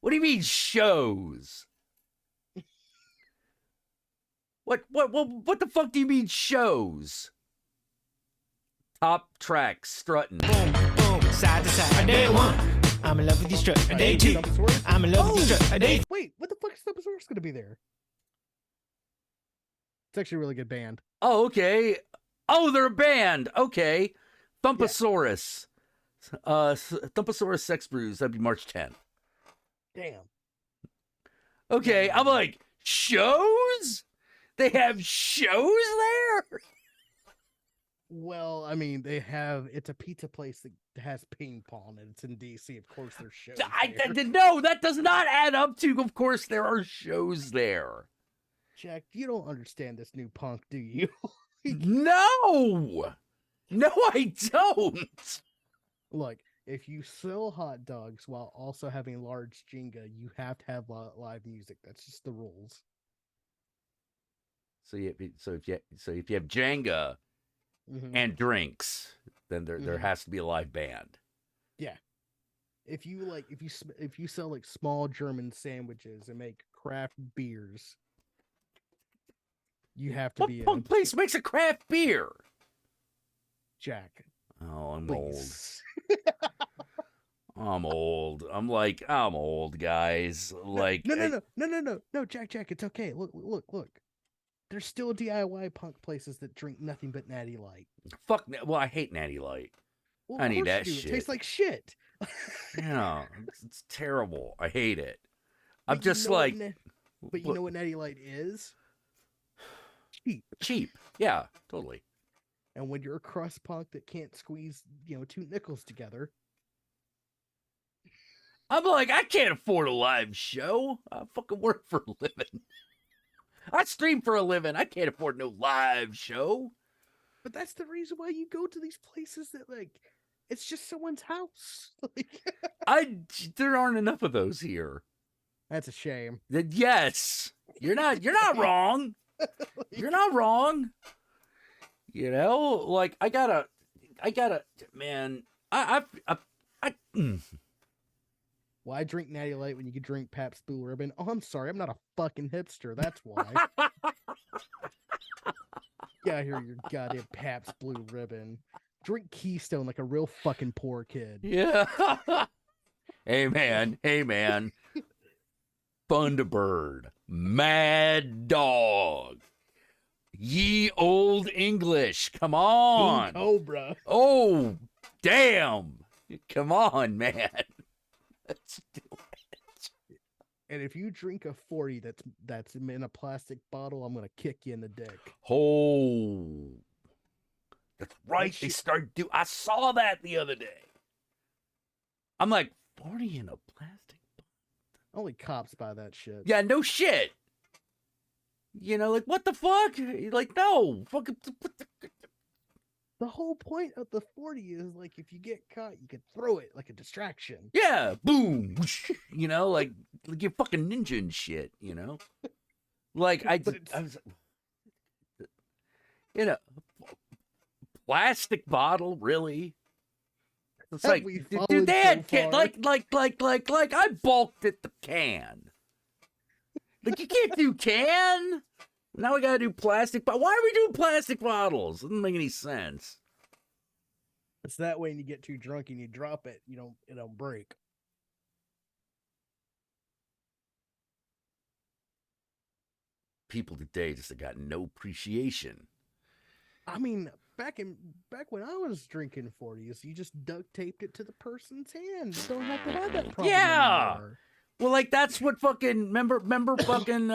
What do you mean shows? What the fuck do you mean shows? Top track strutting. Boom, boom, side to side. Day one, I'm in love with you strut. Day two, I'm in love with you strut. Day Wait, what the fuck is Steppensaurus gonna be there? It's actually a really good band. Oh, okay. Oh, they're a band. Okay. Thumpasaurus. Thumpasaurus Sex Brews. That'd be March 10th. Damn. Okay, I'm like, shows? They have shows there? Well, I mean, it's a pizza place that has ping pong and it's in DC. Of course, there's shows. No, that does not add up to, of course, there are shows there. Jack, you don't understand this new punk, do you? No, I don't. Look, if you sell hot dogs while also having large Jenga, you have to have live music. That's just the rules. So if you have Jenga and drinks, then there has to be a live band. Yeah. If you sell like small German sandwiches and make craft beers, you have to what be punk place makes a craft beer? Jack. Oh, I'm please. old. I'm old, guys. Like No, Jack, it's okay. Look. There's still DIY punk places that drink nothing but Natty Light. Fuck. Well, I hate Natty Light. Well, I need that shit. shit. It tastes like shit. Yeah, it's terrible. I hate it. But I'm just like. But you know what Natty Light is? Cheap. Yeah, totally. And when you're a crust punk that can't squeeze, two nickels together. I'm like, I can't afford a live show. I fucking work for a living. I stream for a living. I can't afford no live show. But that's the reason why you go to these places that, like, it's just someone's house. There aren't enough of those here. That's a shame. Yes. You're not wrong. You're not wrong. Like I gotta, man. Why drink Natty Light when you can drink Pabst Blue Ribbon? Oh, I'm sorry, I'm not a fucking hipster. That's why. Get out here, your goddamn Pabst Blue Ribbon. Drink Keystone like a real fucking poor kid. Yeah. Hey man. Thunderbird, Mad Dog, Ye Old English. Come on, King Cobra. Oh, damn! Come on, man. Let's do it. And if you drink a 40 that's in a plastic bottle, I'm gonna kick you in the dick. Oh, that's right. They start do. I saw that the other day. I'm like 40 in a plastic. Only cops buy that shit. Yeah, no shit. Like what the fuck? Like no, fuck. The whole point of the 40 is like if you get caught, you can throw it like a distraction. Yeah, boom. Like you fucking ninja and shit. Like I was, plastic bottle, really. It's like, dude, they had like I bulked at the can. Like you can't do can. Now we gotta do plastic. But why are we doing plastic bottles? It doesn't make any sense. It's that way when you get too drunk and you drop it, it don't break. People today just got no appreciation. I mean, back when I was drinking 40s, you just duct taped it to the person's hand. You don't have to have that problem anymore. Well, like that's what fucking remember fucking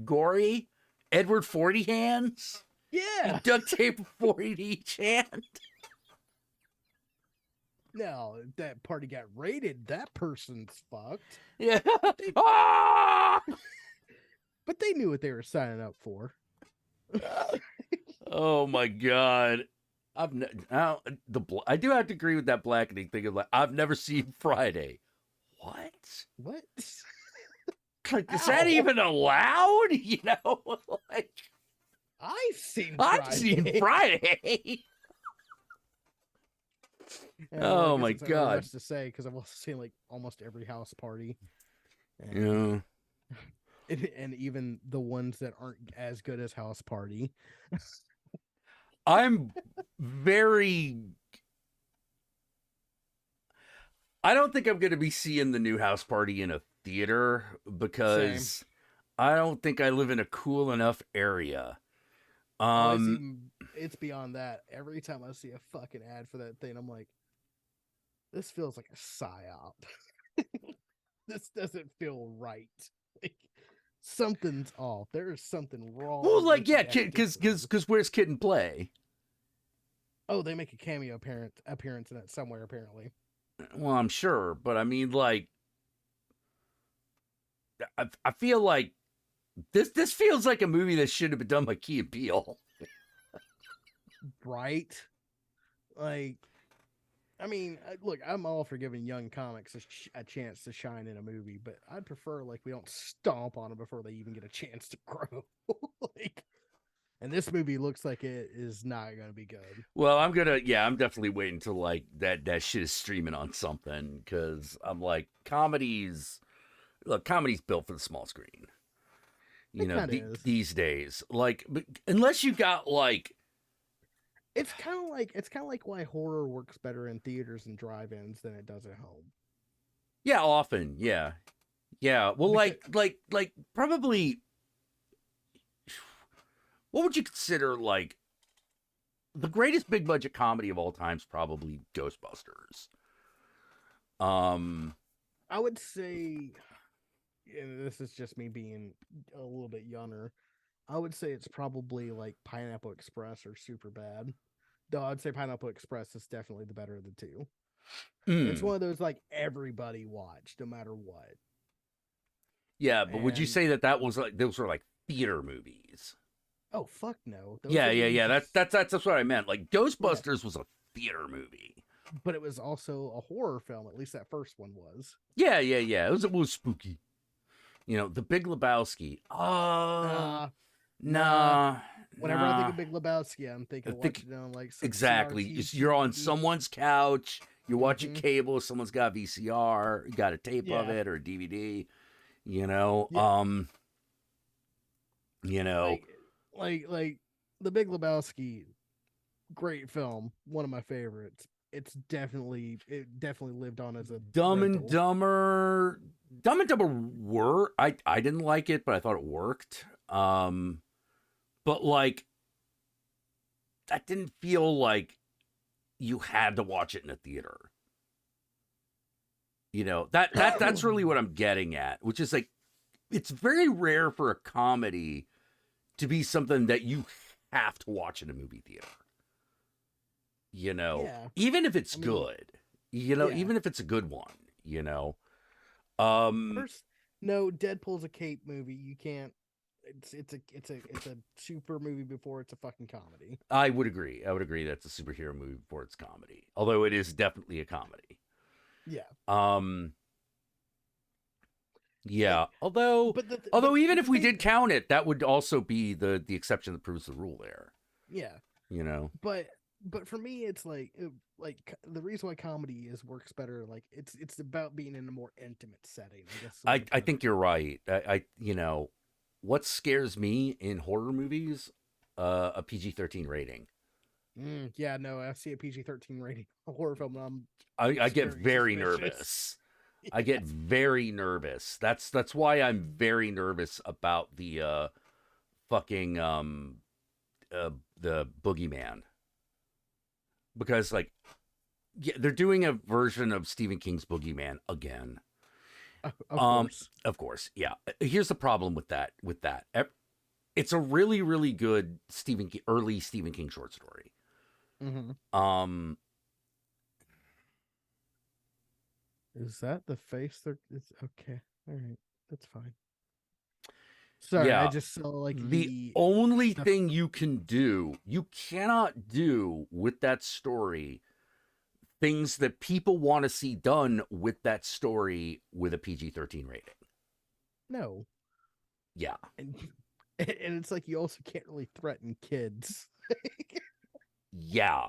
Gory, Edward 40 hands. Yeah, duct tape 40 to each hand. Now, if that party got raided, that person's fucked. Yeah. But they knew what they were signing up for. Oh my god. I do have to agree with that blackening thing of like I've never seen Friday. What? Like, is that even allowed? You know, like I've seen Friday. Oh my god! Much to say because I've also seen like almost every house party. Yeah. And even the ones that aren't as good as House Party. I don't think I'm going to be seeing the new House Party in a theater because I don't think I live in a cool enough area. It's beyond that. Every time I see a fucking ad for that thing, I'm like, this feels like a psyop. This doesn't feel right. Like, something's off. There's something wrong. Well, like, yeah, because where's Kid and Play? Oh, they make a cameo appearance in it somewhere, apparently. Well, I'm sure, but I mean, like, I feel like this feels like a movie that should have been done by Key and Peele. Right? Like, I mean, look, I'm all for giving young comics a chance to shine in a movie, but I'd prefer, like, we don't stomp on them before they even get a chance to grow. Like, and this movie looks like it is not going to be good. Well, I'm definitely waiting until, like, that shit is streaming on something, because I'm like, comedy's built for the small screen. You know, these days. Like, unless you got, like, It's kind of like why horror works better in theaters and drive-ins than it does at home. Yeah, often. Yeah. Yeah. Well, like probably what would you consider like the greatest big budget comedy of all time is probably Ghostbusters. I would say, and this is just me being a little bit younger, I would say it's probably like Pineapple Express or Superbad. Though I'd say Pineapple Express is definitely the better of the two. It's one of those like everybody watched, no matter what. Yeah, but would you say that was like those were like theater movies? Oh fuck no! Yeah. That's what I meant. Like Ghostbusters was a theater movie, but it was also a horror film. At least that first one was. Yeah. It was spooky. You know, The Big Lebowski. Nah. Whenever I think of Big Lebowski, I'm thinking watching it on like exactly. You're on someone's couch. You're watching cable. Someone's got VCR. You got a tape of it or a DVD. You know. You know. Like The Big Lebowski, great film, one of my favorites. It definitely lived on as a Dumb and Dumber. Dumb and Dumber I didn't like it, but I thought it worked. But like that didn't feel like you had to watch it in a theater. You know, that's really what I'm getting at, which is like it's very rare for a comedy to be something that you have to watch in a movie theater. You know, even if it's good, you know, even if it's a good one, you know. No, Deadpool's a cape movie. You can't. It's a super movie before it's a fucking comedy. I would agree. That's a superhero movie before it's comedy. Although it is definitely a comedy. Yeah. Yeah. Although even if we did count it, that would also be the exception that proves the rule there. Yeah. You know. But for me, it's like the reason why comedy works better. Like it's about being in a more intimate setting. I guess. I think you're right. I you know. What scares me in horror movies? A PG-13 rating. Yeah, no, I see a PG-13 rating horror film. I get very nervous. Yeah. I get very nervous. That's why I'm very nervous about the fucking the Boogeyman, because like, yeah, they're doing a version of Stephen King's Boogeyman again. Of course, yeah. Here's the problem with that. It's a really, really good early Stephen King short story. Mm-hmm. Is that the face? It's okay. All right, that's fine. Sorry, yeah, I just saw like the only thing you cannot do with that story, things that people want to see done with that story with a PG-13 rating. No. Yeah. And it's like you also can't really threaten kids. Yeah.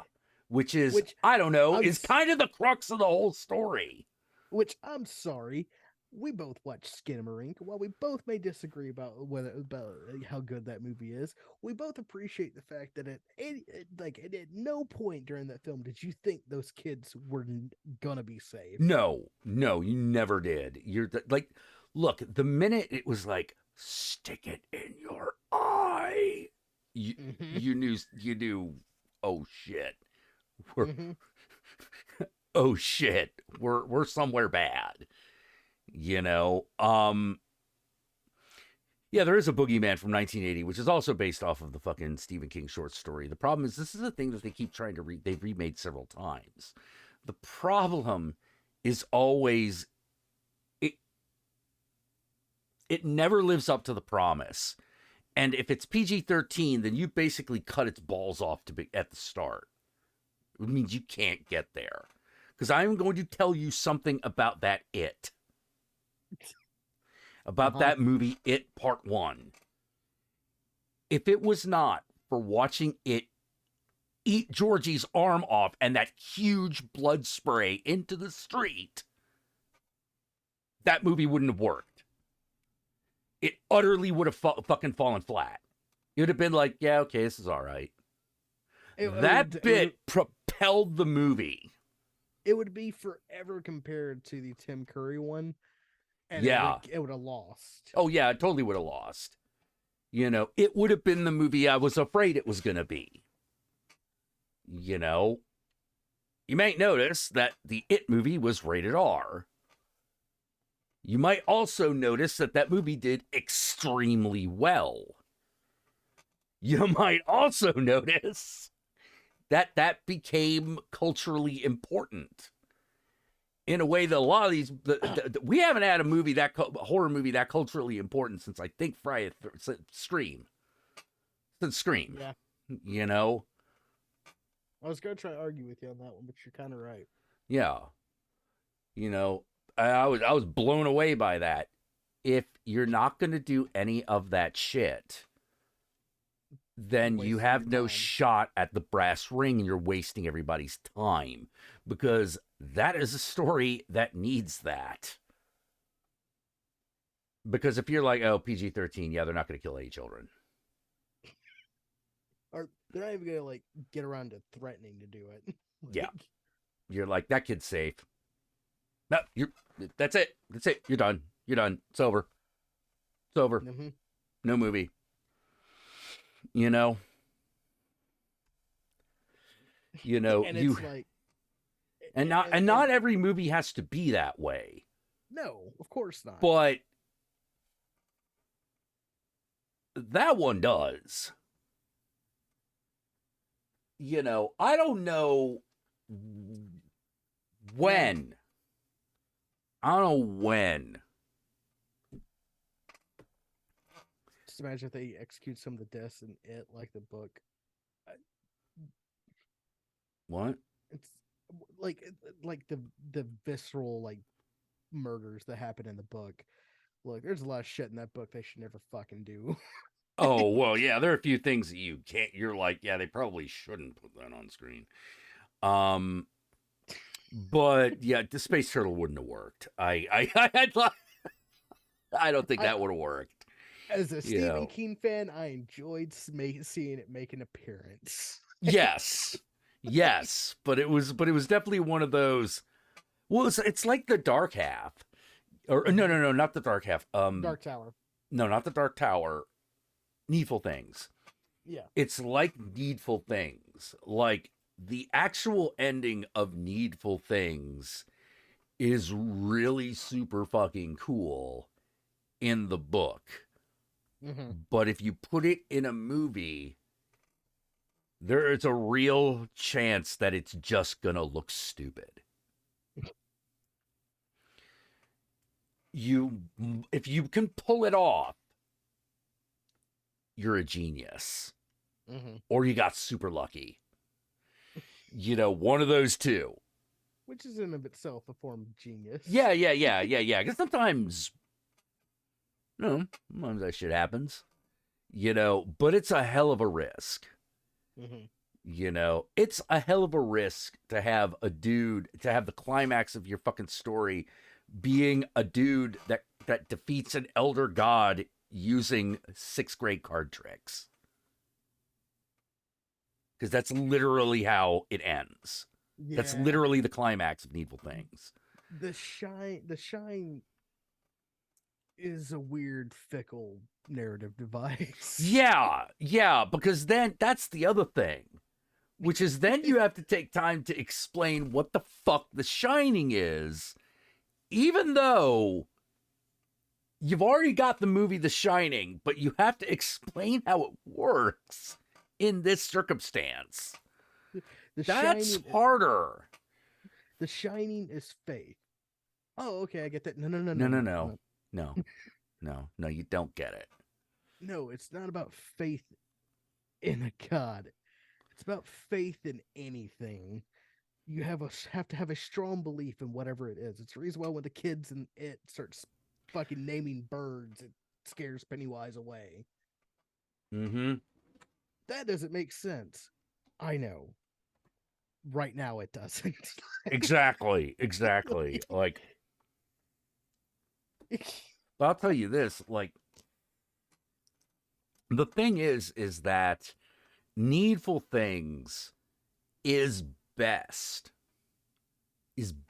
Which I don't know, is kind of the crux of the whole story. Which, I'm sorry, we both watched Skinamarink. While we both may disagree about how good that movie is, we both appreciate the fact that at no point during that film did you think those kids were gonna be safe. No, you never did. Look, the minute it was like, stick it in your eye, you knew. Oh shit, oh shit, we're somewhere bad. Yeah, there is a Boogeyman from 1980, which is also based off of the fucking Stephen King short story. The problem is this is a thing that they keep trying to they've remade several times. The problem is always it never lives up to the promise. And if it's PG-13, then you basically cut its balls off at the start. It means you can't get there. Because I'm going to tell you something about that It. About that movie, It Part 1. If it was not for watching it eat Georgie's arm off and that huge blood spray into the street, that movie wouldn't have worked. It utterly would have fucking fallen flat. It would have been like, yeah, okay, this is all right. That bit propelled the movie. It would be forever compared to the Tim Curry one. And yeah. It would have lost. Oh, yeah, it totally would have lost. It would have been the movie I was afraid it was going to be. You might notice that the It movie was rated R. You might also notice that movie did extremely well. You might also notice that became culturally important in a way that a lot of these we haven't had a movie horror movie that culturally important since I think Scream. Since Scream. Yeah. I was gonna try to argue with you on that one, but you're kind of right. Yeah. I was blown away by that. If you're not going to do any of that shit, then you have no shot at the brass ring and you're wasting everybody's time, because that is a story that needs that. Because if you're like, oh, PG-13, yeah, they're not going to kill any children. Or they're not even going to get around to threatening to do it. Yeah. You're like, that kid's safe. No, that's it. That's it. You're done. It's over. Mm-hmm. No movie. And not every movie has to be that way. No, of course not. But that one does. I don't know when. Just imagine if they execute some of the deaths in It like the book. What? It's like the visceral murders that happen in the book. Look, there's a lot of shit in that book they should never fucking do. Oh, well, yeah, there are a few things that you're like, yeah, they probably shouldn't put that on screen. But yeah, the Space Turtle wouldn't have worked. I don't think that would have worked. As a Stephen King fan, I enjoyed seeing it make an appearance. Yes, but it was definitely one of those. Well, it's like the Dark Half, or no, not the Dark Half. Dark Tower. No, not the Dark Tower. Needful Things. Yeah. It's like Needful Things. Like the actual ending of Needful Things is really super fucking cool in the book. Mm-hmm. But if you put it in a movie, there is a real chance that it's just gonna look stupid. If you can pull it off, you're a genius. Mm-hmm. Or you got super lucky. One of those two. Which is in of itself a form of genius. Yeah. Because sometimes that shit happens. But it's a hell of a risk. Mm-hmm. It's a hell of a risk to have the climax of your fucking story being a dude that defeats an elder god using 6th grade card tricks. Because that's literally how it ends. Yeah. That's literally the climax of Needful Things. The shine is a weird, fickle narrative device. Yeah, because then that's the other thing, which is then you have to take time to explain what the fuck The Shining is, even though you've already got the movie The Shining, but you have to explain how it works in this circumstance. That's harder. The Shining is faith. Oh, okay, I get that. No, you don't get it. No, it's not about faith in a god. It's about faith in anything. You have to have a strong belief in whatever it is. It's the reason why when the kids in it starts fucking naming birds, it scares Pennywise away. Mm-hmm. That doesn't make sense. I know. Right now it doesn't. Exactly. Like, I'll tell you this, like, the thing is that Needful Things is best as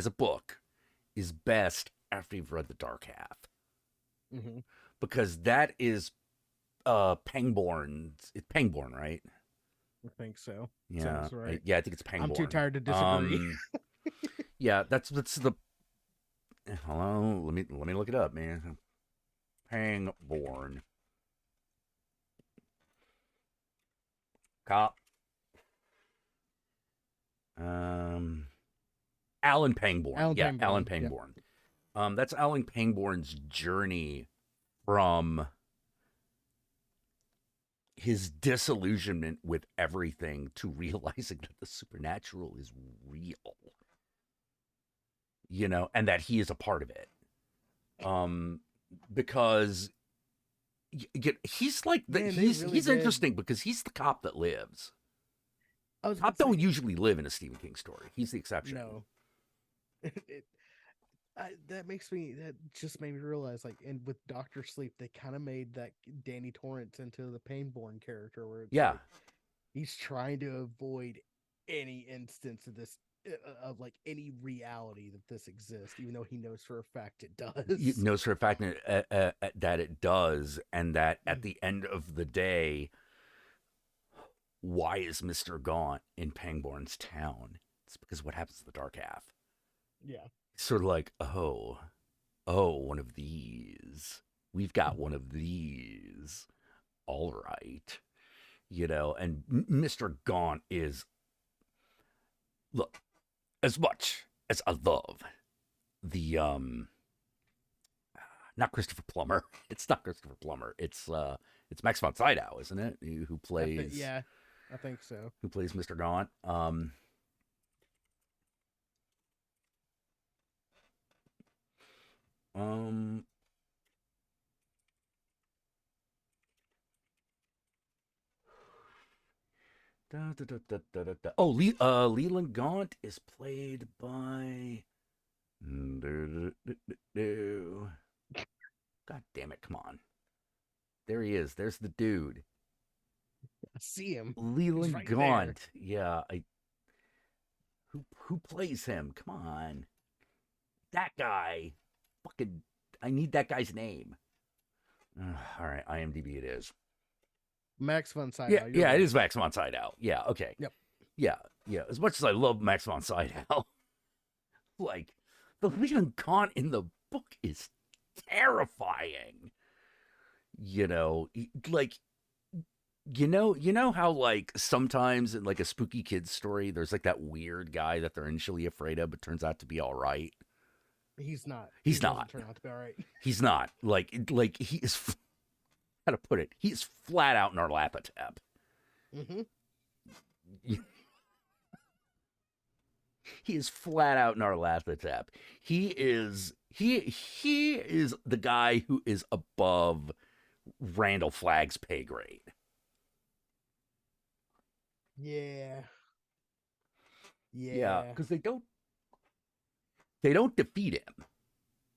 a book is best after you've read The Dark Half. Mm-hmm. Because that is Pangborn. It's Pangborn, right? I think so. Yeah. Sounds right. I think it's Pangborn. I'm too tired to disagree. Yeah, that's the. Hold on, let me look it up, man. Pangborn. Cop. Alan Pangborn. Alan Pangborn. Yeah. That's Alan Pangborn's journey from his disillusionment with everything to realizing that the supernatural is real. And that he is a part of it. Because he's like he's interesting because he's the cop that lives. Cops don't usually live in a Stephen King story. He's the exception. No. That just made me realize, like, and with Doctor Sleep, they kind of made that Danny Torrance into the Painborn character, where it's like, he's trying to avoid any instance of this, of like any reality that this exists, even though he knows for a fact it does. He knows for a fact that it does, and that at the end of the day, why is Mr. Gaunt in Pangborn's town? It's because what happens to the Dark Half. Yeah. Sort of like, oh, one of these. We've got one of these. All right. And Mr. Gaunt is, look, as much as I love the, not Christopher Plummer. It's not Christopher Plummer. It's Max von Sydow, isn't it? Who plays, I think so. Who plays Mr. Gaunt. Oh, Leland Gaunt is played by. God damn it! Come on. There he is. There's the dude. I see him. Leland right Gaunt. There. Yeah. Who plays him? Come on. That guy. Fucking. I need that guy's name. All right, IMDb it is. Max von Sydow. Yeah, you're yeah, right. it is Max von Sydow. Yeah, okay. Yep. Yeah, yeah. As much as I love Max von Sydow, like the Leon Gaunt in the book is terrifying. Like you know how like sometimes in like a spooky kids story, there's like that weird guy that they're initially afraid of, but turns out to be all right. He's not. He's He doesn't not. Turn out to be all right. He's not like he is. How to put it? He's flat out Narlapatep. Mm-hmm. He is flat out Narlapatep. He is the guy who is above Randall Flagg's pay grade. Yeah. Yeah, because they don't defeat him.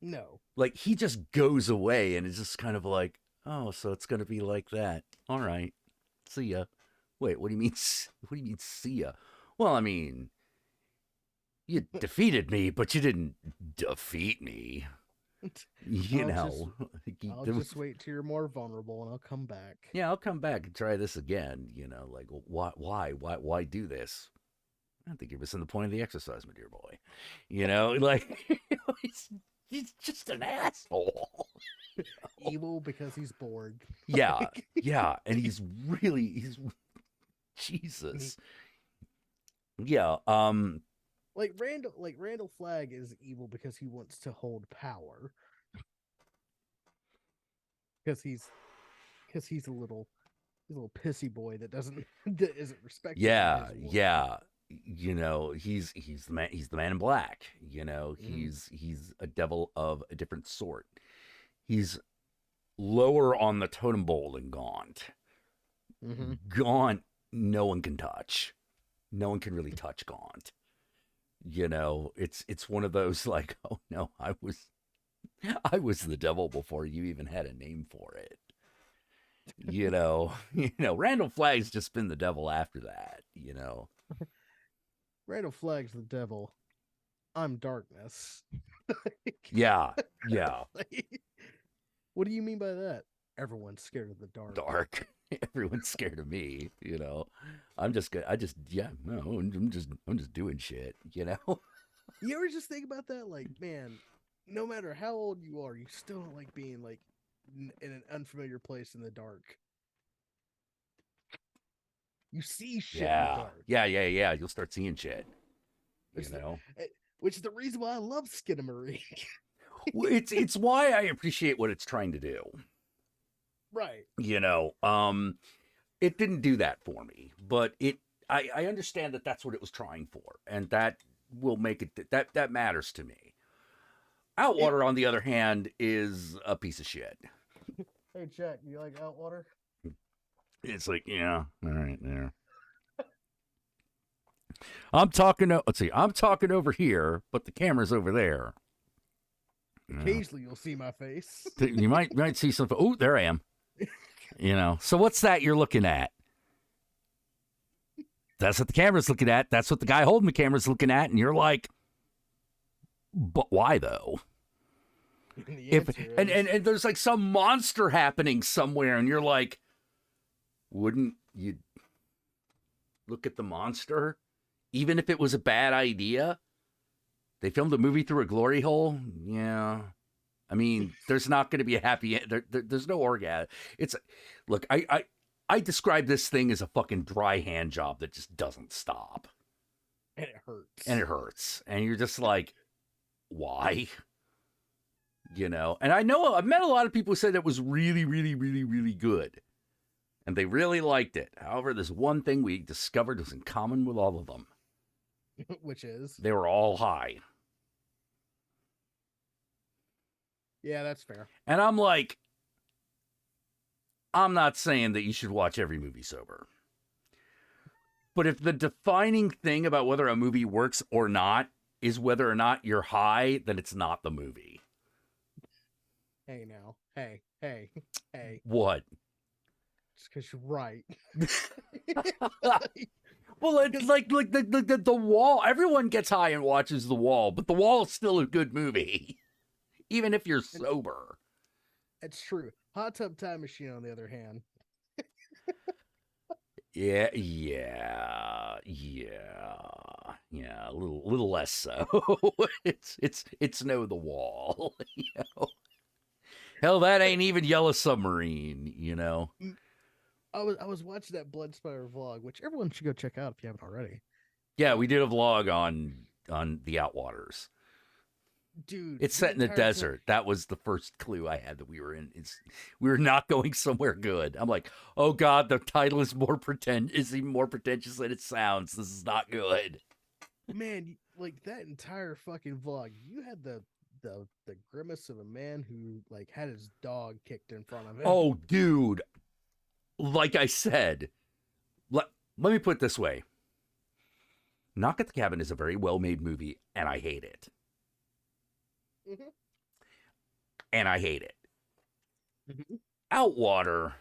No. Like he just goes away and it's just kind of like, oh, so it's gonna be like that. All right, see ya. Wait, what do you mean? What do you mean, see ya? Well, I mean, you defeated me, but you didn't defeat me. I'll just wait till you're more vulnerable, and I'll come back. Yeah, I'll come back and try this again. Like why do this? I think you're missing the point of the exercise, my dear boy. He's just an asshole. Evil because he's bored. Yeah, yeah, and he's Jesus. Yeah, Like Randall Flagg is evil because he wants to hold power. Because he's a little pissy boy that isn't respected. yeah. He's the man in black. He's a devil of a different sort. He's lower on the totem pole than Gaunt. Mm-hmm. Gaunt, no one can touch. No one can really touch Gaunt. It's one of those like, oh no, I was the devil before you even had a name for it. Randall Flagg's just been the devil after that. Randall Flagg's the devil. I'm darkness. Yeah. What do you mean by that? Everyone's scared of the dark. Dark. Everyone's scared of me. I'm just good. I'm just doing shit. You ever just think about that? Like, man, no matter how old you are, you still don't like being like in an unfamiliar place in the dark. You see shit in the dark. Yeah. You'll start seeing shit. Which is the reason why I love Skinamarink. It's why I appreciate what it's trying to do. Right. It didn't do that for me, but I understand that that's what it was trying for, and that will make it that matters to me. Outwater, on the other hand, is a piece of shit. Hey, Jack, you like Outwater? It's like, yeah, all right, there. I'm talking over here, but the camera's over there. Occasionally, you'll see my face. You might see something. Oh, there I am. So what's that you're looking at? That's what the camera's looking at. That's what the guy holding the camera's looking at, and you're like, but why though? And there's like some monster happening somewhere, and you're like, wouldn't you look at the monster, even if it was a bad idea? They filmed a movie through a glory hole. Yeah. I mean, there's not going to be a happy end. There's no orgasm. Look, I describe this thing as a fucking dry hand job that just doesn't stop. And it hurts. And you're just like, why? And I've met a lot of people who said it was really, really, really, really good. And they really liked it. However, there's one thing we discovered was in common with all of them. Which is? They were all high. Yeah, that's fair. And I'm like, I'm not saying that you should watch every movie sober. But if the defining thing about whether a movie works or not is whether or not you're high, then it's not the movie. Hey, now. Hey. What? Just because you're right. Well, it's like the Wall. Everyone gets high and watches The Wall, but The Wall is still a good movie, even if you're sober. It's true. Hot Tub Time Machine, on the other hand. Yeah, a little less so. it's no the wall, you know. Hell, that ain't even Yellow Submarine, you know. I was watching that Blood Spire vlog, which everyone should go check out if you haven't already. Yeah, we did a vlog on the Outwaters. Dude, It's set in the desert. That was the first clue I had that we were in. We were not going somewhere good. I'm like, oh god, the title is even more pretentious than it sounds. This is not good. Man, like that entire fucking vlog, you had the grimace of a man who like had his dog kicked in front of him. Oh, dude. Like I said, let me put it this way. Knock at the Cabin is a very well-made movie, and I hate it. Mm-hmm. And I hate it. Mm-hmm. Outwater.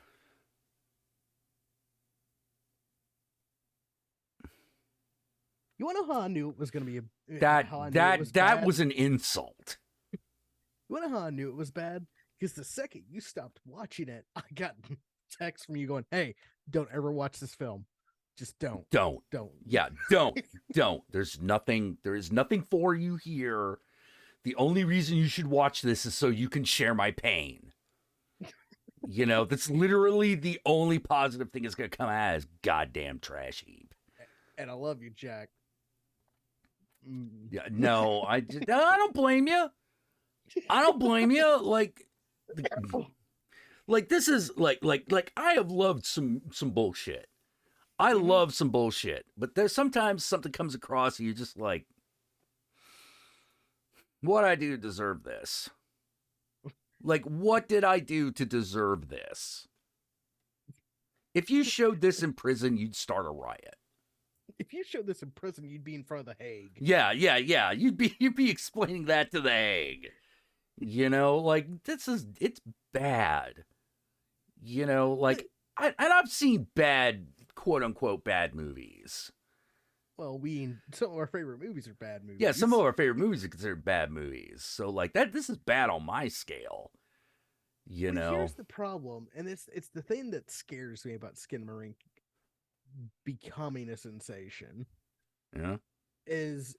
You want to know how I knew it was going to be that was an insult. You want to know how I knew it was bad? Because the second you stopped watching it, I got text from you going, "Hey, don't ever watch this film. Just don't. Don't. Yeah, don't. There is nothing for you here. The only reason you should watch this is so you can share my pain. You know, that's literally the only positive thing that's going to come out of this goddamn trash heap. And I love you, Jack. Yeah, no, I don't blame you. I don't blame you. Like this is like I have loved some bullshit. I love some bullshit, but there's sometimes something comes across and you're just like, what I do to deserve this? Like, what did I do to deserve this? If you showed this in prison, you'd start a riot. If you showed this in prison, you'd be in front of the Hague. Yeah. You'd be explaining that to the Hague. You know, like it's bad. You know, like I've seen bad, quote unquote, bad movies. Well, some of our favorite movies are bad movies. Yeah, some of our favorite movies are considered bad movies. So like this is bad on my scale. You know. Here's the problem, and it's the thing that scares me about Skinamarink becoming a sensation. Yeah. Is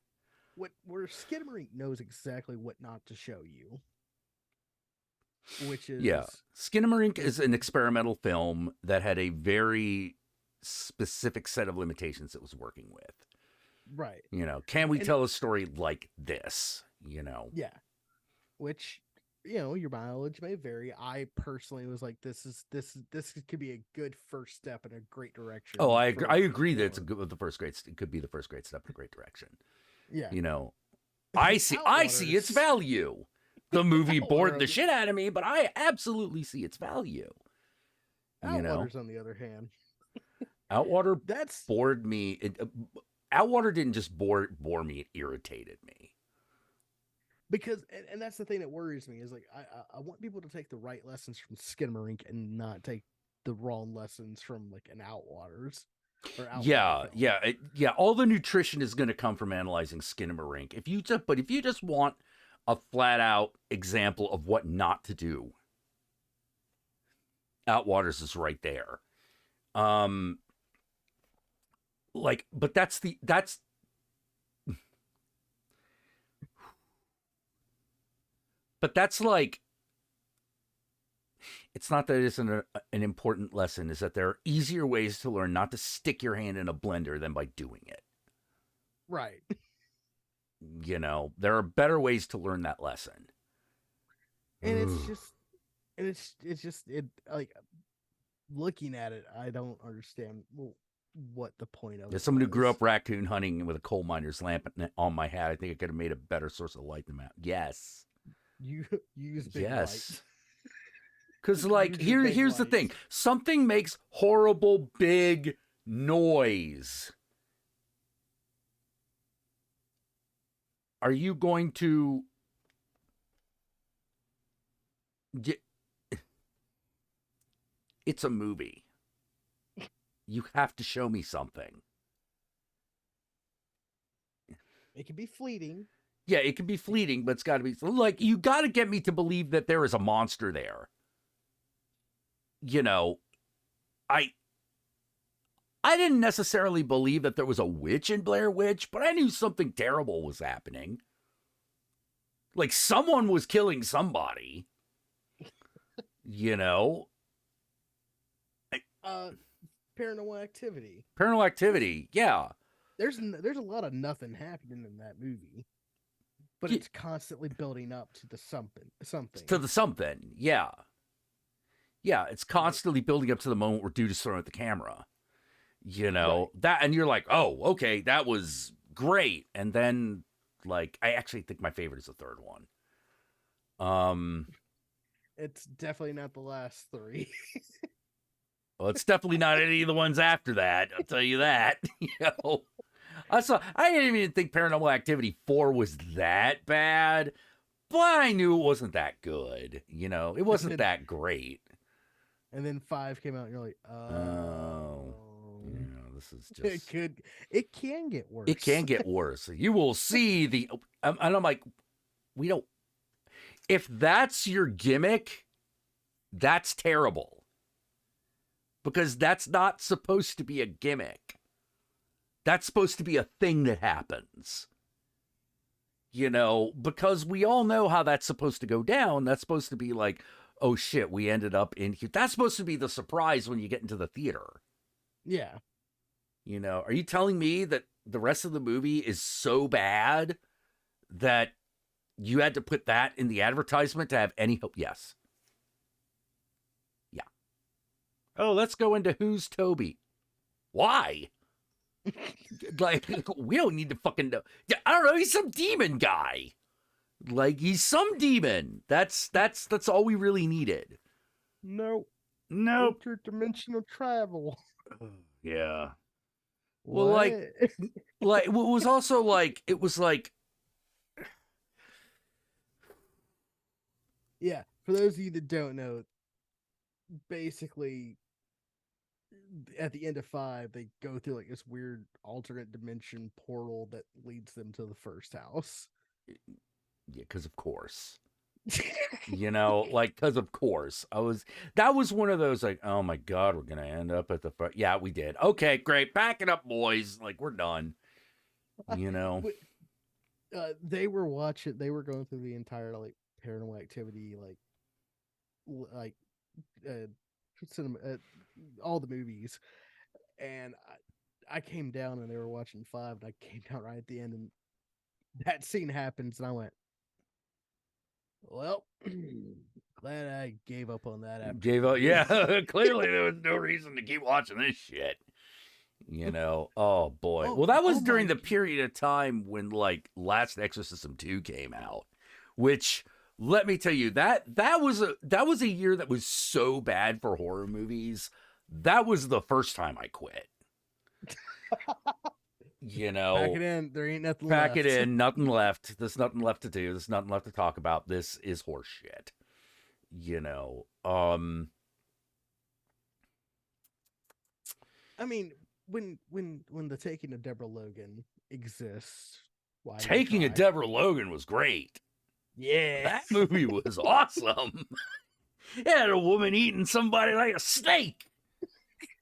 where Skinamarink knows exactly what not to show you. Which is Skinamarink is an experimental film that had a very specific set of limitations it was working with. Right. You know, can we tell a story like this? You know. Yeah. Which, you know, your mileage may vary. I personally was like, this could be a good first step in a great direction. Oh, I agree that it could be the first great step in a great direction. Yeah. You know, I see its value. The movie bored the shit out of me, but I absolutely see its value. Outwaters, on the other hand, Outwater bored me. Outwater didn't just bore me; it irritated me. Because, and that's the thing that worries me is like I want people to take the right lessons from Skinamarink and not take the wrong lessons from like an Outwaters. Yeah. All the nutrition is going to come from analyzing Skinamarink. If you just want a flat out example of what not to do, Outwaters is right there. But that's like, it's not that it isn't an important lesson, is that there are easier ways to learn not to stick your hand in a blender than by doing it. Right. You know, there are better ways to learn that lesson. And it's just like looking at it, I don't understand what the point of it As someone who was. grew up raccoon hunting with a coal miner's lamp on my hat, I think I could have made a better source of light than that. Yes. You use big light. Because, like, here's the thing. Something makes horrible big noise. Are you going to it's a movie. You have to show me something. It can be fleeting. Yeah, it can be fleeting, but it's got to be like, you got to get me to believe that there is a monster there. You know, I didn't necessarily believe that there was a witch in Blair Witch, but I knew something terrible was happening. Like someone was killing somebody. You know? Paranormal Activity. Paranormal Activity, yeah. There's a lot of nothing happening in that movie, but it's constantly building up to the something. To the something, yeah. Yeah, it's constantly building up to the moment where dude is throwing at the camera. You know, that, and you're like, oh, okay, that was great. And then, like, I actually think my favorite is the third one. It's definitely not the last three. Well, it's definitely not any of the ones after that. I'll tell you that. You know, I didn't even think Paranormal Activity 4 was that bad, but I knew it wasn't that good. You know, it wasn't that great. And then 5 came out, and you're like, oh. Yeah, this is just... It can get worse. It can get worse. You will see the... And I'm like, we don't... If that's your gimmick, that's terrible. Because that's not supposed to be a gimmick. That's supposed to be a thing that happens. You know, because we all know how that's supposed to go down. That's supposed to be like, oh shit, we ended up in here. That's supposed to be the surprise when you get into the theater. Yeah. You know, are you telling me that the rest of the movie is so bad that you had to put that in the advertisement to have any hope? Yes. Yeah. Oh, let's go into Who's Toby. Why? Like, we don't need to fucking know. I don't know. He's some demon guy. Like, he's some demon. That's all we really needed. No. Interdimensional travel. Yeah. Well, like what was also like, it was like, yeah, for those of you that don't know, basically at the end of 5, they go through like this weird alternate dimension portal that leads them to the first house. Yeah, because of course. You know, like, because of course. That was one of those, like, oh my God, we're going to end up at the front. Yeah, we did. Okay, great. Back it up, boys. Like, we're done. You know? They were going through the entire, like, Paranormal Activity, cinema, all the movies. And I came down and they were watching 5, and I came down right at the end, and that scene happens, and I went, well, glad I gave up on that. Gave up, yeah. Clearly, there was no reason to keep watching this shit. You know, oh boy. Well, that was during the period of time when, like, Last Exorcism 2 came out, which, let me tell you, that was a year that was so bad for horror movies. That was the first time I quit. You know, pack it in. There ain't nothing left. Pack it in. Nothing left. There's nothing left to do. There's nothing left to talk about. This is horse shit. You know. I mean, when the Taking of Deborah Logan exists, Taking of Deborah Logan was great. Yeah, that movie was awesome. It had a woman eating somebody like a snake.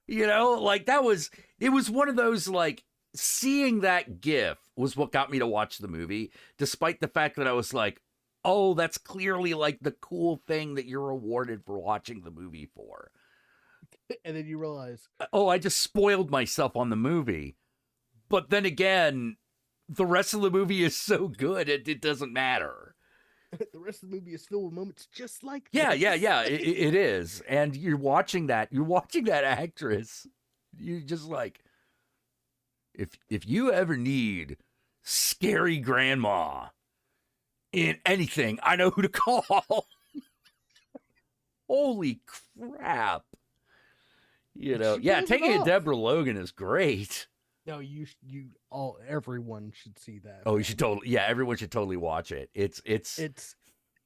You know, like it was one of those, like, seeing that GIF was what got me to watch the movie, despite the fact that I was like, oh, that's clearly like the cool thing that you're rewarded for watching the movie for. And then you realize, oh, I just spoiled myself on the movie. But then again, the rest of the movie is so good, it doesn't matter. The rest of the movie is filled with moments just like this. Yeah. It is. And you're watching that actress. You're just like, if you ever need scary grandma in anything, I know who to call. Holy crap. You know, yeah, Taking a Deborah Logan is great. No, everyone should see that. Oh, you should everyone should totally watch it.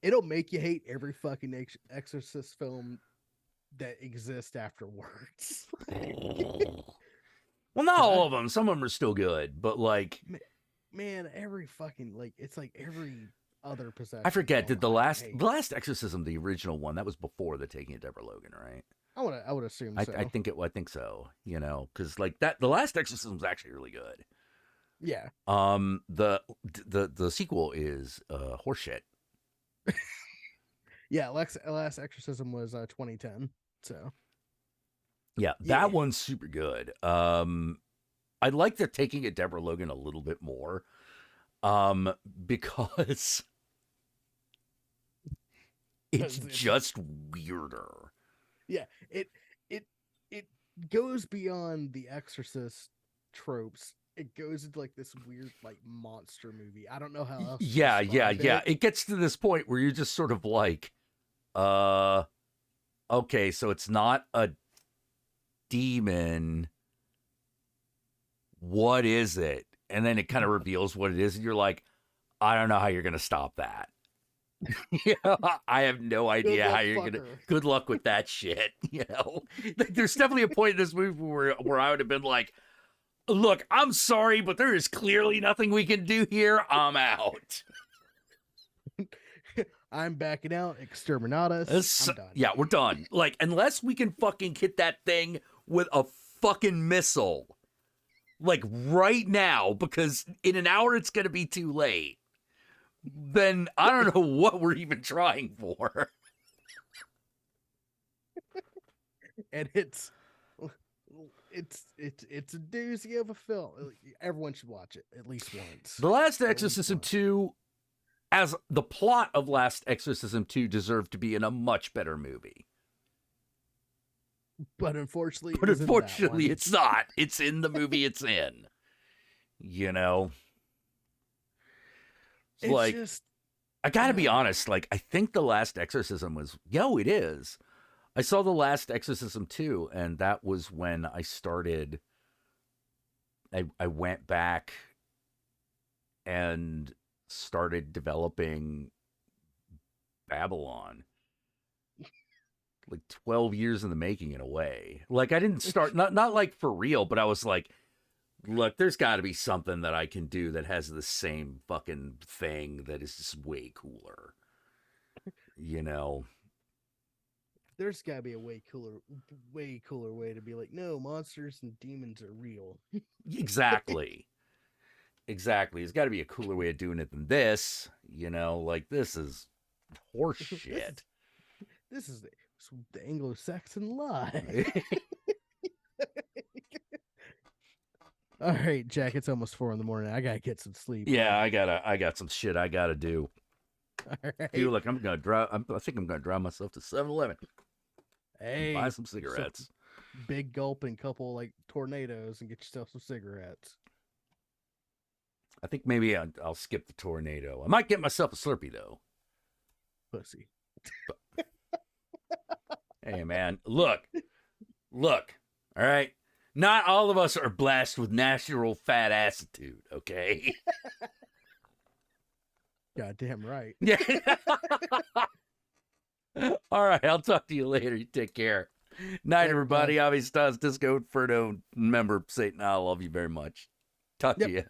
It'll make you hate every fucking Exorcist film that exists afterwards. Well, not all of them. Some of them are still good, but like, man, every fucking, like, it's like every other possession. I forget. Did the last Exorcism, the original one, that was before the Taking of Deborah Logan, right? I would assume so. I think so. You know, because like that, The Last Exorcism was actually really good. Yeah. The sequel is horseshit. Yeah, Last Exorcism was 2010. So Yeah, that one's super good. I like they're taking it Deborah Logan a little bit more, because it's just weirder. Yeah, it goes beyond the Exorcist tropes. It goes into like this weird like monster movie. I don't know how else. Yeah. It gets to this point where you're just sort of like, okay, so it's not a demon. What is it? And then it kind of reveals what it is, and you're like, I don't know how you're gonna stop that. I have no idea how you're gonna. Good luck with that shit. You know, there's definitely a point in this movie where I would have been like, look, I'm sorry, but there is clearly nothing we can do here. I'm out. I'm backing out. Exterminatus. I'm done. Yeah, we're done. Like, unless we can fucking hit that thing with a fucking missile, like right now, because in an hour it's gonna be too late. Then I don't know what we're even trying for. And it's a doozy of a film. Everyone should watch it at least once. The Last Exorcism 2, as the plot of Last Exorcism 2, deserved to be in a much better movie. But unfortunately, it's not. It's in the movie it's in. You know? It's like, just, I gotta be honest, like, I think The Last Exorcism was, it is. I saw The Last Exorcism 2, and that was when I started, I went back and started developing Babylon. Like 12 years in the making, in a way. Like, I didn't start, not like for real, but I was like, look, there's got to be something that I can do that has the same fucking thing that is just way cooler. You know? There's got to be a way cooler way to be like, no, monsters and demons are real. Exactly. There's got to be a cooler way of doing it than this. You know, like, this is horseshit. This is the Anglo-Saxon lie. All right, Jack, it's almost 4 a.m. I gotta get some sleep. Yeah, I got some shit I gotta do. All right. Dude, look, I think I'm gonna drive myself to 7-Eleven. Hey, buy some cigarettes. Big gulp and couple like tornadoes and get yourself some cigarettes. I think maybe I'll skip the tornado. I might get myself a Slurpee though. Pussy. Hey man, look. All right. Not all of us are blessed with natural fat attitude, okay? Goddamn right. Yeah. All right, I'll talk to you later. You take care. Night, everybody. Avi Stars, Disco Inferno, member Satan. I love you very much. Talk to you.